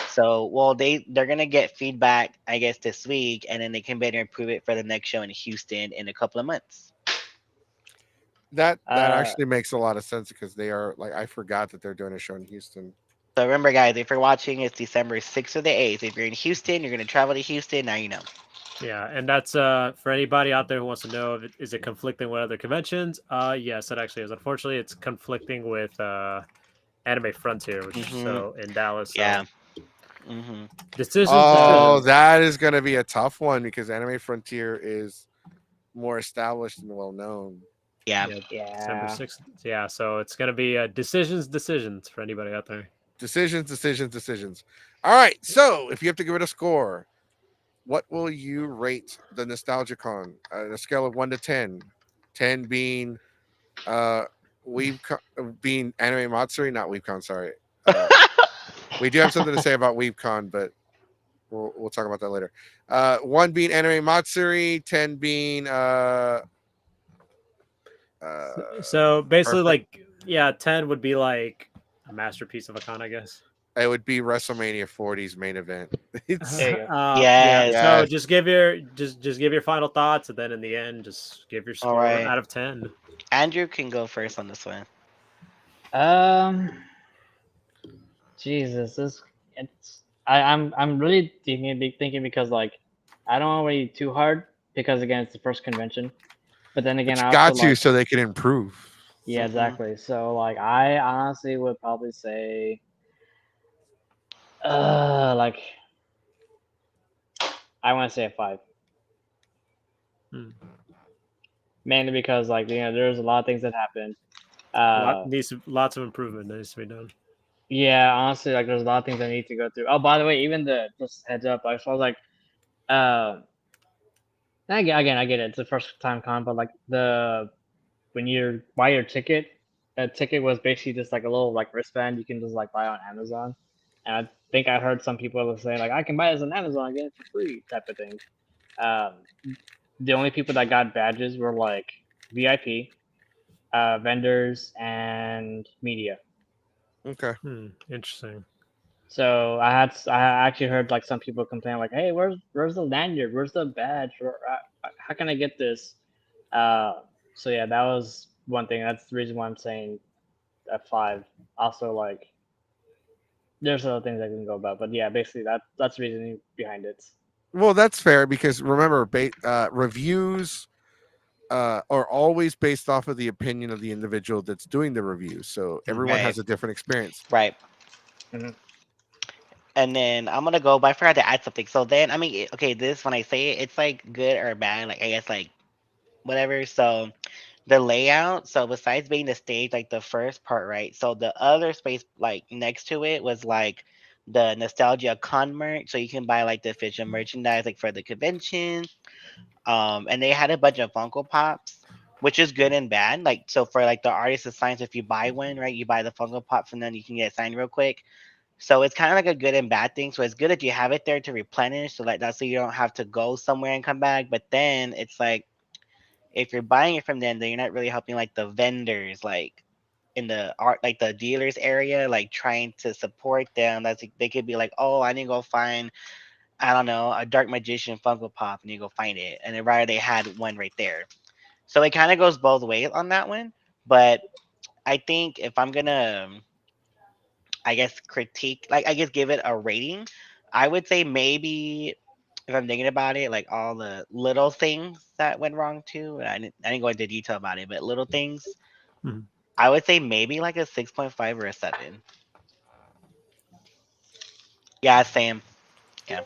S4: So well they're gonna get feedback, I guess, this week and then they can better improve it for the next show in Houston in a couple of months.
S1: That
S3: Uh,
S1: actually makes a lot of sense because they are like I forgot that they're doing a show in Houston.
S4: So remember guys, if you're watching, it's December 6th or the 8th. If you're in Houston, you're gonna travel to Houston, now you know.
S2: Yeah, and that's for anybody out there who wants to know if is it conflicting with other conventions? Yes, it actually is. Unfortunately, it's conflicting with Anime Frontier, which
S4: Mhm.
S2: so in Dallas. So
S4: Yeah. Mhm.
S1: Oh,
S2: decisions.
S1: that is going to be a tough one because Anime Frontier is more established and well known.
S4: Yeah.
S2: Yeah, December
S3: Yeah.
S2: 6th. Yeah, so it's gonna be decisions for anybody out there.
S1: Decisions, decisions, decisions. All right. So if you have to give it a score, what will you rate the Nostalgicon on a scale of 1 to 10? 10 being uh being Anime Matsuri, not WeaveCon, sorry. Uh we do have something to say about WeaveCon, but we'll talk about that later. 1 being Anime Matsuri, 10 being uh
S2: So basically,
S1: perfect.
S2: like, yeah, 10 would be like a masterpiece of a con, I guess.
S1: It would be WrestleMania 40's main event. It's
S3: There you go.
S2: Yeah.
S4: Yes.
S2: So
S1: yes.
S2: just give your final thoughts, and then in the end, just give your
S4: All
S2: score
S4: right.
S2: out of 10.
S4: Andrew can go first on this one.
S3: Um, Jesus, this it's I'm really thinking because like I don't want to wait too hard because again it's the first convention, but then again
S1: But you
S3: I also
S1: got to
S3: like
S1: so they can improve.
S3: yeah
S4: Mhm.
S3: exactly. So like I honestly would probably say like I want to say a 5,
S2: Hmm.
S3: mainly because like there's a lot of things that happened. Uh,
S2: Lots of improvement that needs to be done.
S3: yeah, honestly like there's a lot of things I need to go through. Oh, by the way, even the just heads up, I was like uh. Again, I get it. It's the first time con, but like when you buy your ticket, that ticket was basically just like a little like wristband you can just like buy on Amazon. And I think I heard some people were saying like I can buy this on Amazon, get it for free type of thing. Um, the only people that got badges were like VIP, vendors, and media.
S1: Okay.
S2: Interesting.
S3: So I actually heard like some people complain like, "Hey, where's the lanyard? Where's the badge? How can I get this?" So yeah, that was one thing. That's the reason why I'm saying at 5. Also, like, there's other things I can go about, but yeah, basically that's the reasoning behind it.
S1: Well, that's fair because remember, reviews are always based off of the opinion of the individual that's doing the review. So everyone
S4: Right.
S1: has a different experience.
S4: Right.
S3: Hmm.
S4: And then I'm gonna go, but I forgot to add something. So then, I mean, okay, this when I say it, it's like good or bad. Like I guess like whatever. So the layout. So besides being the stage, like the first part, right? So the other space like next to it was like the nostalgia con merch. So you can buy like the official merchandise like for the convention. And they had a bunch of Funko Pops, which is good and bad. Like so for like the artist signs, if you buy one, right, you buy the Funko Pops and then you can get signed real quick. So it's kind of like a good and bad thing. So it's good that you have it there to replenish. So like that's so you don't have to go somewhere and come back. But then it's like if you're buying it from them, then you're not really helping like the vendors, like in the art, like the dealers area, like trying to support them. That's like, they could be like, oh, I need to go find, I don't know, a Dark Magician Funko Pop, and you go find it, and then right they had one right there. So it kind of goes both ways on that one. But I think if I'm gonna, I guess critique, like I guess give it a rating, I would say maybe if I'm thinking about it, like all the little things that went wrong too. I didn't go into detail about it, but little things.
S2: Mhm.
S4: I would say maybe like a 6.5 or a 7. Yeah, same. Yeah,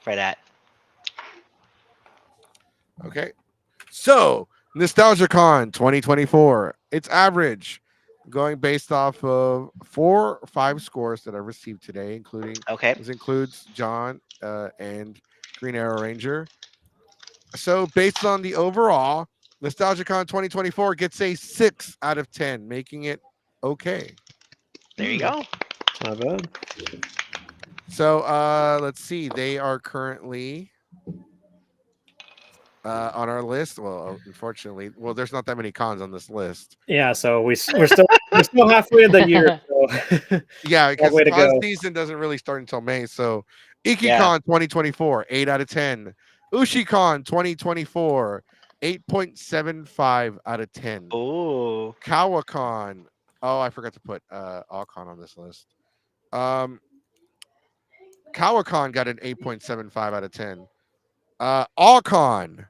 S4: for that.
S1: Okay. So NostalgiaCon 2024. It's average. Going based off of 4 or 5 scores that I received today, including
S4: Okay.
S1: this includes John and Green Arrow Ranger. So based on the overall, NostalgiaCon 2024 gets a 6 out of 10, making it okay.
S4: There you
S2: Hmm.
S4: go.
S2: It's not bad.
S1: So let's see. They are currently on our list. Well, unfortunately, well, there's not that many cons on this list.
S2: Yeah, so we're still halfway in the year, so
S1: Yeah,
S2: long
S1: because
S2: way to
S1: con
S2: go.
S1: season doesn't really start until May. So
S4: Yeah.
S1: IkiCon 2024, 8 out of 10. UshiCon 2024, 8.75 out of 10.
S4: Ooh.
S1: KawaCon. Oh, I forgot to put Alcon on this list. Um KawaCon got an 8.75 out of 10. Alcon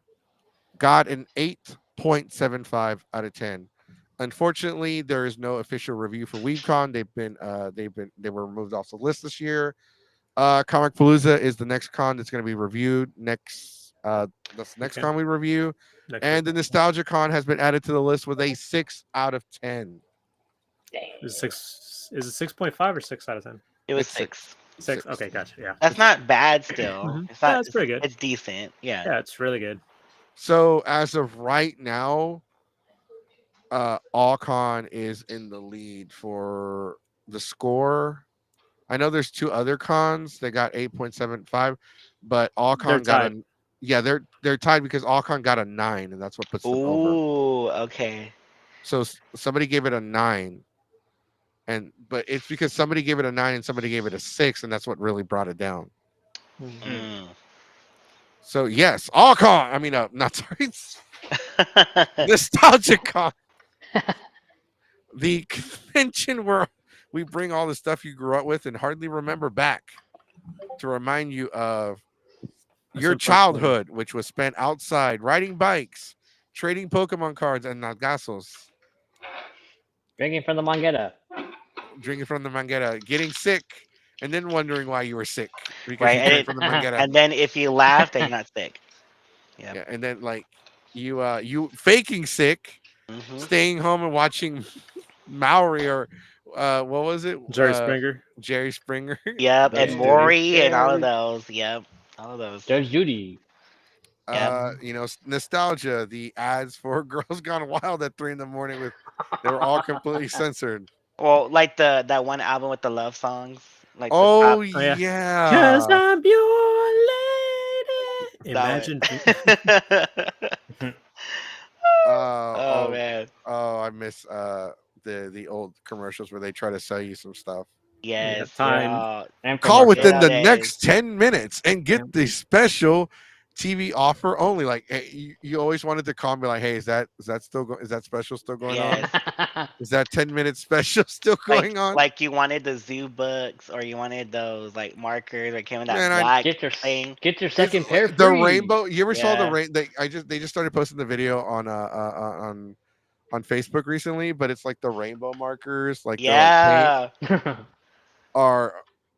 S1: got an 8.75 out of 10. Unfortunately, there is no official review for WeebCon. They were removed off the list this year. Comic Palooza is the next con that's going to be reviewed next. That's the next
S2: Weekend
S1: con we review,
S2: next
S1: and the
S2: weekend.
S1: Nostalgia Con has been added to the list with a 6 out of 10.
S2: Is it 6.5 or 6 out of 10?
S4: It was
S1: It's six.
S4: 6.
S2: Six.
S1: Six.
S2: Okay, gotcha. Yeah.
S4: That's not bad still. It's
S2: Yeah,
S4: not.
S2: it's pretty good.
S4: It's decent. Yeah.
S2: Yeah, it's really good.
S1: So as of right now, Alcon is in the lead for the score. I know there's two other cons that got 8.75, but
S2: They're
S1: Alcon got
S2: tied.
S1: a yeah, they're tied because Alcon got a 9 and that's what puts them over.
S4: Ooh. Okay.
S1: So somebody gave it a 9, and but it's because somebody gave it a 9 and somebody gave it a 6, and that's what really brought it down.
S2: Mhm.
S4: Mm.
S1: So yes, Alcon. I mean, not sorry, Nostalgic Con, the convention where we bring all the stuff you grew up with and hardly remember back to remind you of
S2: That's
S1: your
S2: unfortunate.
S1: childhood, which was spent outside riding bikes, trading Pokemon cards and nagasos,
S3: Drinking from the Mangetta.
S1: drinking from the mangetta, getting sick, and then wondering why you were sick because
S4: Right.
S1: you drank from the mangetta.
S4: And then if you laugh, then you're not sick. Yep.
S1: Yeah, and then like you faking sick,
S4: Hmm.
S1: staying home and watching Maori or what was it?
S2: Jerry Springer.
S1: Jerry Springer.
S4: Yep. And
S2: Judge
S3: Yeah.
S2: Judy.
S4: Maury and all of those. Yep. All of those.
S3: Judge Judy.
S4: Yep.
S1: Nostalgia, the ads for Girls Gone Wild at 3 in the morning with they were all completely censored.
S4: Well, like the that one album with the love songs, like the
S1: Oh
S4: top.
S2: Oh yeah. Cause
S1: yeah.
S2: I'm your lady.
S4: That
S2: Imagine.
S4: one.
S1: Uh,
S4: Oh
S1: oh
S4: man.
S1: I miss the old commercials where they try to sell you some stuff.
S2: Yeah,
S4: Yes.
S2: time.
S1: Call
S3: Infomercial.
S1: within
S4: Good
S1: the
S4: days.
S1: next 10 minutes and
S2: Yeah.
S1: get the special TV offer only. Like hey, you always wanted to call me like, hey, is that special still going
S4: Yes.
S1: on? Is that 10-minute special still going on?
S4: Like you wanted the zoo books or you wanted those like markers that came in that
S1: Man, I
S4: black
S3: get your
S4: thing.
S3: get your
S1: it's
S3: second pair
S1: the
S3: free.
S1: rainbow. You ever saw the
S4: Yeah.
S1: rain? They just started posting the video on Facebook recently, but it's like the rainbow markers, like they're like paint
S4: Yeah.
S1: are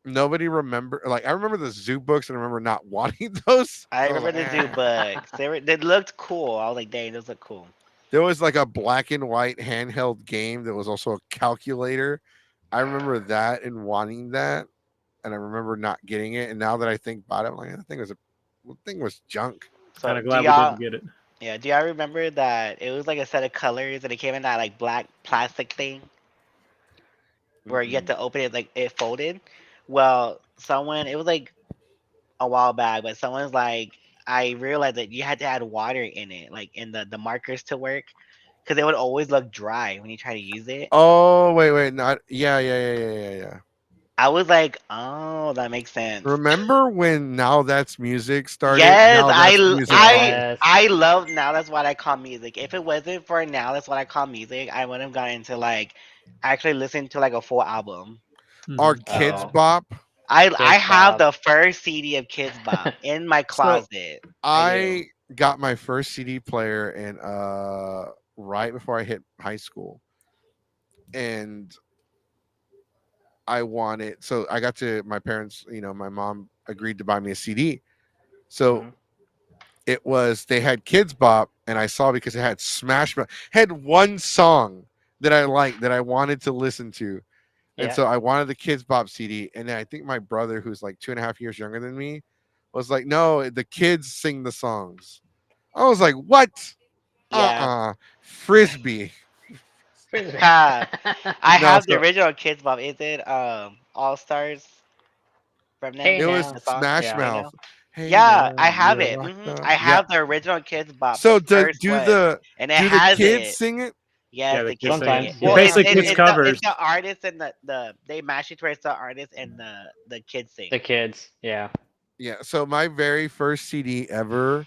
S1: nobody remember like I remember the zoo books and I remember not wanting those.
S4: I
S1: I was
S4: remember
S1: like,
S4: the zoo
S1: "Ah."
S4: books. They looked cool. I was like, dang, those look cool.
S1: There was like a black and white handheld game that was also a calculator. I remember that and wanting that, and I remember not getting it. And now that I think about it, I'm like, the thing was junk.
S2: Kind
S4: So
S2: of
S4: do
S2: glad we
S4: y'all
S2: didn't get it.
S4: yeah, do y'all remember that it was like a set of colors and it came in that like black plastic thing where you had
S1: Mm-mm.
S4: to open it like it folded? Well, someone it was like a while back, but someone's like I realized that you had to add water in it, like in the markers to work, because it would always look dry when you try to use it.
S1: Oh wait, not yeah.
S4: I was like, oh, that makes sense.
S1: Remember when Now That's Music started?
S4: Yes,
S1: Now That's Music
S4: I
S1: bombed.
S3: Yes.
S4: I love now. That's what I call music. If it wasn't for now, that's what I call music. I wouldn't have gotten into like actually listen to like a full album.
S1: Our
S2: Mhm.
S1: Kids
S3: Oh,
S1: Bop.
S4: I
S3: Kids
S4: have
S3: Bob.
S4: the first CD of Kids Bop in my
S2: So
S4: closet. I do.
S1: I got my first CD player and right before I hit high school, and so I got to my parents. My mom agreed to buy me a CD. So
S3: Mhm.
S1: it was they had Kids Bop, and I saw because it had Smash Mouth had one song that I liked that I wanted to listen to, and
S3: Yeah.
S1: so I wanted the Kids Bop CD. And then I think my brother, who's like 2.5 years younger than me, was like, "No, the kids sing the songs." I was like, "What?
S4: Yeah.
S1: Frisbee."
S3: Frisbee.
S4: I
S1: No,
S4: have the
S1: so
S4: original Kids Bop. Is it All Stars from
S3: Hey
S1: it
S4: them?
S1: was
S3: now.
S4: The song?
S1: Smash
S3: Yeah.
S4: Hey
S1: Mouth.
S4: now.
S1: Hey
S4: Yeah, I
S1: now,
S4: have
S1: you're
S4: it.
S1: locked up.
S4: I
S1: Yeah.
S4: have the original Kids Bop, the
S1: So
S4: first one, and it
S1: do the
S4: has
S1: kids
S4: it.
S1: sing it?
S4: Yes,
S2: yeah, the
S4: the kids
S2: kids sing
S4: sing
S2: it.
S3: Sometimes,
S4: it.
S2: Well,
S4: Well,
S3: yeah.
S2: basically, it's covers.
S4: it's the artist and the they mash it to where it's the artist and the kids sing.
S3: The kids. Yeah.
S1: Yeah. So my very first CD ever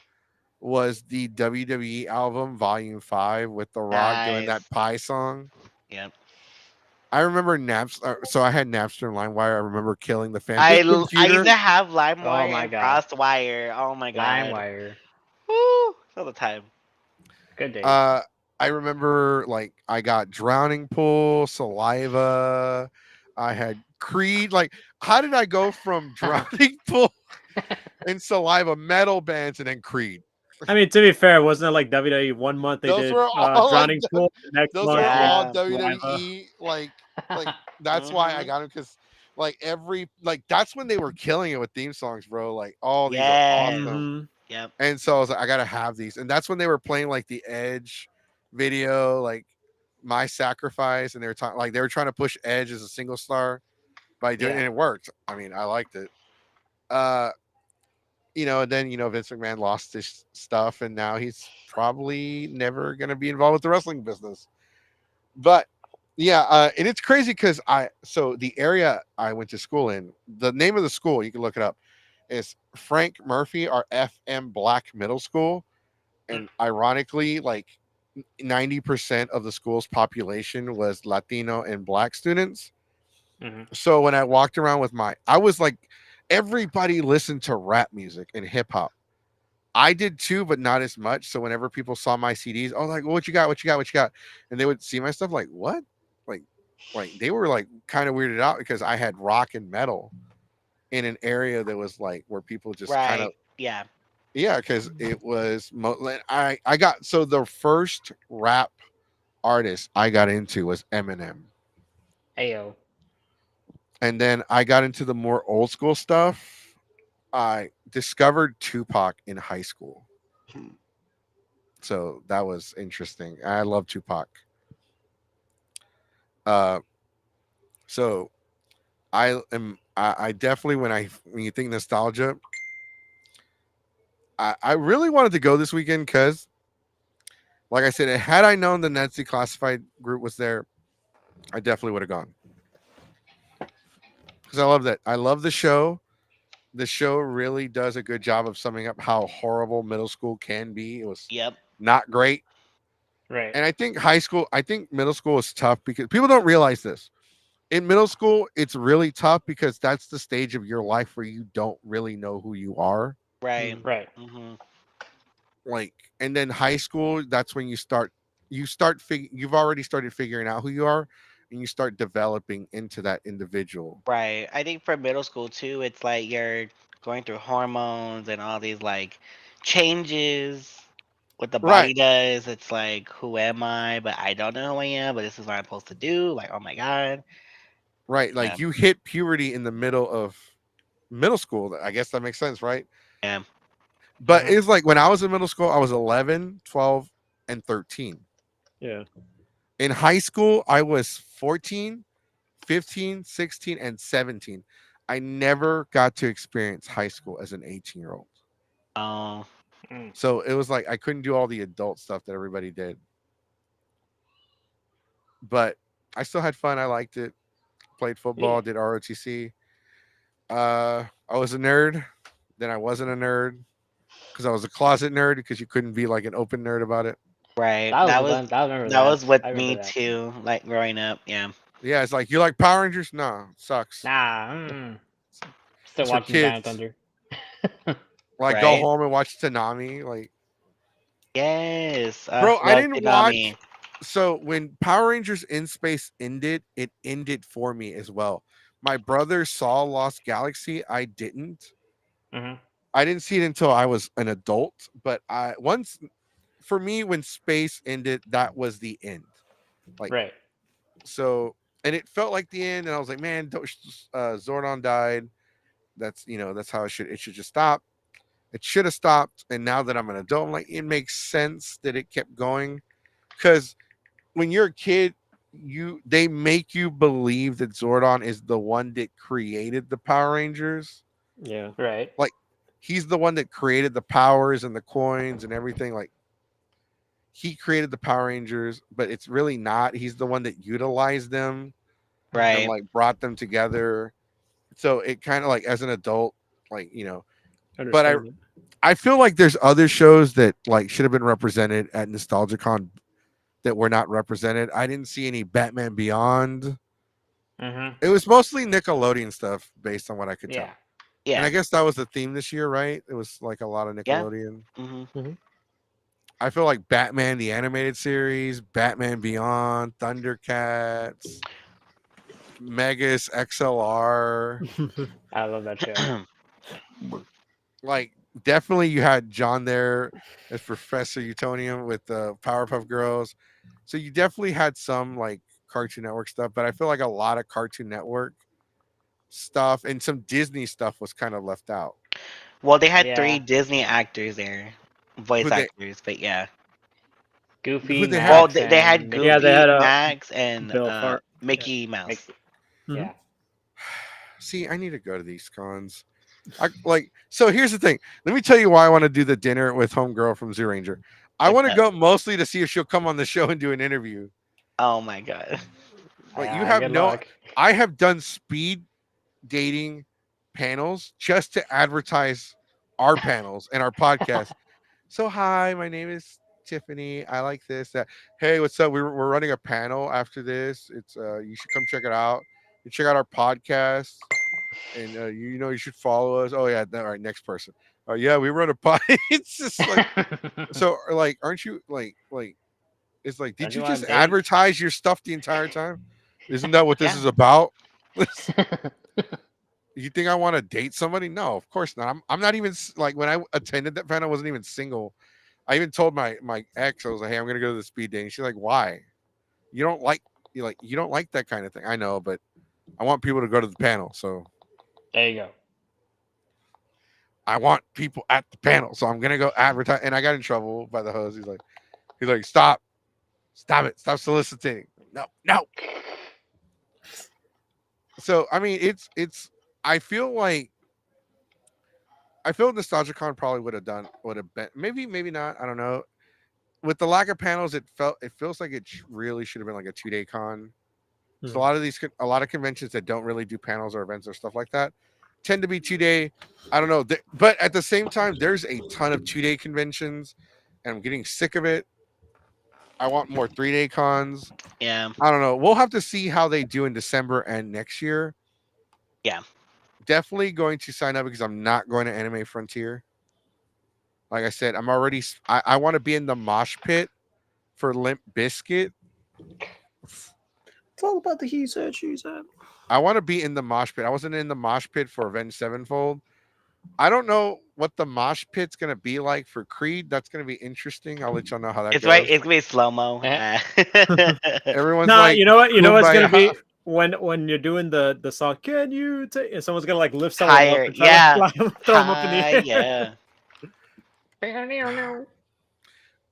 S1: was the WWE album Volume 5 with The Rock doing that
S4: Nice.
S1: Pie song.
S4: Yep.
S1: I remember Napster. So I had Napster and LimeWire. I remember killing the family's
S4: I used
S1: computer.
S4: to have
S3: Oh
S4: LimeWire
S3: my
S4: and
S3: god.
S4: CrossWire. Oh my god.
S3: LimeWire.
S4: Woo! All the time.
S3: Good days.
S1: Uh, I remember like I got Drowning Pool, Saliva. I had Creed. Like, how did I go from Drowning Pool and Saliva metal bands and then Creed?
S2: I mean, to be fair, wasn't it like WWE 1 month they
S1: Those
S2: did
S1: were all like
S2: Drowning Pool, the next
S1: those
S2: month
S1: were
S2: they
S1: all
S4: Yeah.
S2: did Saliva.
S1: WWE. Like that's why I
S4: Mhm.
S1: got them because like every like that's when they were killing it with theme songs, bro. Like all these are
S4: Yes.
S1: awesome.
S2: Hmm.
S4: Yep.
S1: And so I was like, I gotta have these. And that's when they were playing like the Edge video, like My Sacrifice, and they were talking like they were trying to push Edge as a single star by doing it,
S3: Yeah.
S1: and it worked. I mean, I liked it. Uh, and then Vince McMahon lost his stuff, and now he's probably never gonna be involved with the wrestling business. But yeah, and it's crazy because so the area I went to school in, the name of the school, you can look it up, is Frank Murphy or FM Black Middle School. And ironically, like 90% of the school's population was Latino and black students.
S3: Hmm.
S1: So when I walked around with I was like, everybody listened to rap music and hip hop. I did too, but not as much. So whenever people saw my CDs, oh, like, what you got? What you got? What you got? And they would see my stuff, like, what? Like, like they were like kind of weirded out because I had rock and metal in an area that was like where people just kind of
S4: Right. Yeah.
S1: yeah, because it was like, I got so the first rap artist I got into was Eminem,
S3: Ayo.
S1: and then I got into the more old school stuff. I discovered Tupac in high school, so that was interesting. I love Tupac. Uh, so I definitely when you think nostalgia, I really wanted to go this weekend because, like I said, had I known the Nazi classified group was there, I definitely would have gone because I love that. I love the show. The show really does a good job of summing up how horrible middle school can be. It was
S4: Yep.
S1: not great.
S3: Right.
S1: And I think middle school is tough because people don't realize this. In middle school, it's really tough because that's the stage of your life where you don't really know who you are.
S4: Right.
S3: Right.
S4: Mhm.
S1: Like, and then high school, that's when you've already started figuring out who you are and you start developing into that individual.
S4: Right. I think for middle school too, it's like you're going through hormones and all these like changes what the
S1: Right.
S4: body does. It's like, who am I? But I don't know who I am. But this is what I'm supposed to do. Like, oh my god.
S1: Right.
S4: Yeah.
S1: Like you hit puberty in the middle of middle school. I guess that makes sense, right?
S4: Yeah.
S1: But
S3: Mhm.
S1: it's like when I was in middle school, I was 11, 12, and 13.
S2: Yeah.
S1: In high school, I was 14, 15, 16, and 17. I never got to experience high school as an 18-year-old.
S4: Oh.
S3: Mm.
S1: So it was like I couldn't do all the adult stuff that everybody did. But I still had fun. I liked it. Played
S3: Yeah.
S1: football, did ROTC. I was a nerd. Then I wasn't a nerd because I was a closet nerd because you couldn't be like an open nerd about it.
S4: Right.
S3: That was the fun. I remember
S4: That
S3: that.
S4: was with
S3: I remember
S4: me
S3: that.
S4: too. Like growing up. Yeah.
S1: Yeah, it's like you like Power Rangers? No, sucks.
S3: Nah. Still
S1: It's for
S3: watching Giant
S1: kids.
S3: Thunder.
S1: Like go
S4: Right.
S1: home and watch Tanami. Like,
S4: Yes.
S1: bro, I
S4: Love
S1: didn't watch.
S4: Tsunami.
S1: So when Power Rangers in Space ended, it ended for me as well. My brother saw Lost Galaxy. I didn't.
S3: Hmm.
S1: I didn't see it until I was an adult. But I once for me when space ended, that was the end. Like
S3: Right.
S1: so, and it felt like the end. And I was like, man, Zordon died. That's how it should just stop. It should have stopped. And now that I'm an adult, I'm like, it makes sense that it kept going because when you're a kid, they make you believe that Zordon is the one that created the Power Rangers.
S2: Yeah.
S3: Right.
S1: Like he's the one that created the powers and the coins and everything. Like he created the Power Rangers, but it's really not. He's the one that utilized them and
S4: Right.
S1: like brought them together. So it kind of like as an adult, like but
S2: Understand it.
S1: I feel like there's other shows that like should have been represented at NostalgiaCon that were not represented. I didn't see any Batman Beyond.
S3: Mm-hmm.
S1: It was mostly Nickelodeon stuff, based on what I could tell.
S3: Yeah.
S1: And
S4: Yeah.
S1: I guess that was the theme this year, right? It was like a lot of
S4: Yeah.
S1: Nickelodeon.
S4: Hmm.
S1: I feel like Batman the animated series, Batman Beyond, Thundercats, Megas XLR.
S3: I love that show.
S1: Like definitely you had John there as Professor Utonium with the Powerpuff Girls. So you definitely had some like Cartoon Network stuff, but I feel like a lot of Cartoon Network stuff and some Disney stuff was kind of left out.
S4: Well, they had three
S3: Yeah.
S4: Disney actors there, voice
S1: Who they
S4: actors, but yeah.
S1: who
S3: Goofy,
S1: they
S4: Well,
S1: have?
S3: Max,
S4: they had
S3: and
S2: Yeah, they
S4: Goofy,
S2: had a
S4: Max, and
S2: Bill Fart. Yeah.
S4: Mickey Mouse.
S3: Mickey.
S2: Mhm.
S3: Yeah.
S1: See, I need to go to these cons. I like so here's the thing. Let me tell you why I want to do the dinner with homegirl from Zoo Ranger. I
S4: What's
S1: want to
S4: up?
S1: go mostly to see if she'll come on the show and do an interview.
S4: Oh my god.
S1: Like you have
S3: Good
S1: no
S3: luck.
S1: I have done speed dating panels just to advertise our panels and our podcast. So hi, my name is Tiffany. I like this. That. Hey, what's up? We're running a panel after this. It's you should come check it out. You check out our podcast, and you know you should follow us. Oh yeah, all right. Next person. Oh yeah, we run a pod. It's just like so. Like, aren't you like? It's like, did
S3: Don't
S1: you
S3: you want
S1: just
S3: to date?
S1: advertise your stuff the entire time? Isn't that what this
S4: Yeah.
S1: is about? You think I want to date somebody? No, of course not. I'm not even like when I attended that panel, I wasn't even single. I even told my ex, I was like, hey, I'm gonna go to the speed dating. She's like, why? You don't like you don't like that kind of thing. I know, but I want people to go to the panel. So
S3: There you go.
S1: I want people at the panel. So I'm gonna go advertise. And I got in trouble by the host. He's like, stop it, stop soliciting. No, no. So I mean it's I feel like I feel NostalgiaCon probably would have been maybe not. I don't know. With the lack of panels, it feels like really should have been like a 2 day con. So
S2: Mhm.
S1: a lot of conventions that don't really do panels or events or stuff like that tend to be 2 day. I don't know, but at the same time, there's a ton of 2 day conventions, and I'm getting sick of it. I want more 3 day cons.
S4: Yeah.
S1: I don't know. We'll have to see how they do in December and next year.
S4: Yeah.
S1: Definitely going to sign up because I'm not going to Anime Frontier. Like I said, I'm already. I want to be in the mosh pit for Limp Biscuit.
S2: It's all about the he said, she said.
S1: I want to be in the mosh pit. I wasn't in the mosh pit for Avenged Sevenfold. I don't know what the mosh pit's gonna be like for Creed. That's gonna be interesting. I'll let y'all know how that
S4: It's right.
S1: goes.
S4: It's gonna be slow mo.
S3: Eh.
S1: Everyone's
S2: Nah,
S1: like,
S2: you know what? You know what's gonna
S1: "Kumbaya."
S2: be when you're doing the song. Can you take? And someone's gonna like lift someone up
S4: Higher.
S2: and try to
S4: Yeah.
S2: fly 'em, throw them up in the
S4: Hi.
S2: air.
S4: Yeah.
S1: I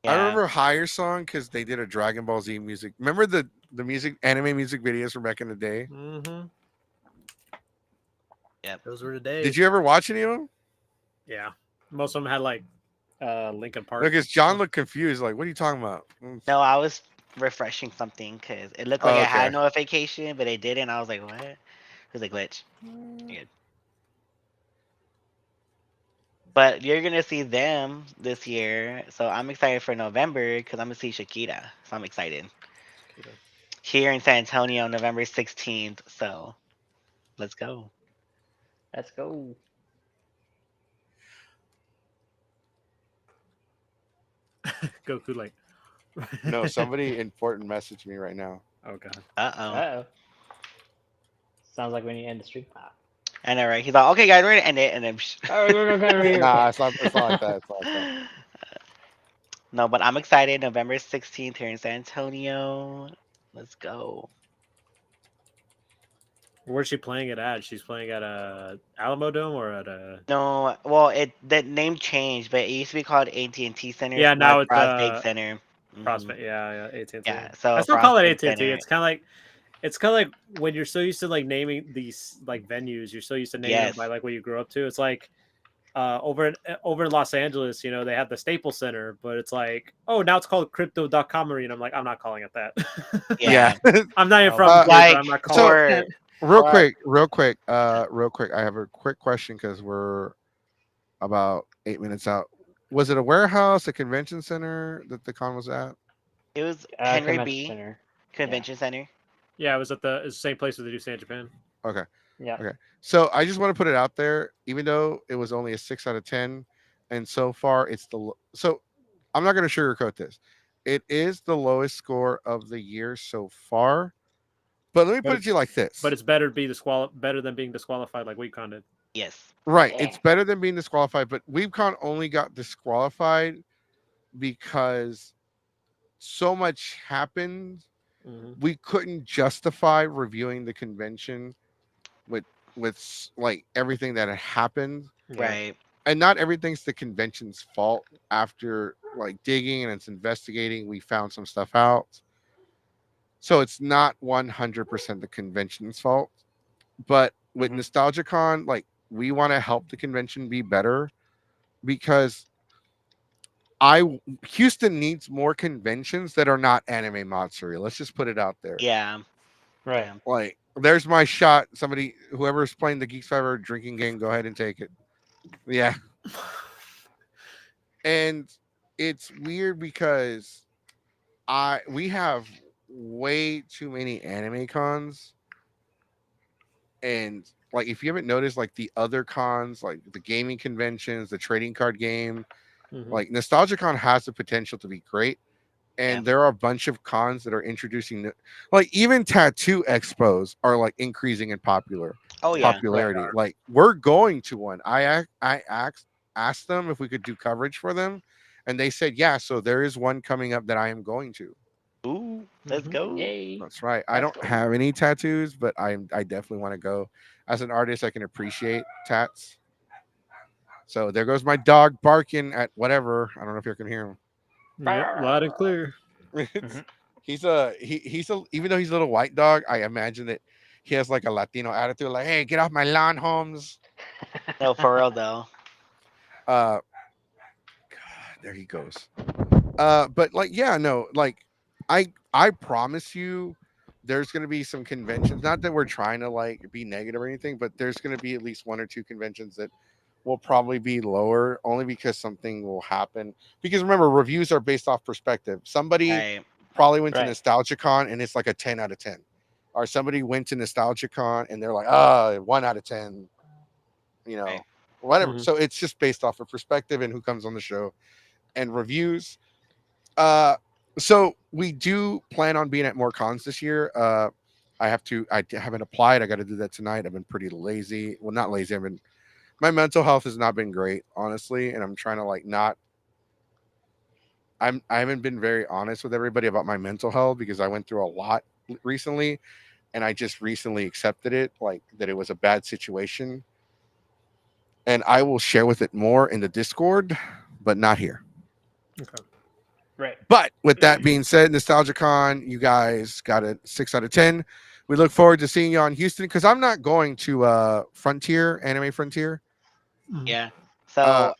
S4: Yeah.
S1: remember Higher Song because they did a Dragon Ball Z music. Remember the music anime music videos from back in the day?
S2: Mm-hmm.
S4: Yep.
S2: Those were the days.
S1: Did you ever watch any of them?
S2: Yeah, most of them had like Lincoln Park.
S1: Because John looked confused. Like, what are you talking about?
S4: No, I was refreshing something because it looked like
S1: Oh,
S4: I
S1: okay.
S4: had notification, but it didn't. I was like, what? It was a glitch. Good. But you're gonna see them this year, so I'm excited for November because I'm gonna see Shakira. So I'm excited. Here in San Antonio, November 16th. So let's go.
S3: Let's go.
S2: Goku like.
S1: No, somebody important messaged me right now.
S2: Oh god.
S4: Uh-oh.
S3: Uh-oh. Sounds like we need to end the stream.
S4: I know, right? He's like, okay, guys, we're gonna end it, and then.
S3: Oh, we're gonna come here.
S1: Nah, it's not like that. It's not like that.
S4: No, but I'm excited. November 16th here in San Antonio. Let's go.
S2: Where's she playing it at? She's playing at a Alamo Dome or at a.
S4: No, well, the name changed, but it used to be called AT&T Center.
S2: Yeah,
S4: So now
S2: now
S4: it's
S2: it's
S4: Prospect Center. Mhm.
S2: Prospect. Yeah, AT&T.
S4: Yeah, so
S2: I still call it
S4: Prospect
S2: AT&T.
S4: Center.
S2: It's kind of like when you're so used to like naming these like venues, you're so used to naming them
S4: Yes.
S2: by like what you grew up to. It's like over in Los Angeles, you know, they have the Staples Center, but it's like, oh, now it's called Crypto.com Arena. I'm like, I'm not calling it that.
S4: Yeah.
S2: I'm not even
S3: Oh,
S2: from
S1: uh,
S2: here, but
S4: Like
S2: I'm not calling
S4: for
S2: it.
S1: Real
S3: Right.
S1: quick. I have a quick question because we're about 8 minutes out. Was it a warehouse, a convention center that the con was at?
S4: it was Henry
S3: Convention
S4: B
S3: Center.
S4: Convention Center.
S2: Yeah, it was at the same place as they do San Japan.
S1: Okay.
S3: Yeah.
S1: Okay. So I just want to put it out there, even though it was only a 6 out of 10, and so far it's so I'm not going to sugarcoat this. It is the lowest score of the year so far. But let me
S2: But
S1: put it to you like
S2: But
S1: this.
S2: it's better to be better than being disqualified like WeCon did.
S4: Yes.
S1: Right.
S3: Yeah.
S1: It's better than being disqualified, but WeebCon only got disqualified because so much happened.
S2: Mm-hmm.
S1: We couldn't justify reviewing the convention with like everything that had happened.
S2: Yeah.
S4: Right.
S1: And not everything's the convention's fault. After like digging and it's investigating, we found some stuff out. So it's not 100% the convention's fault. But with
S3: Mhm.
S1: NostalgiaCon, like we want to help the convention be better because I Houston needs more conventions that are not anime Matsuri. Let's just put it out there.
S4: Yeah.
S3: Right.
S4: Yeah.
S1: Like, there's my shot. Somebody, whoever's playing the Geeks Fiber drinking game, go ahead and take it. Yeah, and it's weird because we have way too many anime cons, and like if you haven't noticed, like the other cons, like the gaming conventions, the trading card game,
S2: Mm-hmm.
S1: like NostalgiaCon has the potential to be great.
S4: Yeah.
S1: And there are a bunch of cons that are introducing like even tattoo expos are like increasing in
S4: Oh yeah.
S3: Right.
S1: popularity. Like we're going to one. I asked them if we could do coverage for them, and they said yeah. So there is one coming up that I am going to.
S4: Ooh, let's
S2: Mm-hmm.
S4: go.
S3: Yay.
S1: That's right. I
S3: Let's
S1: don't
S3: go.
S1: have any tattoos, but I definitely want to go. As an artist, I can appreciate tats. So there goes my dog barking at whatever. I don't know if you can hear
S2: Yep, loud and clear.
S1: him.
S3: Mhm.
S1: He's a even though he's a little white dog, I imagine that he has like a Latino attitude, like, hey, get off my lawn, Holmes.
S4: No, for real though.
S1: Uh there he goes. But like, yeah, no, like I promise you there's gonna be some conventions. Not that we're trying to like be negative or anything, but there's gonna be at least one or two conventions that will probably be lower only because something will happen. Because remember, reviews are based off perspective. Somebody
S4: Right.
S1: probably went to
S3: Right.
S1: NostalgiaCon and it's like a 10 out of 10. Or somebody went to NostalgiaCon and they're like, ah, 1 out of 10, you know,
S4: Right.
S1: whatever.
S2: Mhm.
S1: So it's just based off of perspective and who comes on the show and reviews. Uh, so we do plan on being at more cons this year. I haven't applied. I got to do that tonight. I've been pretty lazy. Well, not lazy. My mental health has not been great, honestly, and I'm trying to like not. I haven't been very honest with everybody about my mental health because I went through a lot recently, and I just recently accepted it, like that it was a bad situation, and I will share with it more in the Discord, but not here.
S2: Okay.
S3: Right.
S1: But with that being said, NostalgiaCon, you guys got a 6 out of 10. We look forward to seeing you on Houston because I'm not going to Frontier, Anime Frontier.
S2: Mhm.
S4: Yeah.
S1: Uh,
S4: So yeah.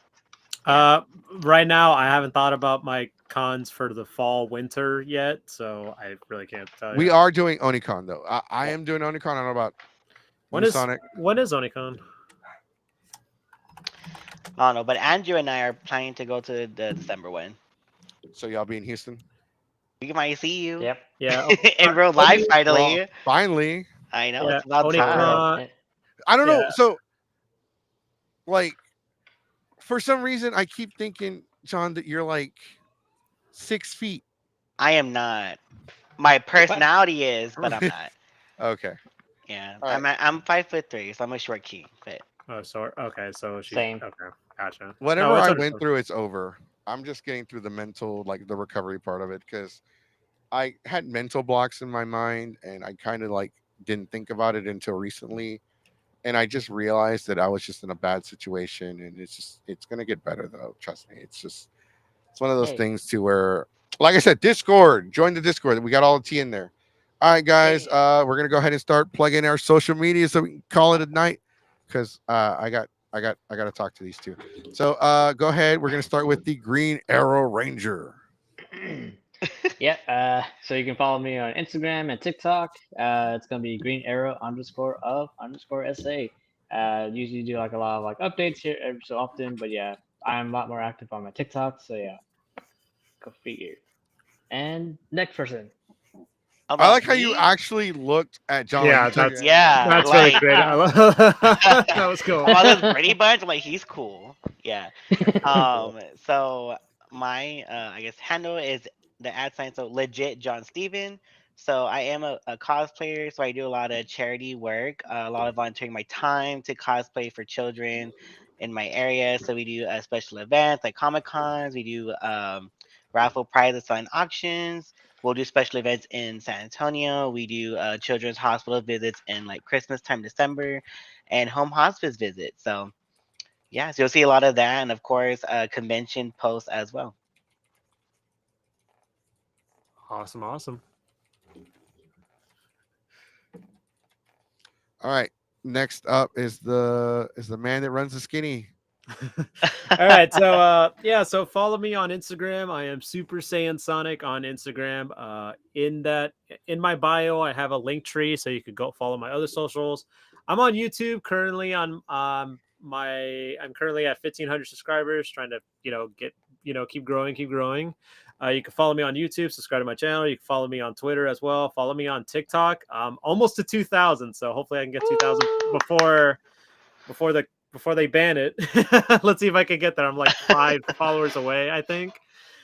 S2: Uh, right now, I haven't thought about my cons for the fall, winter yet, so I really can't tell
S1: we
S2: you.
S1: are doing Onicon though. I
S3: Yeah.
S1: am doing Onicon. I don't know about
S2: When
S1: you,
S2: is
S1: Sonic.
S2: Onicon?
S4: I don't know, but Andrew and I are planning to go to the December one.
S1: So y'all be in Houston.
S4: We might see you
S3: Yep.
S2: Yeah,
S4: in real life
S2: Oni,
S1: Well,
S4: finally.
S1: finally,
S4: I know
S2: yeah,
S4: it's about time.
S2: Onicon.
S1: I don't know.
S2: Yeah,
S1: So like for some reason, I keep thinking, John, that you're like 6 feet.
S4: I am not. My
S3: What?
S4: personality is, but I'm not.
S1: Okay.
S4: Yeah,
S1: All right.
S4: I'm 5'3", so I'm a short king. But
S2: oh, so okay, so she's
S3: Same.
S2: okay. Gotcha. No,
S1: Whatever
S2: it's
S1: I went
S2: understandable.
S1: through, it's over. I'm just getting through the mental, like the recovery part of it, because I had mental blocks in my mind, and I kind of like didn't think about it until recently, and I just realized that I was just in a bad situation, and it's gonna get better though. Trust me. It's one of those
S3: Yay.
S1: things to where, like I said, Discord. Join the Discord. We got all the tea in there. All right, guys.
S3: Yay.
S1: We're gonna go ahead and start plugging our social media so we can call it a night because I got to talk to these two. So go ahead. We're gonna start with the Green Arrow Ranger.
S3: Yeah. So you can follow me on Instagram and TikTok. It's gonna be green arrow underscore of underscore SA. Usually do like a lot of like updates here every so often, but yeah, I'm a lot more active on my TikTok. So yeah, go figure. And next person.
S1: I
S4: About
S1: like how you
S4: me?
S1: actually looked at John like
S2: Yeah,
S1: you took
S2: that's
S1: it.
S4: Yeah,
S2: that's really
S4: like
S2: great. I love that was cool.
S4: about this Brady Bunch, I'm like he's cool. Yeah.
S1: Cool.
S4: So my I guess handle is the ad sign. So legit John Steven. So I am a cosplayer. So I do a lot of charity work, a lot of volunteering my time to cosplay for children in my area. So we do special events like Comic Cons. We do raffle prizes on auctions. We'll do special events in San Antonio. We do children's hospital visits in like Christmas time, December, and home hospice visits. So yeah, so you'll see a lot of that, and of course, convention posts as well.
S2: Awesome, awesome.
S1: All right. Next up is the man that runs the skinny.
S2: All right, so yeah, so follow me on Instagram. I am Super Saiyan Sonic on Instagram. In my bio, I have a link tree, so you could go follow my other socials. I'm on YouTube currently on I'm currently at 1,500 subscribers, trying to get keep growing, keep growing. You can follow me on YouTube, subscribe to my channel. You can follow me on Twitter as well. Follow me on TikTok. Almost to 2,000, so hopefully I can get 2,000 before the before they ban it. Let's see if I can get there. I'm like 5 followers away, I think.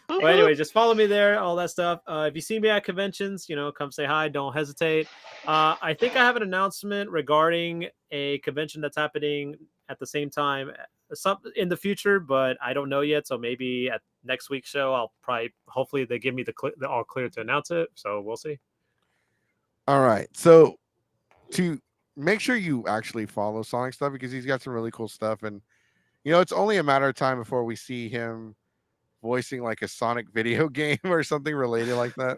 S2: But anyway, just follow me there, all that stuff. If you see me at conventions, come say hi. Don't hesitate. I think I have an announcement regarding a convention that's happening at the same time, some in the future, but I don't know yet. So maybe at next week's show, I'll probably, hopefully, they give me the all clear to announce it. So we'll see.
S1: All right. So to make sure you actually follow Sonic stuff because he's got some really cool stuff, and it's only a matter of time before we see him voicing like a Sonic video game or something related like that.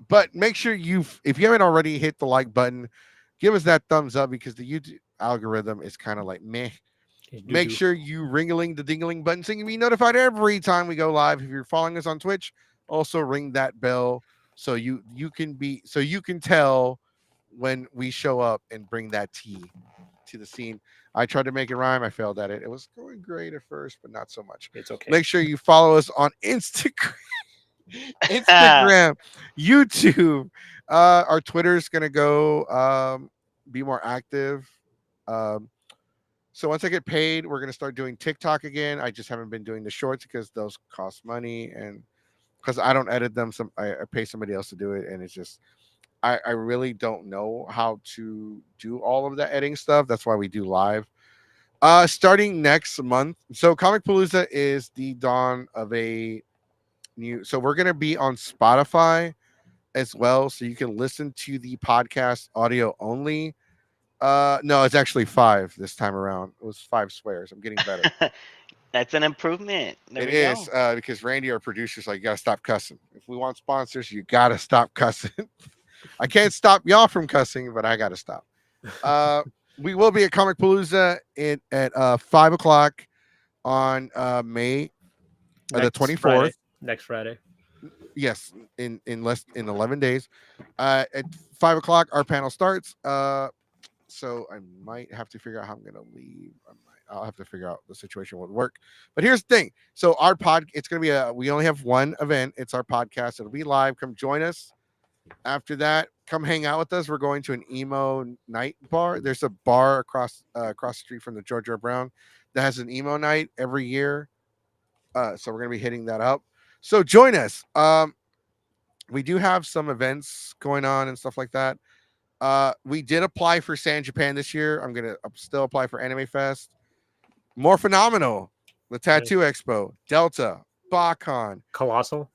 S1: But make sure if you haven't already hit the like button, give us that thumbs up because the YouTube algorithm is kind of like meh. Make sure you ringling the dingling button so you can be notified every time we go live. If you're following us on Twitch, also ring that bell so you can tell when we show up and bring that tea to the scene. I tried to make it rhyme. I failed at it. It was going great at first, but not so much.
S2: It's okay.
S1: Make sure you follow us on Instagram, YouTube. Our Twitter's gonna go be more active. Um, so once I get paid, we're gonna start doing TikTok again. I just haven't been doing the shorts because those cost money, and because I don't edit them, I pay somebody else to do it, and it's just I really don't know how to do all of that editing stuff. That's why we do live. Starting next month. So Comic Palooza is the dawn of a new. So we're gonna be on Spotify as well, so you can listen to the podcast audio only. No, it's actually 5 this time around. It was 5 swears. I'm getting better.
S4: That's an improvement. There
S1: It
S4: we
S1: is
S4: go.
S1: because Randy, our producer's like, you gotta stop cussing. If we want sponsors, you gotta stop cussing. I can't stop y'all from cussing, but I gotta stop. We will be at Comic Palooza at 5 o'clock on May the 24th.
S2: Next Friday.
S1: Yes, in 11 days. At 5 o'clock, our panel starts. So I might have to figure out how I'm gonna leave. I'll have to figure out the situation would work. But here's the thing. So it's gonna be we only have one event. It's our podcast. It'll be live. Come join us. After that, come hang out with us. We're going to an emo night bar. There's a bar across the street from the George R. Brown that has an emo night every year. So we're gonna be hitting that up. So join us. We do have some events going on and stuff like that. We did apply for San Japan this year. I'm gonna still apply for Anime Fest. More Phenomenal, the Tattoo Expo, Delta, BACON, Colossal.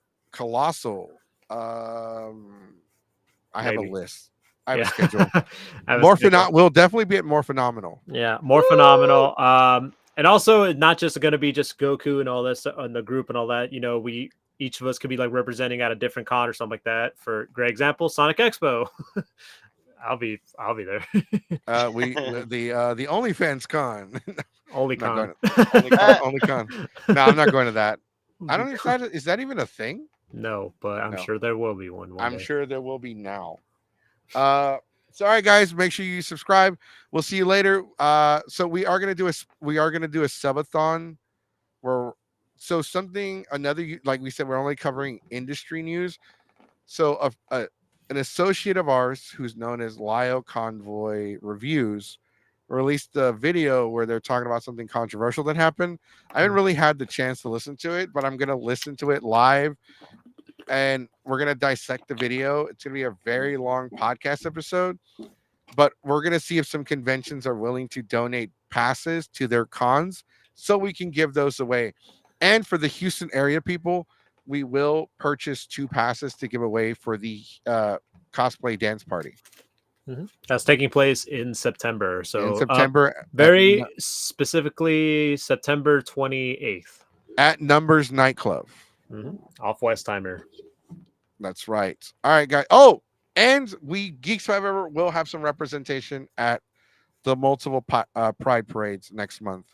S1: I have a list. I have a schedule. We'll definitely be at More Phenomenal.
S2: Yeah, More Phenomenal. And also not just going to be just Goku and all this and the group and all that. We each of us could be like representing at a different con or something like that. For great example, Sonic Expo. I'll be there.
S1: The OnlyFans con.
S2: Only con.
S1: Only con. No, I'm not going to that. I don't know is that even a thing?
S2: No, but I'm sure there will be one.
S1: I'm sure there will be now. Sorry guys, make sure you subscribe. We'll see you later. So we are gonna do a subathon So something another like we said, we're only covering industry news. So an associate of ours who's known as Lio Convoy Reviews released a video where they're talking about something controversial that happened. I haven't really had the chance to listen to it, but I'm gonna listen to it live and we're gonna dissect the video. It's gonna be a very long podcast episode, but we're gonna see if some conventions are willing to donate passes to their cons so we can give those away. And for the Houston area people, we will purchase 2 passes to give away for the cosplay dance party
S2: That's taking place in September.
S1: in
S2: So
S1: September
S2: very specifically September 28th.
S1: at Numbers Nightclub.
S2: Off West Timer.
S1: That's right. All right, guys. Oh, and we Geeks Forever will have some representation at the multiple Pride parades next month.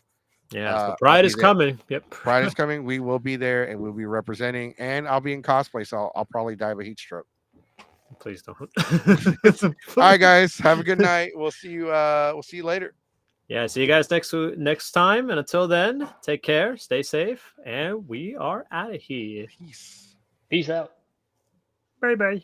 S2: Yeah, the
S1: I'll
S2: Pride
S1: be
S2: is
S1: there.
S2: coming. Yep.
S1: Pride is coming. We will be there and we'll be representing. And I'll be in cosplay, so I'll probably die of a heat stroke.
S2: Please don't.
S1: All right, guys. Have a good night. We'll see you. We'll see you later.
S2: Yeah, see you guys next time. And until then, take care, stay safe, and we are out of here.
S1: Peace.
S3: Peace out.
S2: Bye bye.